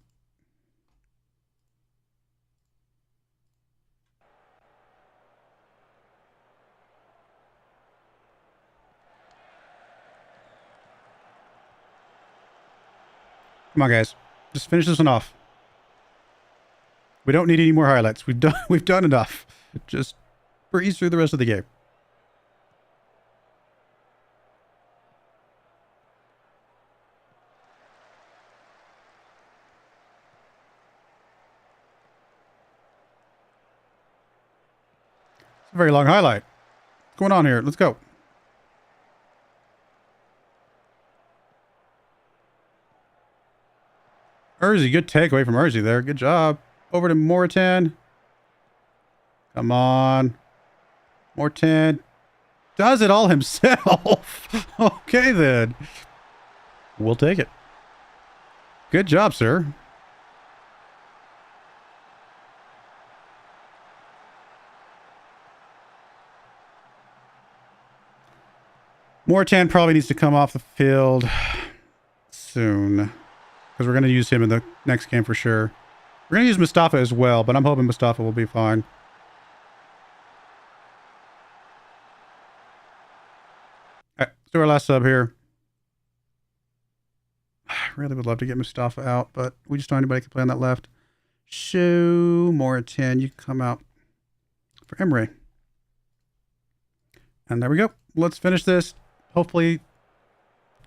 Come on, guys. Just finish this one off. We don't need any more highlights. We've done enough. Just breeze through the rest of the game. It's a very long highlight. What's going on here? Let's go. Urzi, good takeaway from Urzi there. Good job. Over to Mortan. Come on. Mortan does it all himself. Okay, then. We'll take it. Good job, sir. Mortan probably needs to come off the field soon, because we're going to use him in the next game for sure. We're going to use Mustafa as well, but I'm hoping Mustafa will be fine. All right, let's do our last sub here. I really would love to get Mustafa out, but we just don't have anybody who can play on that left. Show Mortan, you can come out for Emery. And there we go. Let's finish this. Hopefully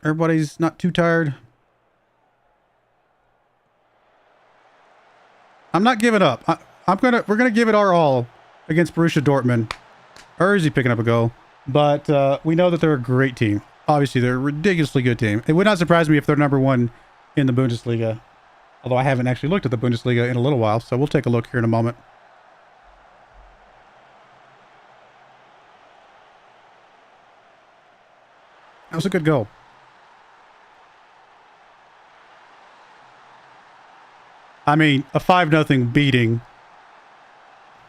everybody's not too tired. I'm not giving up. We're gonna give it our all against Borussia Dortmund. Urzi picking up a goal, but we know that they're a great team. Obviously, they're a ridiculously good team. It would not surprise me if they're number 1 in the Bundesliga. Although I haven't actually looked at the Bundesliga in a little while, so we'll take a look here in a moment. That was a good goal. I mean, a 5-0 beating.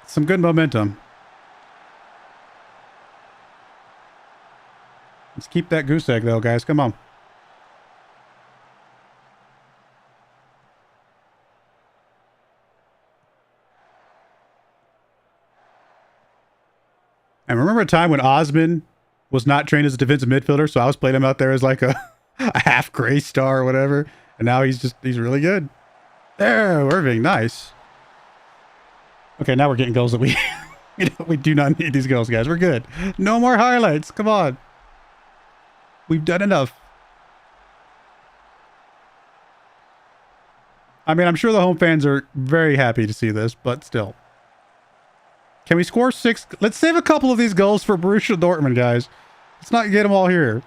Some good momentum. Let's keep that goose egg, though, guys. Come on. And remember a time when Osman was not trained as a defensive midfielder, so I was playing him out there as like a half gray star or whatever, and now he's really good. There, Irving, nice. Okay, now we're getting goals that we we do not need these goals, guys. We're good. No more highlights. Come on. We've done enough. I mean, I'm sure the home fans are very happy to see this, but still. Can we score 6? Let's save a couple of these goals for Borussia Dortmund, guys. Let's not get them all here.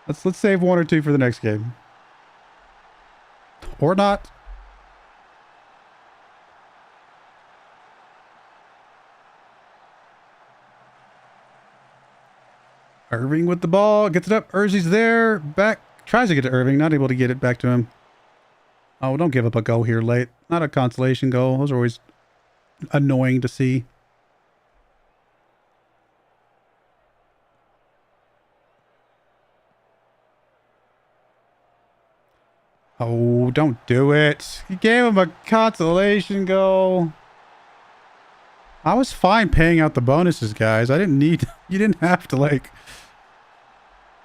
Let's save 1 or 2 for the next game. Or not. Irving with the ball. Gets it up. Urzi's there. Back. Tries to get to Irving. Not able to get it back to him. Oh, don't give up a goal here late. Not a consolation goal. Those are always annoying to see. Oh, don't do it. You gave him a consolation goal. I was fine paying out the bonuses, guys. I didn't need... You didn't have to, like...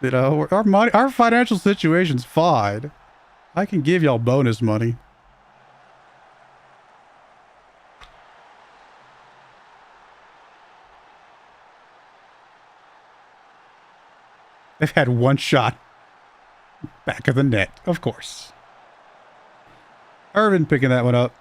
You know, our money, our financial situation's fine. I can give y'all bonus money. They've had one shot. Back of the net, of course. Irvin picking that one up.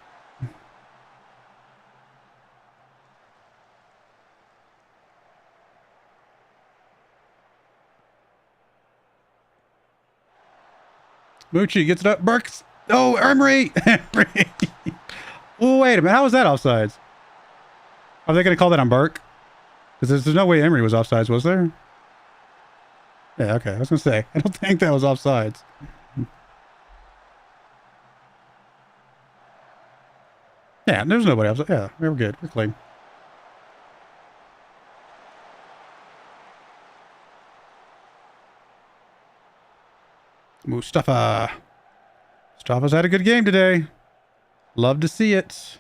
Moochie gets it up. Burks. Oh, Emery. Emery. Oh, wait a minute. How was that offsides? Are they going to call that on Burke? Because there's no way Emery was offsides, was there? Yeah, okay. I was going to say, I don't think that was offsides. Yeah, there's nobody else. Yeah, we're good. We're clean. Mustafa. Mustafa's had a good game today. Love to see it.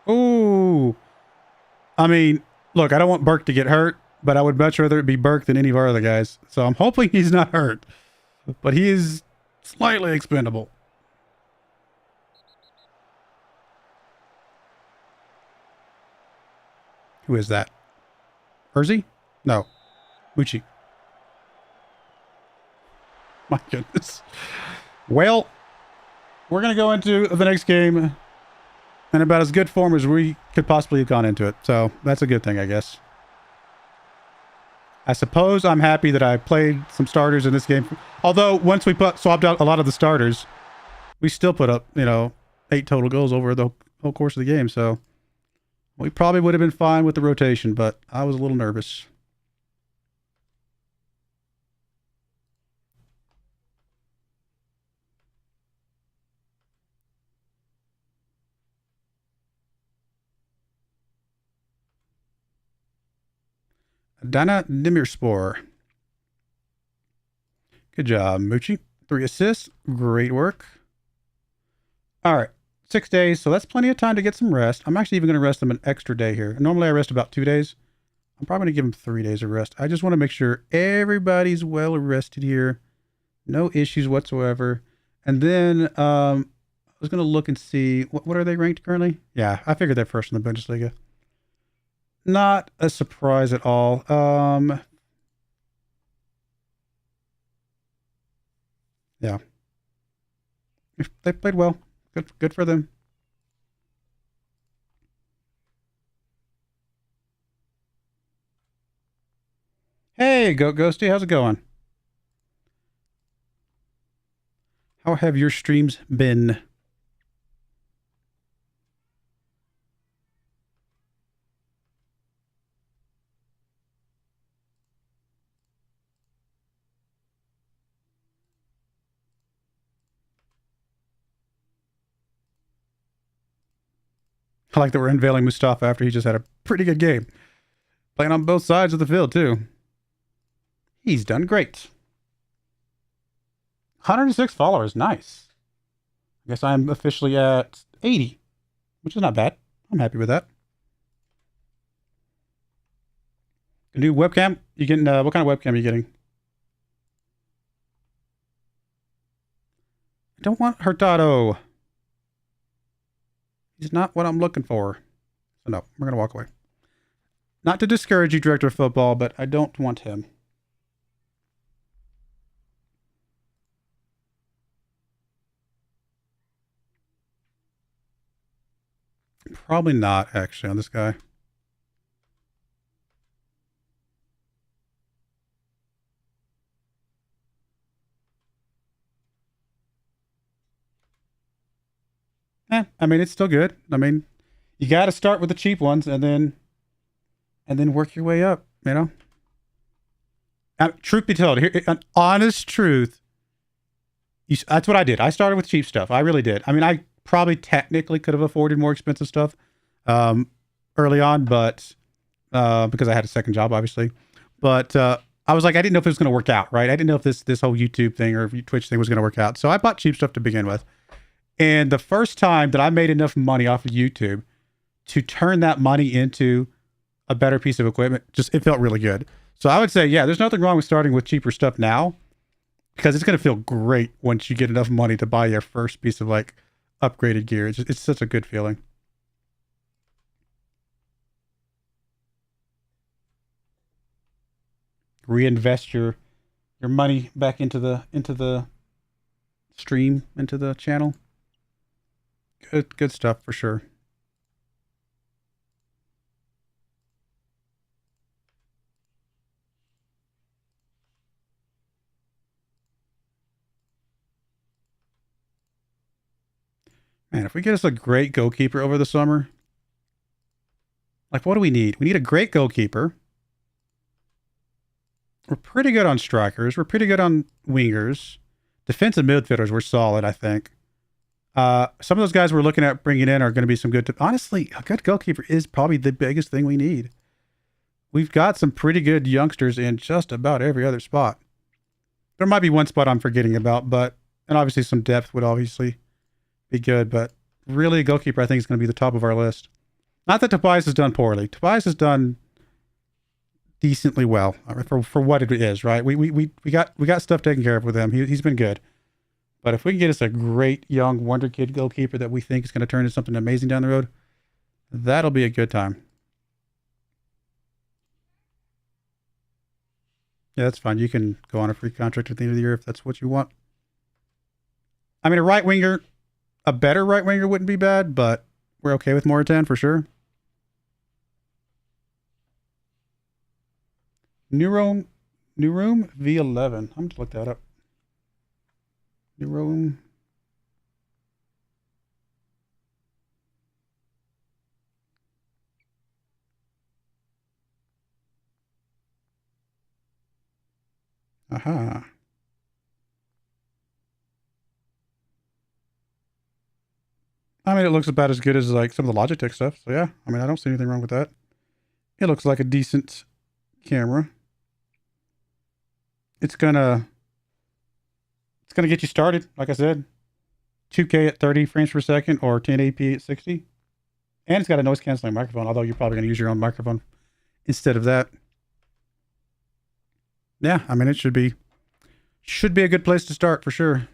Ooh. I mean, look, I don't want Burke to get hurt, but I would much rather it be Burke than any of our other guys. So I'm hoping he's not hurt. But he is slightly expendable. Who is that? Urzi? No. Mucci. My goodness. Well, we're going to go into the next game in about as good form as we could possibly have gone into it. So that's a good thing, I guess. I suppose I'm happy that I played some starters in this game. Although once we swapped out a lot of the starters, we still put up, 8 total goals over the whole course of the game. So we probably would have been fine with the rotation, but I was a little nervous. Dana Demirspor. Good job, Moochie. 3 assists. Great work. All right. 6 days. So that's plenty of time to get some rest. I'm actually even going to rest them an extra day here. Normally I rest about 2 days. I'm probably going to give them 3 days of rest. I just want to make sure everybody's well rested here. No issues whatsoever. And then I was going to look and see, what are they ranked currently? Yeah, I figured they're first in the Bundesliga. Not a surprise at all. Yeah. They played well. Good for them. Hey, Ghosty, how's it going? How have your streams been? I like that we're unveiling Mustafa after he just had a pretty good game. Playing on both sides of the field, too. He's done great. 106 followers. Nice. I guess I'm officially at 80, which is not bad. I'm happy with that. A new webcam? You getting, what kind of webcam are you getting? I don't want Hurtado. He's not what I'm looking for. So no, we're going to walk away. Not to discourage you, Director of Football, but I don't want him. Probably not, actually, on this guy. I mean, it's still good. I mean, you got to start with the cheap ones and then work your way up, you know? Truth be told, here, an honest truth, that's what I did. I started with cheap stuff. I really did. I mean, I probably technically could have afforded more expensive stuff early on, but because I had a second job, obviously. But I was like, I didn't know if it was going to work out, right? I didn't know if this whole YouTube thing or Twitch thing was going to work out. So I bought cheap stuff to begin with. And the first time that I made enough money off of YouTube to turn that money into a better piece of equipment, it felt really good. So I would say, yeah, there's nothing wrong with starting with cheaper stuff now, because it's going to feel great once you get enough money to buy your first piece of like upgraded gear. It's such a good feeling. Reinvest your money back into the stream, into the channel. Good stuff for sure. Man, if we get us a great goalkeeper over the summer, like, what do we need? We need a great goalkeeper. We're pretty good on strikers. We're pretty good on wingers. Defensive midfielders, we're solid, I think. Some of those guys we're looking at bringing in are going to be some good. Honestly, a good goalkeeper is probably the biggest thing we need. We've got some pretty good youngsters in just about every other spot. There might be one spot I'm forgetting about, and obviously some depth would obviously be good, but really a goalkeeper I think is going to be the top of our list. Not that Tobias has done poorly. Tobias has done decently well for what it is, right? We got stuff taken care of with him. He's been good. But if we can get us a great young wonder kid goalkeeper that we think is going to turn into something amazing down the road, that'll be a good time. Yeah, that's fine. You can go on a free contract at the end of the year if that's what you want. I mean, a better right winger wouldn't be bad, but we're okay with Moritan for sure. New room V11. I'm going to look that up. New room. Aha. I mean, it looks about as good as like some of the Logitech stuff. So yeah, I mean, I don't see anything wrong with that. It looks like a decent camera. It's gonna get you started, like I said. 2K at 30 frames per second or 1080p at 60. And it's got a noise canceling microphone, although you're probably going to use your own microphone instead of that. Yeah, I mean, it should be a good place to start for sure.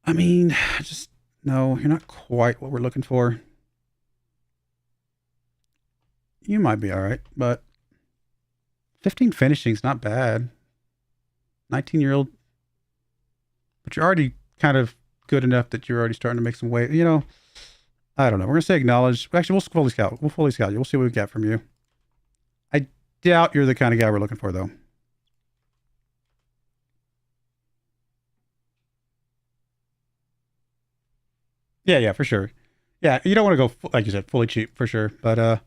I mean, no, you're not quite what we're looking for. You might be all right, but 15 finishing is not bad. 19-year-old, but you're already kind of good enough that you're already starting to make some weight. You know, I don't know. We're going to say acknowledge. Actually, we'll fully scout. We'll fully scout you. We'll see what we get from you. I doubt you're the kind of guy we're looking for, though. Yeah, for sure. Yeah, you don't want to go, like you said, fully cheap, for sure. But at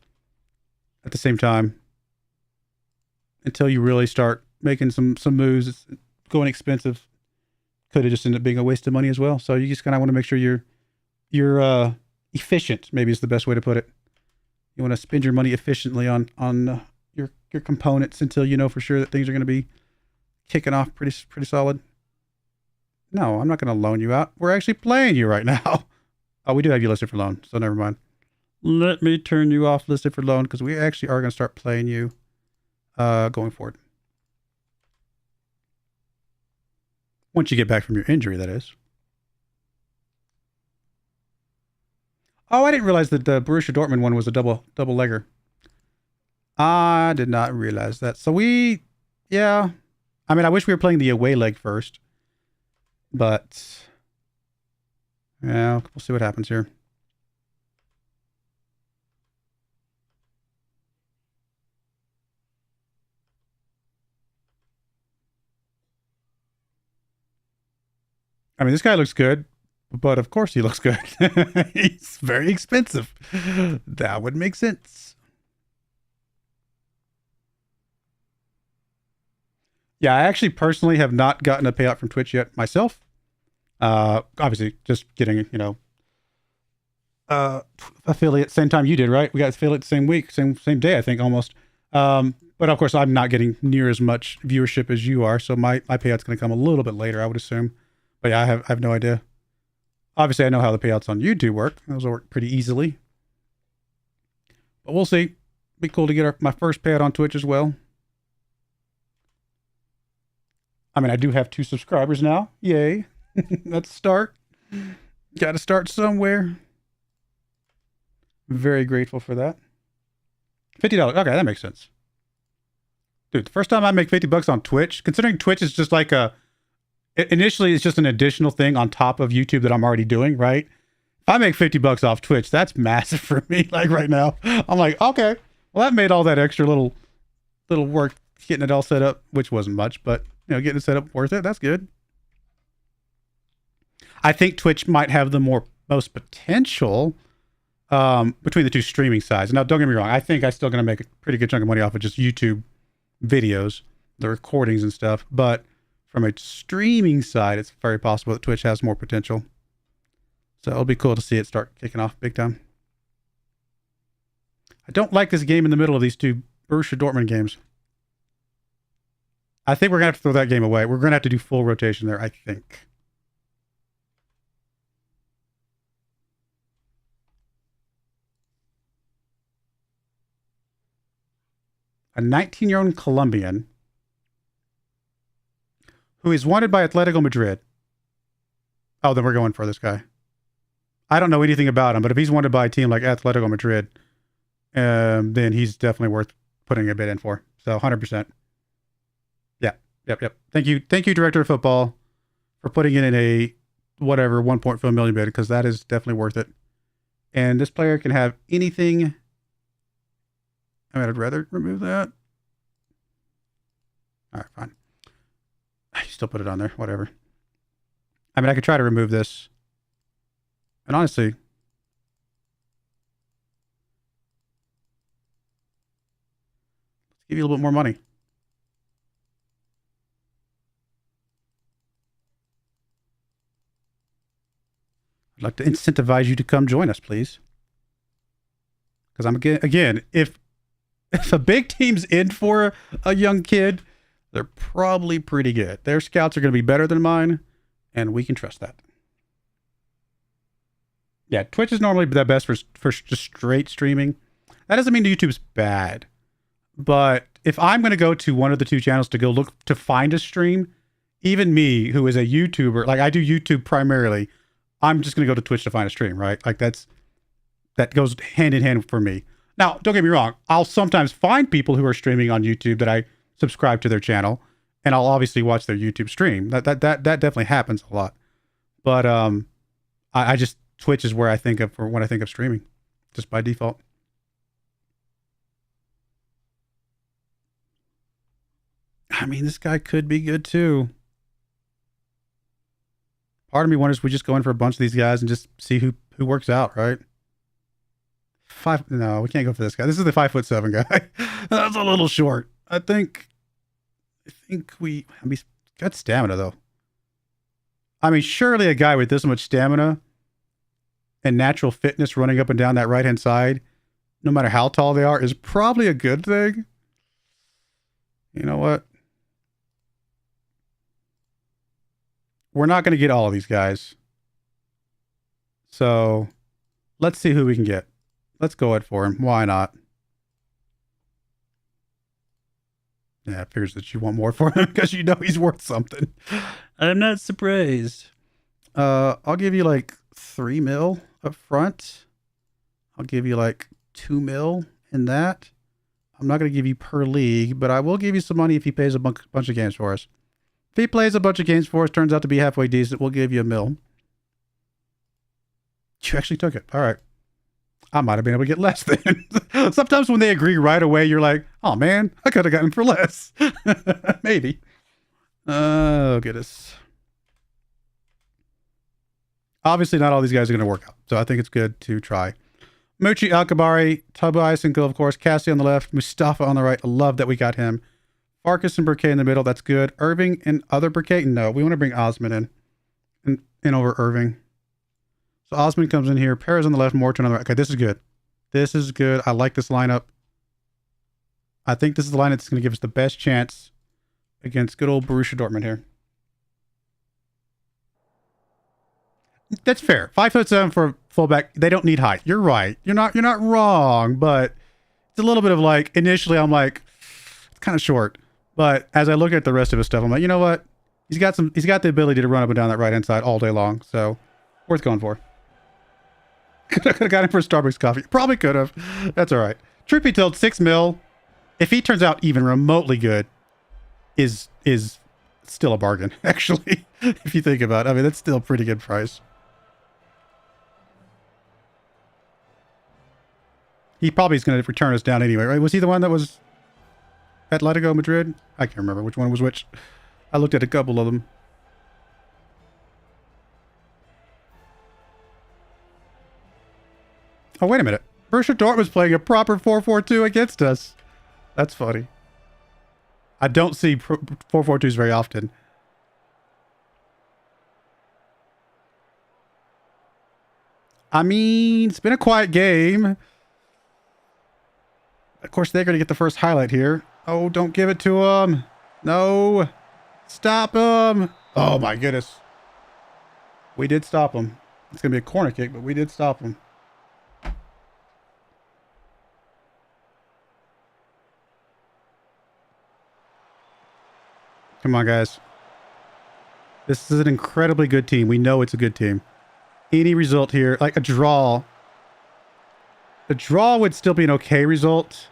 the same time, until you really start making some moves, it's going expensive. Could have just ended up being a waste of money as well. So you just kind of want to make sure you're efficient, maybe is the best way to put it. You want to spend your money efficiently on your components until you know for sure that things are going to be kicking off pretty solid. No, I'm not going to loan you out. We're actually playing you right now. Oh, we do have you listed for loan, so never mind. Let me turn you off listed for loan because we actually are going to start playing you going forward. Once you get back from your injury, that is. Oh, I didn't realize that the Borussia Dortmund one was a double legger. I did not realize that. So yeah. I mean, I wish we were playing the away leg first. But, yeah, we'll see what happens here. I mean, this guy looks good, but of course he looks good. He's very expensive. That would make sense. Yeah, I actually personally have not gotten a payout from Twitch yet myself. Obviously, just getting, affiliate same time you did, right? We got affiliate the same week, same day, I think, almost. But of course, I'm not getting near as much viewership as you are, so my payout's going to come a little bit later, I would assume. But yeah, I have no idea. Obviously, I know how the payouts on YouTube work. Those will work pretty easily. But we'll see. Be cool to get my first payout on Twitch as well. I mean, I do have 2 subscribers now. Yay. Let's start. Got to start somewhere. Very grateful for that. $50. Okay, that makes sense. Dude, the first time I make $50 on Twitch, considering Twitch is just like initially it's just an additional thing on top of YouTube that I'm already doing, right? If I make $50 off Twitch, that's massive for me. Like right now, I'm like, okay, well, that made all that extra little work getting it all set up, which wasn't much, but getting it set up worth it. That's good. I think Twitch might have the most potential between the 2 streaming sides. Now, don't get me wrong. I think I'm still going to make a pretty good chunk of money off of just YouTube videos, the recordings and stuff. But from a streaming side, it's very possible that Twitch has more potential. So it'll be cool to see it start kicking off big time. I don't like this game in the middle of these 2 Borussia Dortmund games. I think we're going to have to throw that game away. We're going to have to do full rotation there, I think. A 19-year-old Colombian who is wanted by Atletico Madrid. Oh, then we're going for this guy. I don't know anything about him, but if he's wanted by a team like Atletico Madrid, then he's definitely worth putting a bid in for. So 100%. Yeah. Yep. Thank you, Director of Football, for putting it in a whatever 1.4 million bid, because that is definitely worth it. And this player can have anything. I mean, I'd rather remove that. All right, fine. I still put it on there. Whatever. I mean, I could try to remove this. And honestly, let's give you a little bit more money. I'd like to incentivize you to come join us, please. Because again, if a big team's in for a young kid, they're probably pretty good. Their scouts are going to be better than mine, and we can trust that. Yeah, Twitch is normally the best for just straight streaming. That doesn't mean YouTube's bad. But if I'm going to go to one of the 2 channels to go look to find a stream, even me, who is a YouTuber, like I do YouTube primarily, I'm just going to go to Twitch to find a stream, right? Like that goes hand in hand for me. Now, don't get me wrong. I'll sometimes find people who are streaming on YouTube that I subscribe to their channel, and I'll obviously watch their YouTube stream. That definitely happens a lot. But I just Twitch is where I think of when I think of streaming, just by default. I mean, this guy could be good too. Part of me wonders if we just go in for a bunch of these guys and just see who works out, right? No, we can't go for this guy. This is the 5'7" guy. That's a little short. I think he's got stamina though. I mean, surely a guy with this much stamina and natural fitness running up and down that right-hand side, no matter how tall they are, is probably a good thing. You know what? We're not going to get all of these guys. So let's see who we can get. Let's go ahead for him. Why not? Yeah, it figures that you want more for him because you know he's worth something. I'm not surprised. I'll give you like 3 mil up front. I'll give you like 2 mil in that. I'm not going to give you per league, but I will give you some money if he plays a bunch of games for us. If he plays a bunch of games for us, turns out to be halfway decent, we'll give you 1 mil. You actually took it. All right. I might have been able to get less then. Sometimes when they agree right away, you're like, oh man, I could have gotten for less. Maybe. Oh, goodness. Obviously, not all these guys are going to work out. So I think it's good to try. Mucci, Alkabari, Tobias and of course. Cassie on the left. Mustafa on the right. I love that we got him. Farkas and Burkay in the middle. That's good. Irving and other Burkay? No, we want to bring Osman in over Irving. So Osman comes in here. Perez on the left. Morton on the right. Okay, this is good. This is good. I like this lineup. I think this is the lineup that's going to give us the best chance against good old Borussia Dortmund here. That's fair. 5'7" for fullback. They don't need height. You're right. You're not wrong, but it's a little bit of like, initially I'm like, it's kind of short. But as I look at the rest of his stuff, I'm like, you know what? He's got the ability to run up and down that right hand side all day long. So worth going for. Could have got him for a Starbucks coffee. Probably could have. That's all right. Truth be told, 6 mil, if he turns out even remotely good, is still a bargain, actually. If you think about it. I mean, that's still a pretty good price. He probably is going to return us down anyway, right? Was he the one that was Atletico Madrid? I can't remember which one was which. I looked at a couple of them. Oh, wait a minute. Borussia Dortmund's playing a proper 4-4-2 against us. That's funny. I don't see 4-4-2s very often. I mean, it's been a quiet game. Of course, they're going to get the first highlight here. Oh, don't give it to them. No. Stop them. Oh, my goodness. We did stop them. It's going to be a corner kick, but we did stop them. Come on, guys. This is an incredibly good team. We know it's a good team. Any result here, like a draw. A draw would still be an okay result.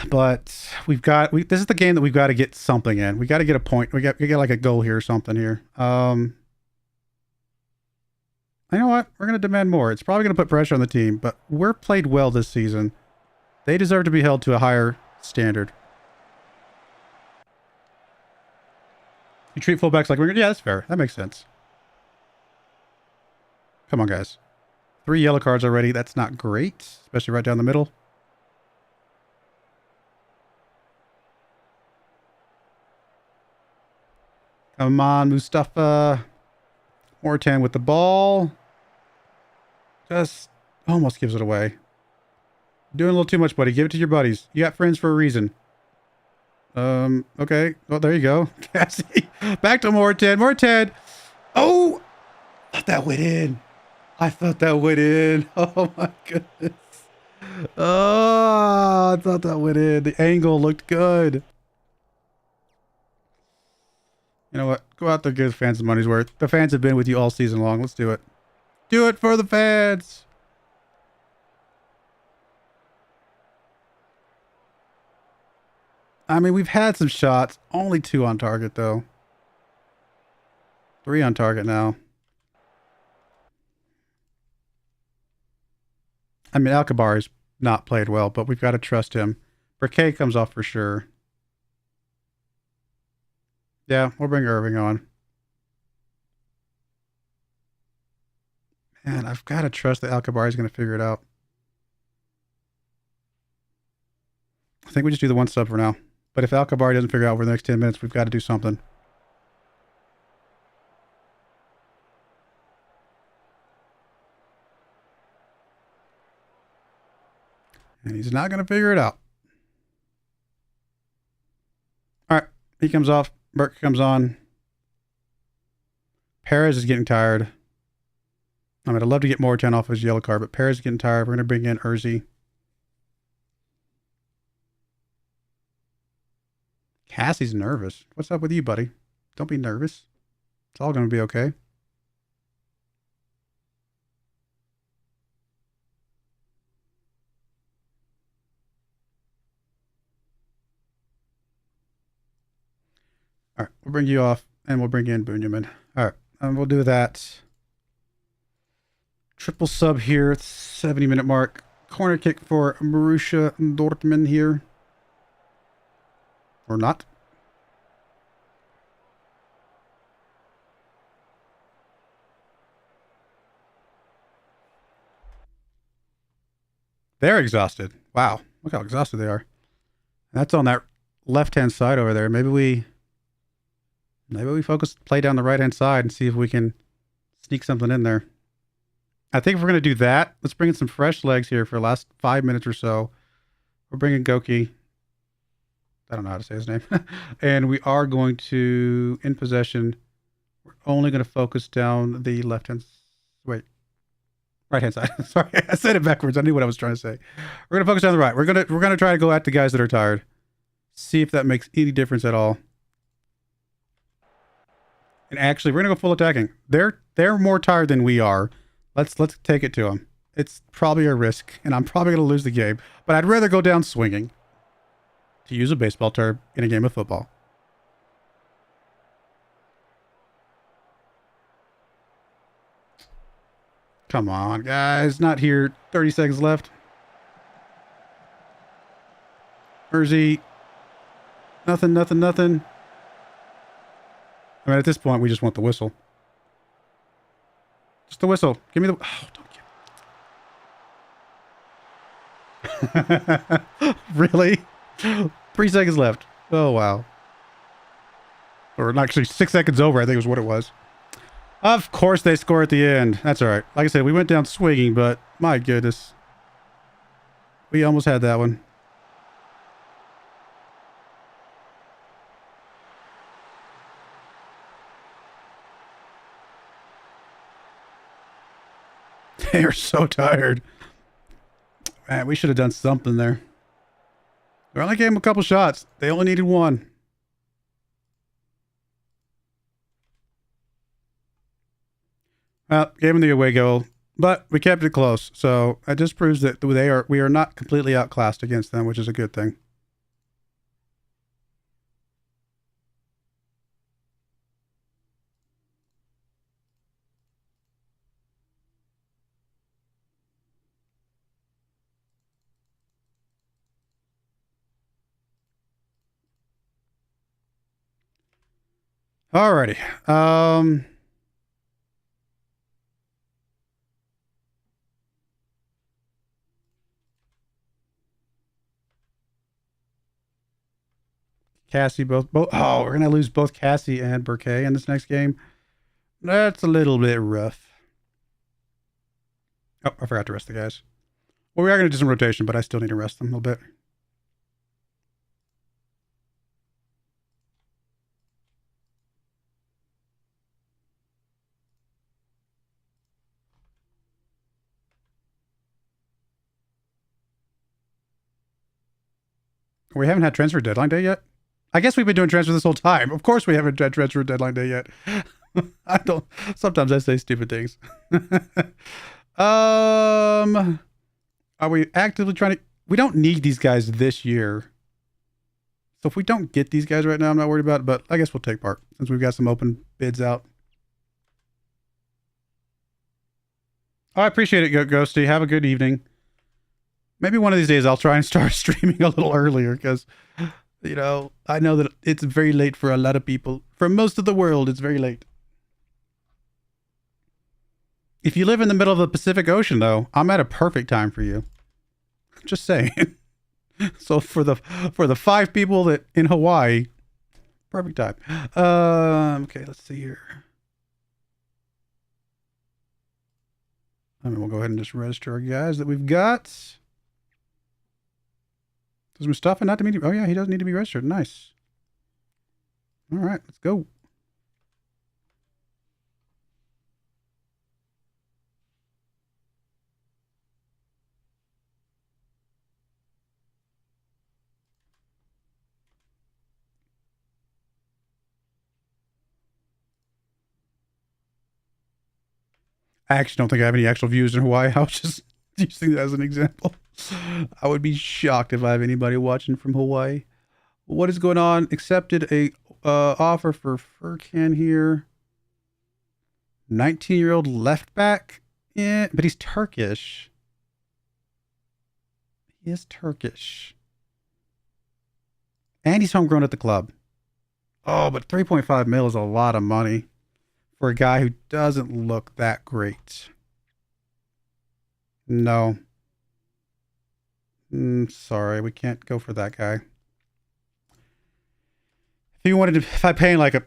But this is the game that we've got to get something in. We got to get a point. We got like a goal here or something here. You know what? We're going to demand more. It's probably going to put pressure on the team, but we're played well this season. They deserve to be held to a higher standard. You treat fullbacks like wingers? Yeah, that's fair. That makes sense. Come on, guys. 3 yellow cards already. That's not great, especially right down the middle. Come on, Mustafa. Mortan with the ball. Just almost gives it away. Doing a little too much, buddy. Give it to your buddies. You got friends for a reason. Okay. Well, there you go. Cassie. Back to Mortan. Mortan. Oh! I thought that went in. I thought that went in. Oh, my goodness. Oh, I thought that went in. The angle looked good. You know what? Go out there, give fans the money's worth. The fans have been with you all season long. Let's do it. Do it for the fans. I mean, we've had some shots. Only 2 on target, though. 3 on target now. I mean, Alkabari's not played well, but we've got to trust him. Burkay comes off for sure. Yeah, we'll bring Irving on. Man, I've got to trust that Alkabari's going to figure it out. I think we just do the 1 sub for now. But if Alkabari doesn't figure it out over the next 10 minutes, we've got to do something. And he's not going to figure it out. He comes off. Burke comes on. Perez is getting tired. I mean, I'd love to get more 10 off his yellow card, but Perez is getting tired. We're going to bring in Urzi. Cassie's nervous. What's up with you, buddy? Don't be nervous. It's all going to be okay. All right, we'll bring you off, and we'll bring in Bunyamin. All right, and we'll do that. Triple sub here at 70-minute mark. Corner kick for Borussia Dortmund here. Or not. They're exhausted. Wow, look how exhausted they are. That's on that left-hand side over there. Maybe we focus, play down the right-hand side and see if we can sneak something in there. I think if we're going to do that, let's bring in some fresh legs here for the last 5 minutes or so. We're bringing Goki. I don't know how to say his name. And we are going to, in possession, we're only going to focus down the right-hand side. Sorry, I said it backwards. I knew what I was trying to say. We're going to focus down the right. We're going to try to go at the guys that are tired. See if that makes any difference at all. And actually, we're going to go full attacking. They're more tired than we are. Let's take it to them. It's probably a risk, and I'm probably going to lose the game. But I'd rather go down swinging, to use a baseball term, in a game of football. Come on, guys. Not here. 30 seconds left. Urzi. Nothing. I mean, at this point, we just want the whistle. Just the whistle. Give me the... Oh, don't give... Really? 3 seconds left. Oh, wow. Or actually 6 seconds over, I think was what it was. Of course they score at the end. That's all right. Like I said, we went down swinging, but my goodness. We almost had that one. They are so tired. Man, we should have done something there. We only gave them a couple shots. They only needed one. Well, gave them the away goal, but we kept it close. So that just proves that we are not completely outclassed against them, which is a good thing. Alrighty. Cassie both. Oh, we're going to lose both Cassie and Burkay in this next game. That's a little bit rough. Oh, I forgot to rest the guys. Well, we are going to do some rotation, but I still need to rest them a little bit. We haven't had transfer deadline day yet. I guess we've been doing transfer this whole time. Of course we haven't had transfer deadline day yet. Sometimes I say stupid things. Are we actively trying to... We don't need these guys this year. So if we don't get these guys right now, I'm not worried about it, but I guess we'll take part since we've got some open bids out. Oh, I appreciate it, Ghosty. Have a good evening. Maybe one of these days I'll try and start streaming a little earlier because, you know, I know that it's very late for a lot of people. For most of the world, it's very late. If you live in the middle of the Pacific Ocean, though, I'm at a perfect time for you. Just saying. So for the 5 people that in Hawaii, perfect time. Okay, let's see here. I mean, we'll go ahead and just register our guys that we've got. Does Mustafa not need to be... Oh, yeah, he doesn't need to be registered. Nice. All right, let's go. I actually don't think I have any actual views in Hawaii. I was just using that as an example. I would be shocked if I have anybody watching from Hawaii. What is going on? Accepted a offer for Furkan here. 19-year-old left back. Yeah, but he's Turkish. He is Turkish. And he's homegrown at the club. Oh, but 3.5 mil is a lot of money for a guy who doesn't look that great. No. Sorry, we can't go for that guy. If I pay like a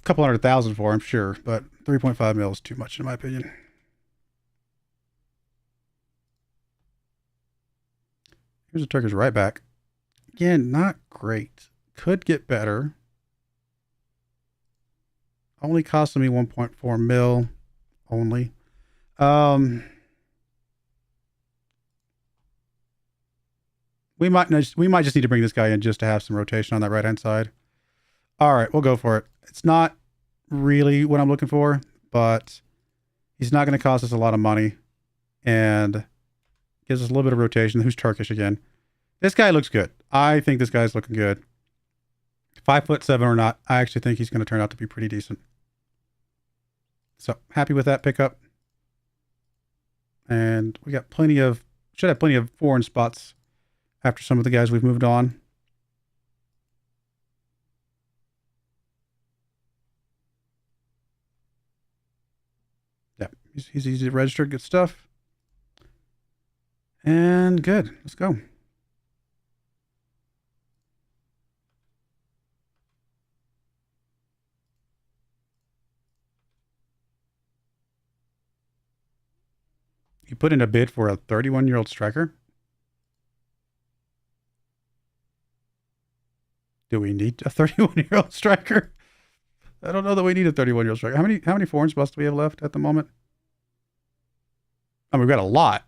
couple 100,000 for him, sure, but 3.5 mil is too much in my opinion. Here's a Turkish right back. Again, not great. Could get better. Only costing me 1.4 mil. Only. We might just need to bring this guy in just to have some rotation on that right hand side. All right, we'll go for it. It's not really what I'm looking for, but he's not going to cost us a lot of money and gives us a little bit of rotation. Who's Turkish again? This guy looks good. I think this guy's looking good. 5'7" or not, I actually think he's going to turn out to be pretty decent. So happy with that pickup. And we got should have plenty of foreign spots after some of the guys we've moved on. Yeah, he's easy to register. Good stuff. And good. Let's go. You put in a bid for a 31-year-old striker? Do we need a 31-year-old striker? I don't know that we need a 31-year-old striker. How many foreign spots do we have left at the moment? I mean, we've got a lot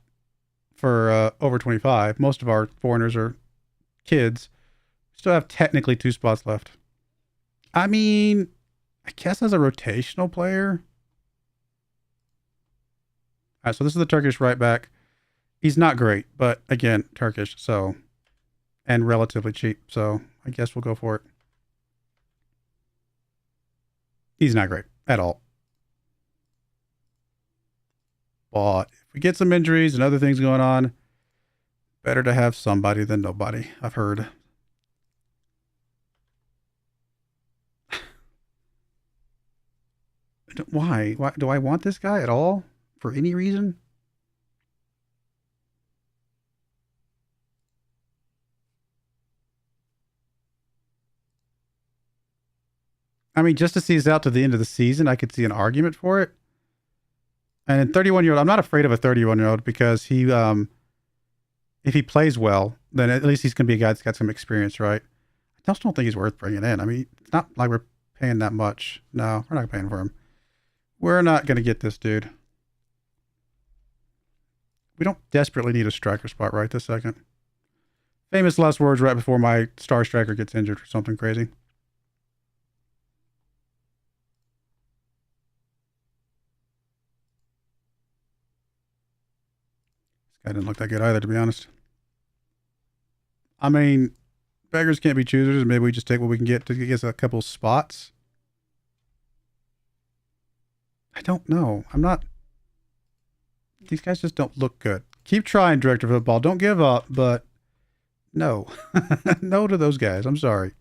for over 25. Most of our foreigners are kids. Still have technically 2 spots left. I mean, I guess as a rotational player. All right, so this is the Turkish right back. He's not great, but again, Turkish, so, and relatively cheap. So I guess we'll go for it. He's not great at all. But if we get some injuries and other things going on, better to have somebody than nobody, I've heard. Why? Why do I want this guy at all? For any reason? I mean, just to see us out to the end of the season, I could see an argument for it. And in 31-year-old, I'm not afraid of a 31-year-old because he, if he plays well, then at least he's going to be a guy that's got some experience, right? I just don't think he's worth bringing in. I mean, it's not like we're paying that much. No, we're not paying for him. We're not going to get this dude. We don't desperately need a striker spot right this second. Famous last words right before my star striker gets injured or something crazy. This guy didn't look that good either, to be honest. I mean, beggars can't be choosers. Maybe we just take what we can get to get us a couple spots. I don't know. I'm not. These guys just don't look good. Keep trying, Director of Football. Don't give up, but no. No to those guys. I'm sorry.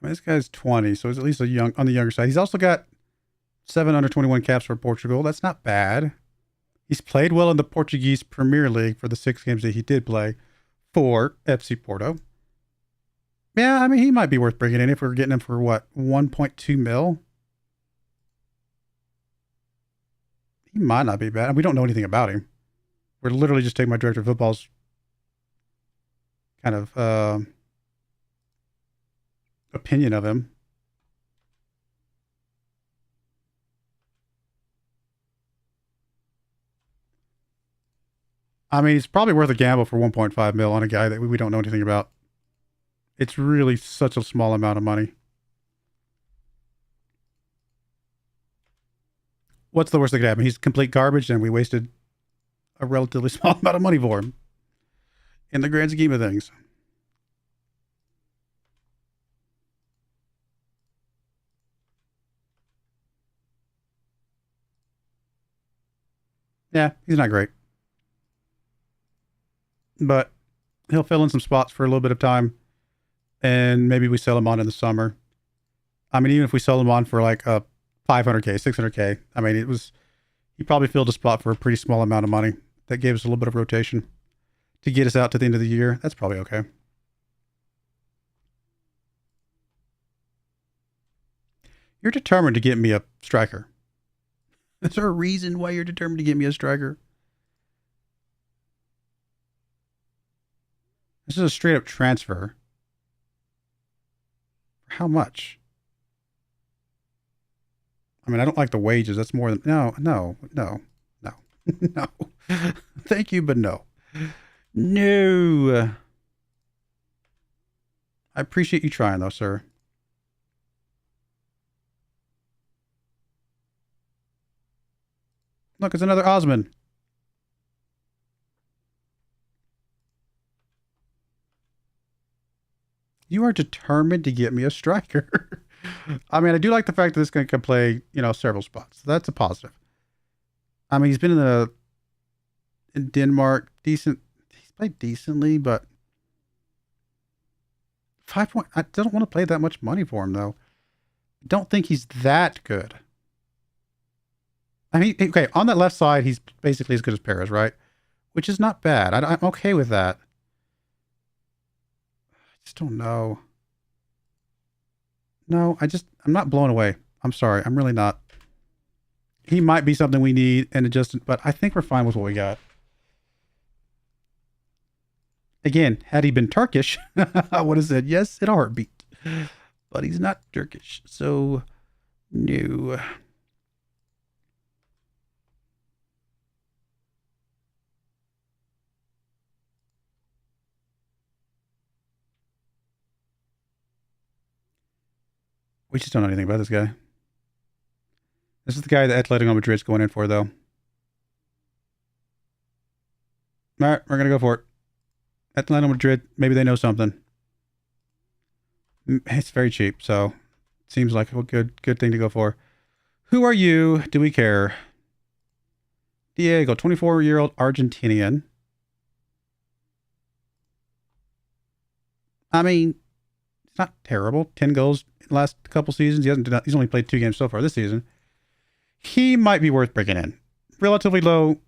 I mean, this guy's 20, so he's at least on the younger side. He's also got 7 under 21 caps for Portugal. That's not bad. He's played well in the Portuguese Premier League for the 6 games that he did play for FC Porto. Yeah, I mean, he might be worth bringing in if we're getting him for, what, 1.2 mil? He might not be bad. We don't know anything about him. We're literally just taking my director of football's kind of opinion of him. I mean, it's probably worth a gamble for 1.5 mil on a guy that we don't know anything about. It's really such a small amount of money. What's the worst that could happen? He's complete garbage and we wasted a relatively small amount of money for him in the grand scheme of things. Yeah, he's not great. But he'll fill in some spots for a little bit of time. And maybe we sell him on in the summer. I mean, even if we sell him on for like a 500K, 600K, I mean, he probably filled a spot for a pretty small amount of money. That gave us a little bit of rotation to get us out to the end of the year. That's probably okay. You're determined to get me a striker. Is there a reason why you're determined to get me a striker? This is a straight up transfer. How much? I mean, I don't like the wages. That's more than... No. No. Thank you, but no. No. I appreciate you trying, though, sir. Look, it's another Osman. You are determined to get me a striker. I mean, I do like the fact that this guy can play, several spots. That's a positive. I mean, he's been in Denmark, decent. He's played decently, but 5 point. I don't want to pay that much money for him, though. I don't think he's that good. I mean, okay, on that left side, he's basically as good as Perez, right? Which is not bad. I'm okay with that. I just don't know. No, I'm not blown away. I'm sorry. I'm really not. He might be something we need and adjust, but I think we're fine with what we got. Again, had he been Turkish, I would have said yes in a heartbeat. But he's not Turkish, so no. We just don't know anything about this guy. This is the guy that Atletico Madrid's going in for, though. All right, we're going to go for it. Atletico Madrid, maybe they know something. It's very cheap, so it seems like a good thing to go for. Who are you? Do we care? Diego, 24-year-old Argentinian. I mean, it's not terrible. 10 goals in the last couple seasons. He's only played 2 games so far this season. He might be worth bringing in. Relatively low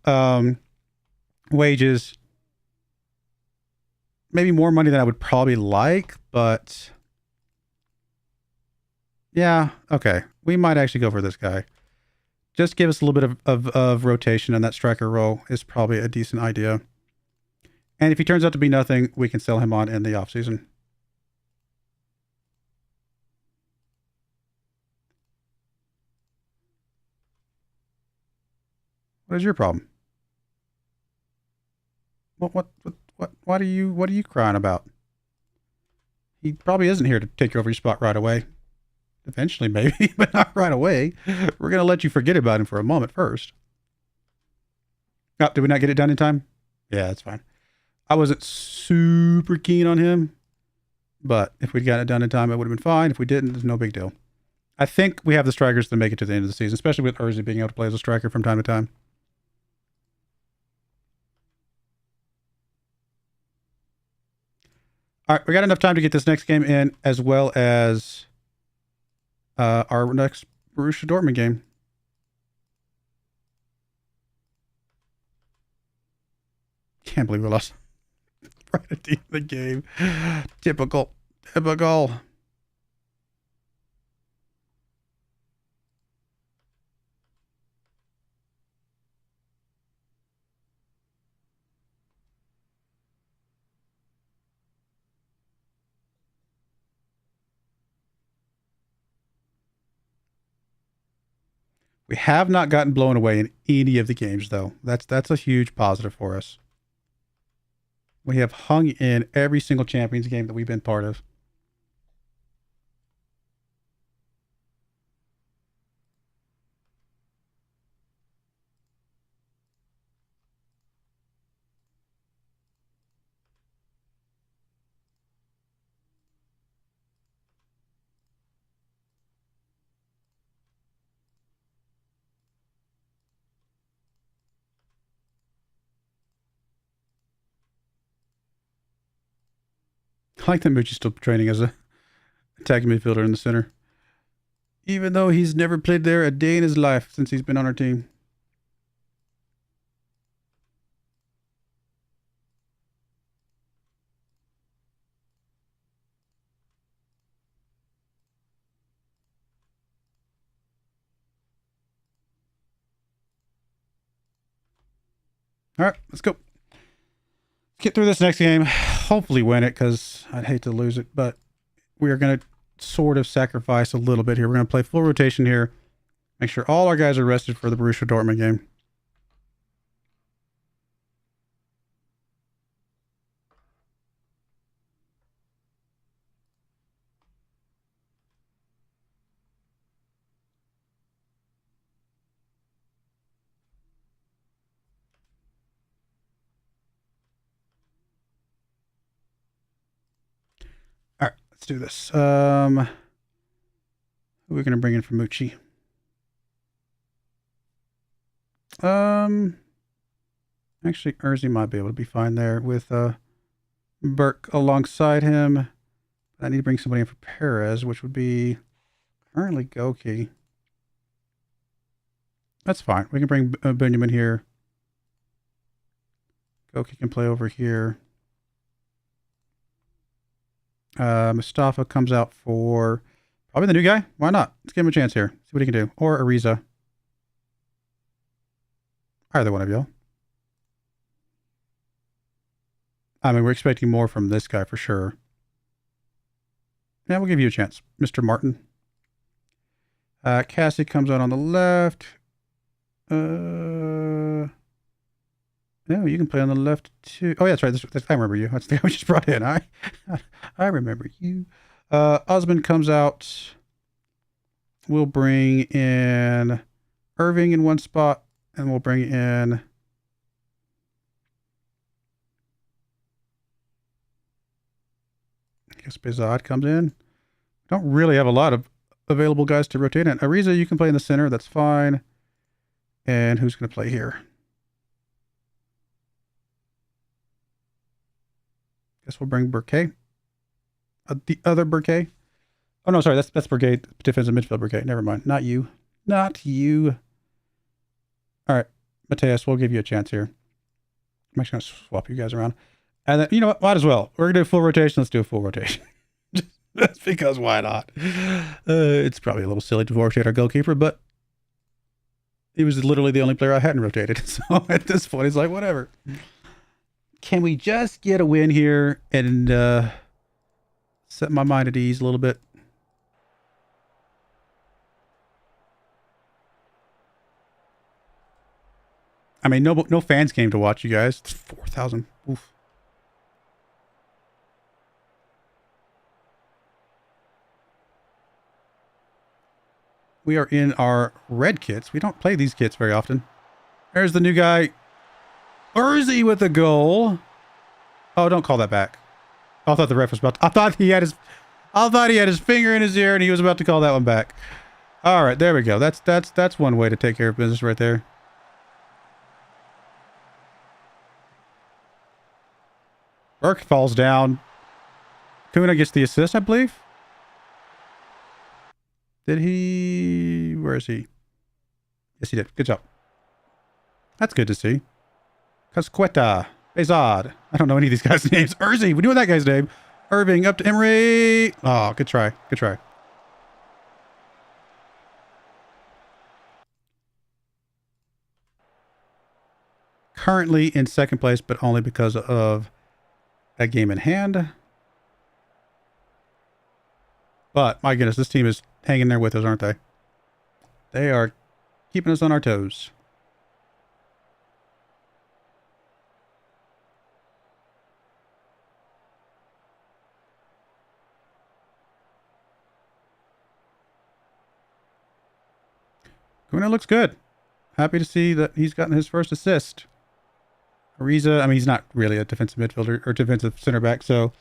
wages. Maybe more money than I would probably like, but yeah, okay. We might actually go for this guy. Just give us a little bit of rotation, and that striker role is probably a decent idea. And if he turns out to be nothing, we can sell him on in the offseason. What is your problem? What are you crying about? He probably isn't here to take over your spot right away. Eventually, maybe, but not right away. We're going to let you forget about him for a moment first. Oh, did we not get it done in time? Yeah, that's fine. I wasn't super keen on him, but if we'd gotten it done in time, it would have been fine. If we didn't, there's no big deal. I think we have the strikers to make it to the end of the season, especially with Urzi being able to play as a striker from time to time. All right, we got enough time to get this next game in, as well as our next Borussia Dortmund game. Can't believe we lost right at the end of the game. Typical. Typical. We have not gotten blown away in any of the games, though. That's a huge positive for us. We have hung in every single Champions game that we've been part of. I like that Moochie's still training as a attacking midfielder in the center. Even though he's never played there a day in his life since he's been on our team. All right, let's go. Get through this next game. Hopefully win it, because I'd hate to lose it. But we are going to sort of sacrifice a little bit here. We're going to play full rotation here. Make sure all our guys are rested for the Borussia Dortmund game. All right, let's do this. Who are we going to bring in for Moochie? Actually, Urzi might be able to be fine there with Burke alongside him. I need to bring somebody in for Perez, which would be currently Goki. That's fine. We can bring Benjamin here. Goki can play over here. Mustafa comes out for probably the new guy. Why not? Let's give him a chance here. See what he can do. Or Ariza. Either one of y'all. I mean, we're expecting more from this guy for sure. Yeah, we'll give you a chance, Mr. Martin. Cassie comes out on the left. No, you can play on the left too. Oh, yeah, that's right. I remember you. That's the guy we just brought in. I remember you. Osmond comes out. We'll bring in Irving in one spot, and we'll bring in I guess Bezad comes in. Don't really have a lot of available guys to rotate in. Ariza, you can play in the center. That's fine. And who's going to play here? Guess we'll bring Burke. The other Burke. Oh, no, sorry. That's Brigade. Defensive midfield Brigade. Never mind. Not you. Not you. All right. Mateus, we'll give you a chance here. I'm actually going to swap you guys around. And then, you know what? Might as well. We're going to do a full rotation. Let's do a full rotation. That's because why not? It's probably a little silly to rotate our goalkeeper, but he was literally the only player I hadn't rotated. So at this point, it's like, whatever. Can we just get a win here and set my mind at ease a little bit? I mean, no fans came to watch you guys. It's 4,000. Oof. We are in our red kits. We don't play these kits very often. There's the new guy. Urzi with a goal. Oh, don't call that back. I thought the ref was about to, I thought he had his finger in his ear and he was about to call that one back. All right, there we go. That's one way to take care of business right there. Burke falls down. Kuna gets the assist, I believe. Did he? Where is he? Yes, he did. Good job. That's good to see. Casqueta. Bezod. I don't know any of these guys' names. Urzi, we know that guy's name. Irving up to Emery. Oh, good try. Good try. Currently in second place, but only because of a game in hand. But my goodness, this team is hanging there with us, aren't they? They are keeping us on our toes. Kuna looks good. Happy to see that he's gotten his first assist. Ariza, I mean, he's not really a defensive midfielder or defensive center back, so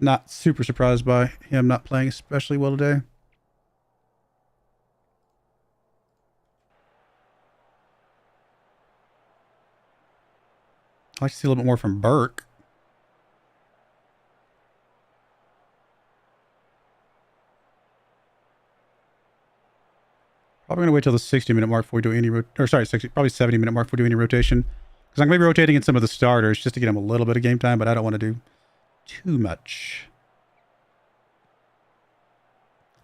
not super surprised by him not playing especially well today. I'd like to see a little bit more from Burke. Probably going to wait till the 60-minute mark before we do any... probably 70-minute mark before we do any rotation. Because I'm going to be rotating in some of the starters just to get them a little bit of game time, but I don't want to do too much.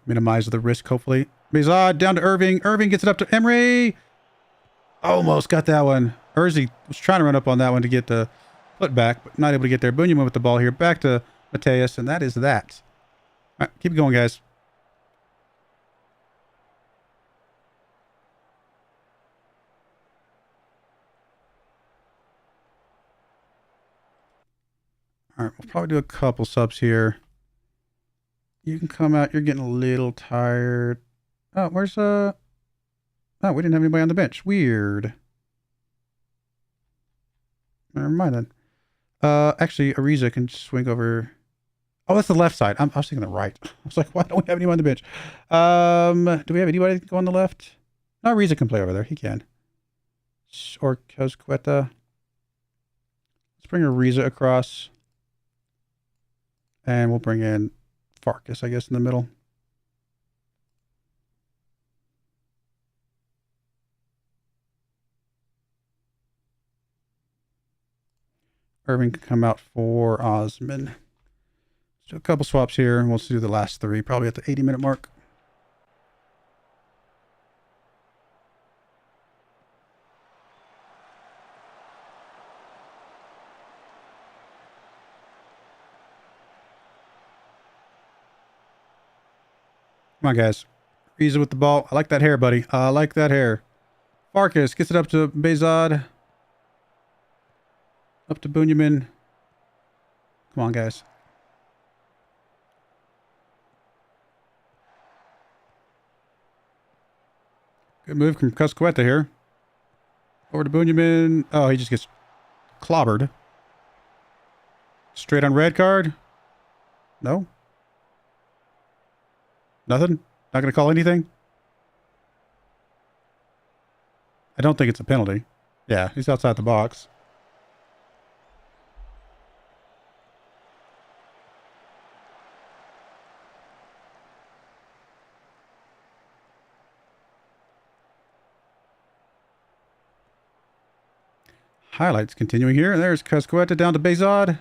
Minimize the risk, hopefully. Bezod down to Irving. Irving gets it up to Emery. Almost got that one. Urzi was trying to run up on that one to get the foot back, but not able to get there. Bunyamin with the ball here. Back to Mateus, and that is that. All right, keep it going, guys. All right, we'll probably do a couple subs here. You can come out. You're getting a little tired. Oh, where's Oh, we didn't have anybody on the bench. Weird. Never mind then. Actually, Ariza can swing over. Oh, that's the left side. I was thinking the right. I was like, why don't we have anyone on the bench? Do we have anybody go on the left? No, Ariza can play over there. He can. Or Cosqueta. Let's bring Ariza across. And we'll bring in Farkas, I guess, in the middle. Irving can come out for Osman. Let's do a couple swaps here, and we'll do the last three, probably at the 80-minute mark. Come on, guys. Easy with the ball. I like that hair, buddy. I like that hair. Farkas gets it up to Bezod. Up to Bunyamin. Come on, guys. Good move from Cosqueta here. Over to Bunyamin. Oh, he just gets clobbered. Straight on red card. No? Nothing? Not going to call anything? I don't think it's a penalty. Yeah, he's outside the box. Highlights continuing here. There's Cosqueta down to Bezod.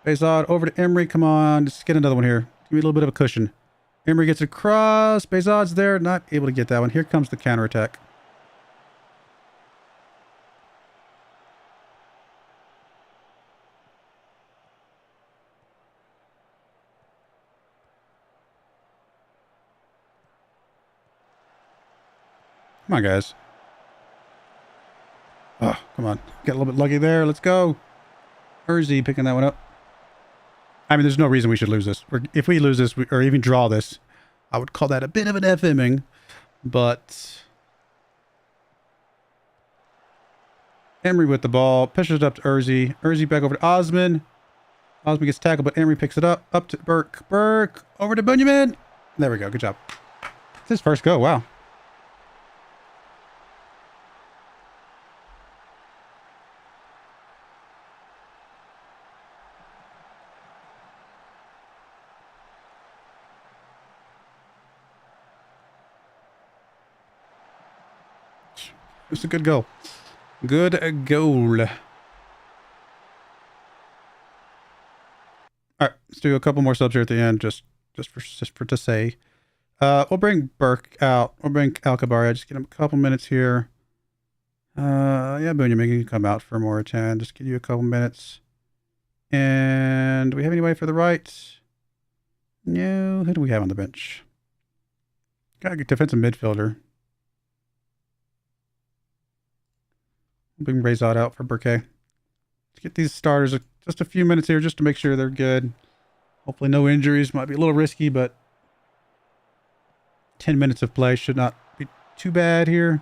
Bezod over to Emery. Come on, just get another one here. Give me a little bit of a cushion. Emery gets across. Bezod's there. Not able to get that one. Here comes the counterattack. Come on, guys. Oh, come on. Get a little bit lucky there. Let's go. Urzi picking that one up. I mean, there's no reason we should lose this. If we lose this, or even draw this, I would call that a bit of an FMing. But Emery with the ball. Pushes it up to Urzi. Urzi back over to Osman. Osman gets tackled, but Emery picks it up. Up to Burke. Burke. Over to Bunyamin. There we go. Good job. It's his first go. Wow. It's a good goal. Good goal. Let's do a couple more subs here at the end, just for to say. We'll bring Burke out. We'll bring Alcabar. Just get him a couple minutes here. Yeah, Boone, you can come out for more 10. Just give you a couple minutes. And do we have anybody for the right? No. Who do we have on the bench? Got a defensive midfielder. Bring Razad out for Burke. Let's get these starters just a few minutes here just to make sure they're good. Hopefully no injuries. Might be a little risky, but 10 minutes of play should not be too bad here.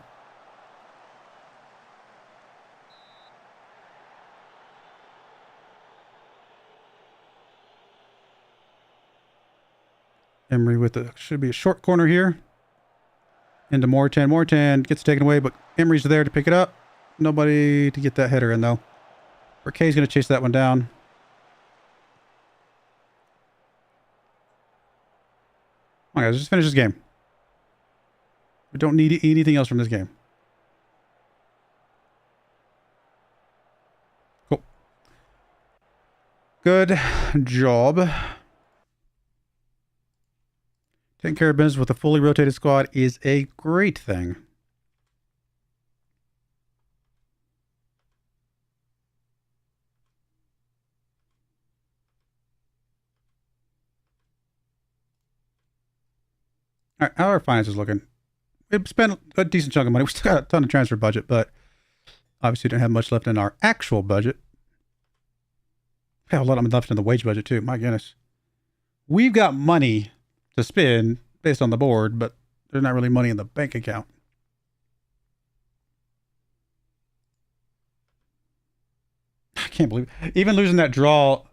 Emery with the, should be a short corner here. Into Mortan. Mortan gets taken away, but Emery's there to pick it up. Nobody to get that header in, though. Burke's going to chase that one down. Come on, guys, just finish this game. We don't need anything else from this game. Cool. Good job. Taking care of business with a fully rotated squad is a great thing. All right, how are our finances looking? We've spent a decent chunk of money. We still got a ton of transfer budget, but obviously don't have much left in our actual budget. We have a lot of left in the wage budget too. My goodness. We've got money to spend based on the board, but there's not really money in the bank account. I can't believe it. Even losing that draw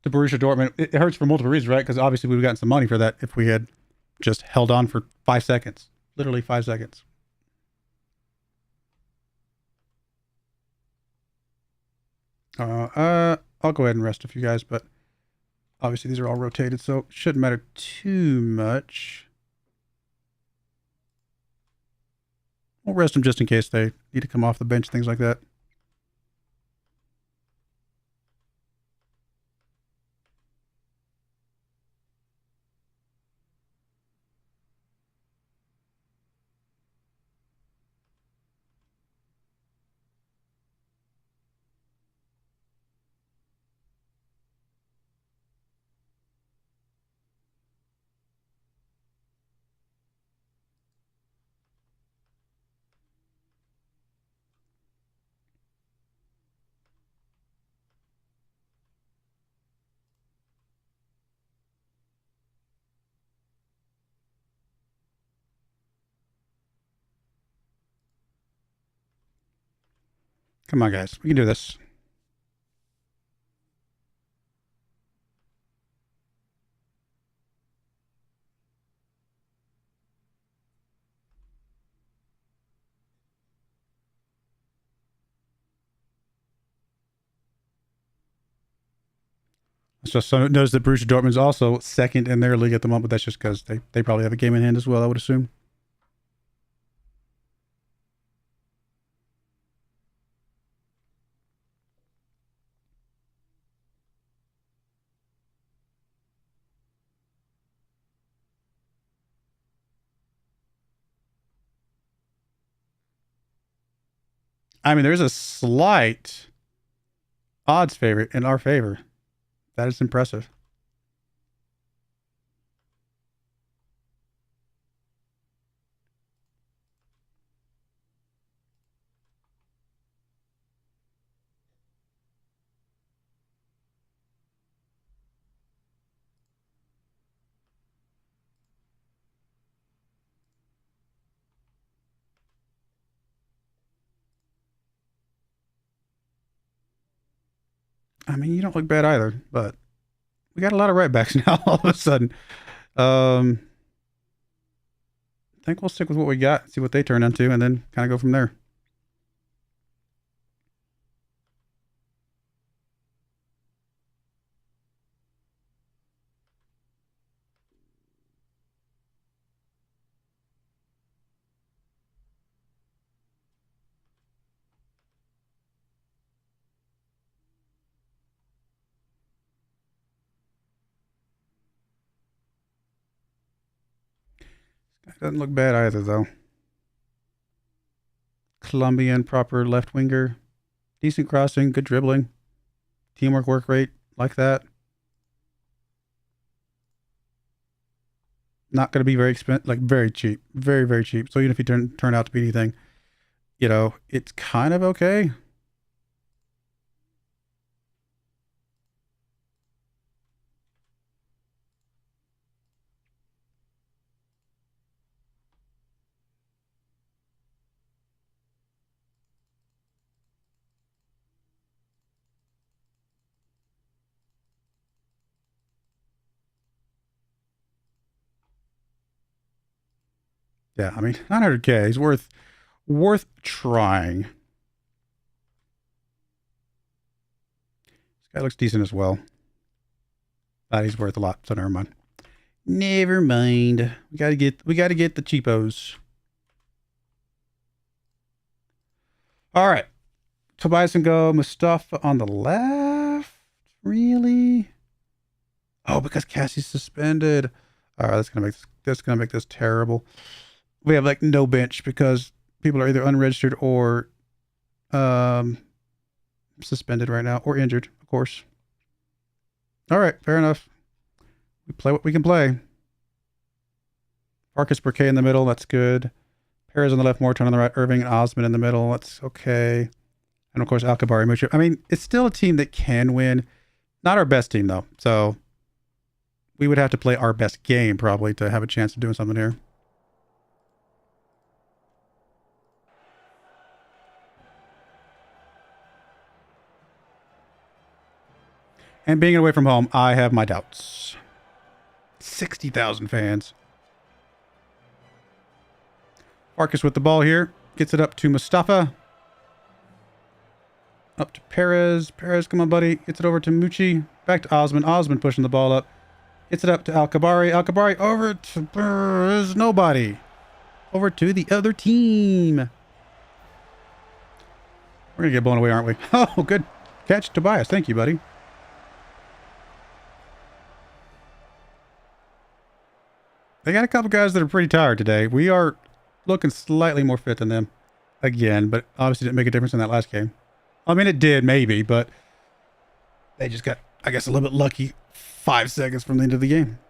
to Borussia Dortmund, it hurts for multiple reasons, right? Because obviously we've gotten some money for that if we had just held on for 5 seconds. Literally 5 seconds. I'll go ahead and rest a few guys, but obviously these are all rotated, so it shouldn't matter too much. We'll rest them just in case they need to come off the bench, things like that. Come on, guys. We can do this. Just so knows that Borussia Dortmund's also second in their league at the moment, but that's just because they probably have a game in hand as well, I would assume. I mean, there's a slight odds favorite in our favor. That is impressive. I mean, you don't look bad either, but we got a lot of right backs now all of a sudden. I think we'll stick with what we got, see what they turn into, and then kind of go from there. Doesn't look bad either, though. Colombian, proper left winger. Decent crossing, good dribbling. Teamwork, work rate, like that. Not going to be very expensive, like very cheap. Very, very cheap. So even if he turn out to be anything, you know, it's kind of okay. Yeah, I mean, 900K is worth trying. This guy looks decent as well. But he's worth a lot, so never mind. Never mind. We gotta get the cheapos. All right. Tobias and go. Mustafa on the left. Really? Oh, because Cassie's suspended. All right, that's gonna make this terrible. We have like no bench because people are either unregistered or suspended right now, or injured, of course. All right, fair enough. We play what we can play. Marcus Burkay in the middle, that's good. Perez on the left, Morton on the right, Irving and Osman in the middle, that's okay. And of course, Alcabari Mucho. I mean, it's still a team that can win. Not our best team, though. So we would have to play our best game, probably, to have a chance of doing something here. And being away from home, I have my doubts. 60,000 fans. Marcus with the ball here. Gets it up to Mustafa. Up to Perez. Perez, come on, buddy. Gets it over to Mucci. Back to Osman. Osman pushing the ball up. Gets it up to Alcabari. Alcabari over to Perez. Nobody. Over to the other team. We're going to get blown away, aren't we? Oh, good catch, Tobias. Thank you, buddy. They got a couple guys that are pretty tired today. We are looking slightly more fit than them again, but obviously didn't make a difference in that last game. I mean, it did maybe, but they just got, I guess, a little bit lucky 5 seconds from the end of the game.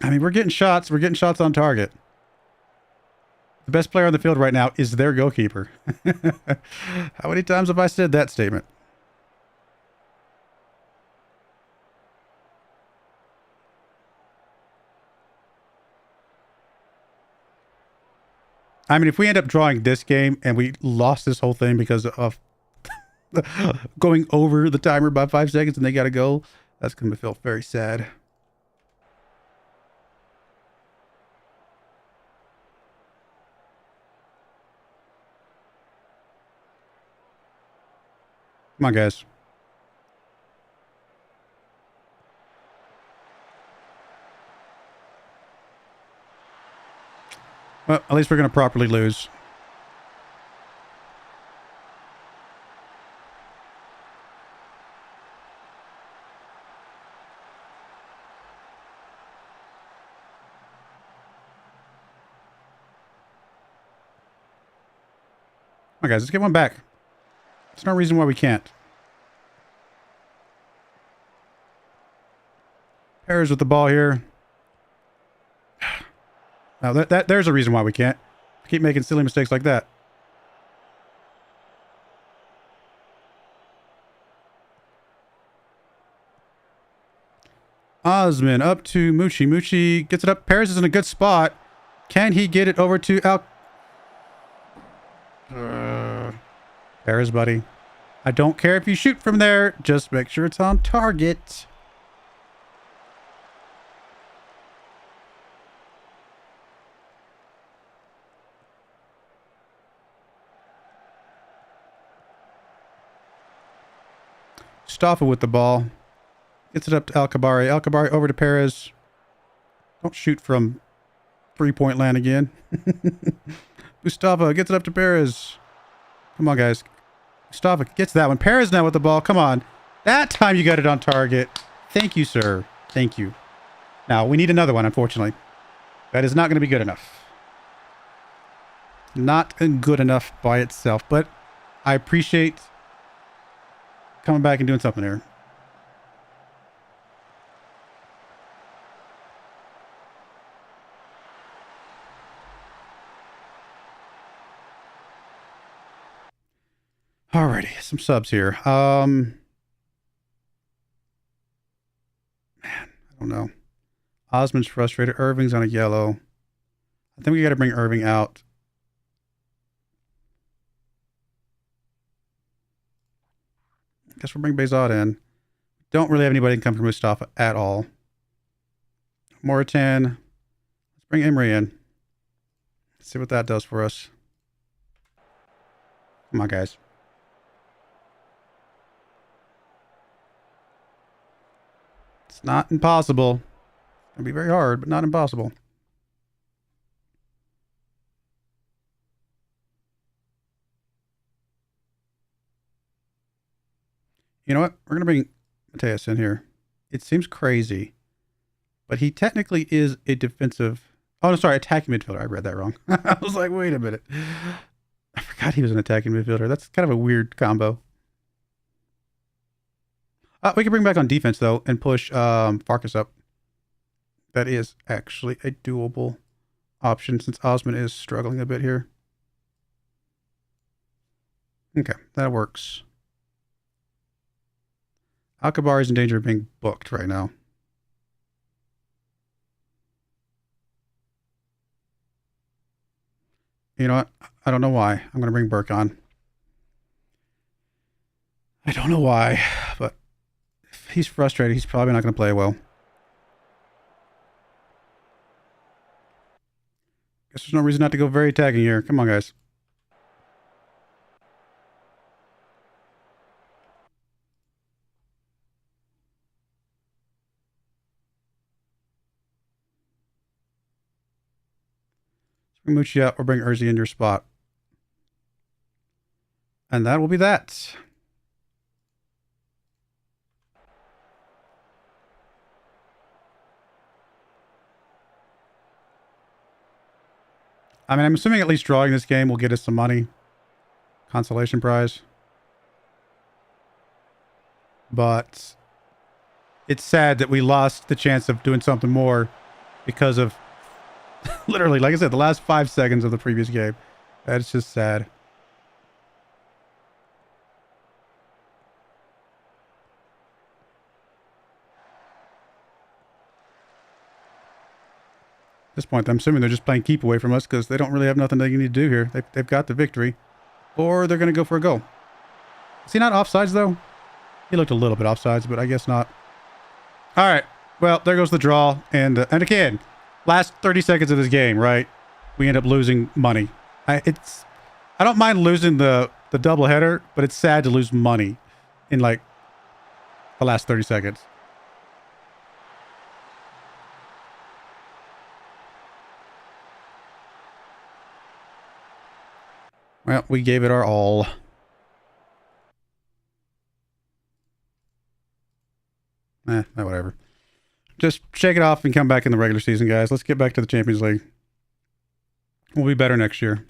I mean, we're getting shots. We're getting shots on target. The best player on the field right now is their goalkeeper. How many times have I said that statement? I mean, if we end up drawing this game and we lost this whole thing because of going over the timer by 5 seconds and they got to go, that's going to feel very sad. Come on, guys. Well, at least we're going to properly lose. Come on, guys. Let's get one back. There's no reason why we can't. Perez with the ball here. Now, there's a reason why we can't. Keep making silly mistakes like that. Osman up to Mucci. Mucci gets it up. Perez is in a good spot. Can he get it over to Perez, buddy. I don't care if you shoot from there. Just make sure it's on target. Mustafa with the ball. Gets it up to Alcabari. Alcabari over to Perez. Don't shoot from 3-point land again. Mustafa gets it up to Perez. Come on, guys. Mustafa gets that one. Perez now with the ball. Come on. That time you got it on target. Thank you, sir. Thank you. Now, we need another one, unfortunately. That is not going to be good enough. Not good enough by itself, but I appreciate coming back and doing something here. Alrighty, some subs here. Man, I don't know. Osmond's frustrated. Irving's on a yellow. I think we got to bring Irving out. Guess we'll bring Bezod in. Don't really have anybody that can come from Mustafa at all. Moritan. Let's bring Emery in. Let's see what that does for us. Come on, guys. It's not impossible. It's going to be very hard, but not impossible. You know what? We're going to bring Mateus in here. It seems crazy, but he technically is a defensive... Oh, no, sorry, attacking midfielder. I read that wrong. I was like, wait a minute. I forgot he was an attacking midfielder. That's kind of a weird combo. We can bring back on defense, though, and push Farkas up. That is actually a doable option since Osman is struggling a bit here. Okay, that works. Alcabar is in danger of being booked right now. You know what? I don't know why. I'm going to bring Burke on. I don't know why, but if he's frustrated, he's probably not going to play well. Guess there's no reason not to go very attacking here. Come on, guys. Bring Mucci out or bring Urzi in your spot. And that will be that. I mean, I'm assuming at least drawing this game will get us some money. Consolation prize. But it's sad that we lost the chance of doing something more because of literally, like I said, the last 5 seconds of the previous game. That's just sad. At this point, I'm assuming they're just playing keep away from us because they don't really have nothing they need to do here. They've got the victory. Or they're going to go for a goal. Is he not offsides, though? He looked a little bit offsides, but I guess not. All right. Well, there goes the draw. And again, last 30 seconds of this game, right? We end up losing money. I don't mind losing the double header, but it's sad to lose money in, like, the last 30 seconds. Well, we gave it our all. Whatever. Just shake it off and come back in the regular season, guys. Let's get back to the Champions League. We'll be better next year.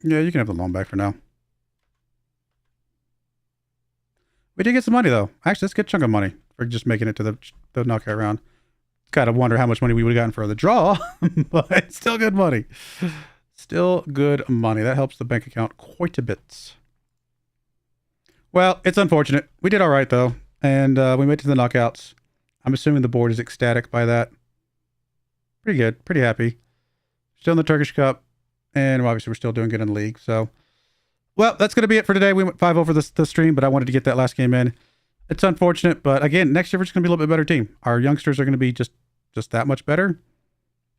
Yeah, you can have the loan back for now. We did get some money, though. Actually, that's a good chunk of money for just making it to the knockout round. Gotta wonder how much money we would have gotten for the draw, but it's still good money. Still good money. That helps the bank account quite a bit. Well, it's unfortunate. We did all right, though, and we made it to the knockouts. I'm assuming the board is ecstatic by that. Pretty good. Pretty happy. Still in the Turkish Cup, and obviously we're still doing good in the league, so... Well, that's going to be it for today. We went 5 over the stream, but I wanted to get that last game in. It's unfortunate, but again, next year we're just going to be a little bit better team. Our youngsters are going to be just that much better.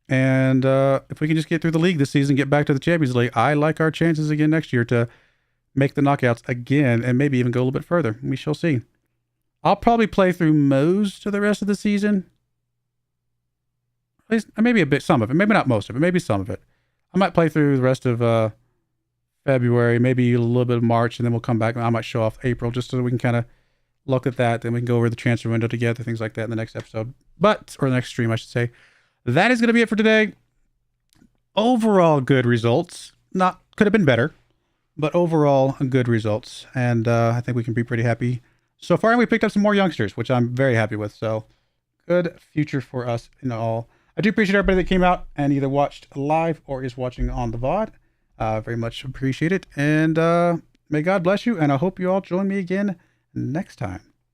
And if we can just get through the league this season, get back to the Champions League, I like our chances again next year to make the knockouts again and maybe even go a little bit further. We shall see. I'll probably play through most of the rest of the season. At least maybe a bit, some of it. Maybe not most of it. Maybe some of it. I might play through the rest of February, maybe a little bit of March, and then we'll come back. I might show off April just so we can kind of look at that. Then we can go over the transfer window together, things like that in the next episode. Or the next stream, I should say. That is going to be it for today. Overall, good results. Could have been better, but overall, good results. And I think we can be pretty happy so far. And we picked up some more youngsters, which I'm very happy with. So good future for us in all. I do appreciate everybody that came out and either watched live or is watching on the VOD. Very much appreciate it. And may God bless you. And I hope you all join me again next time.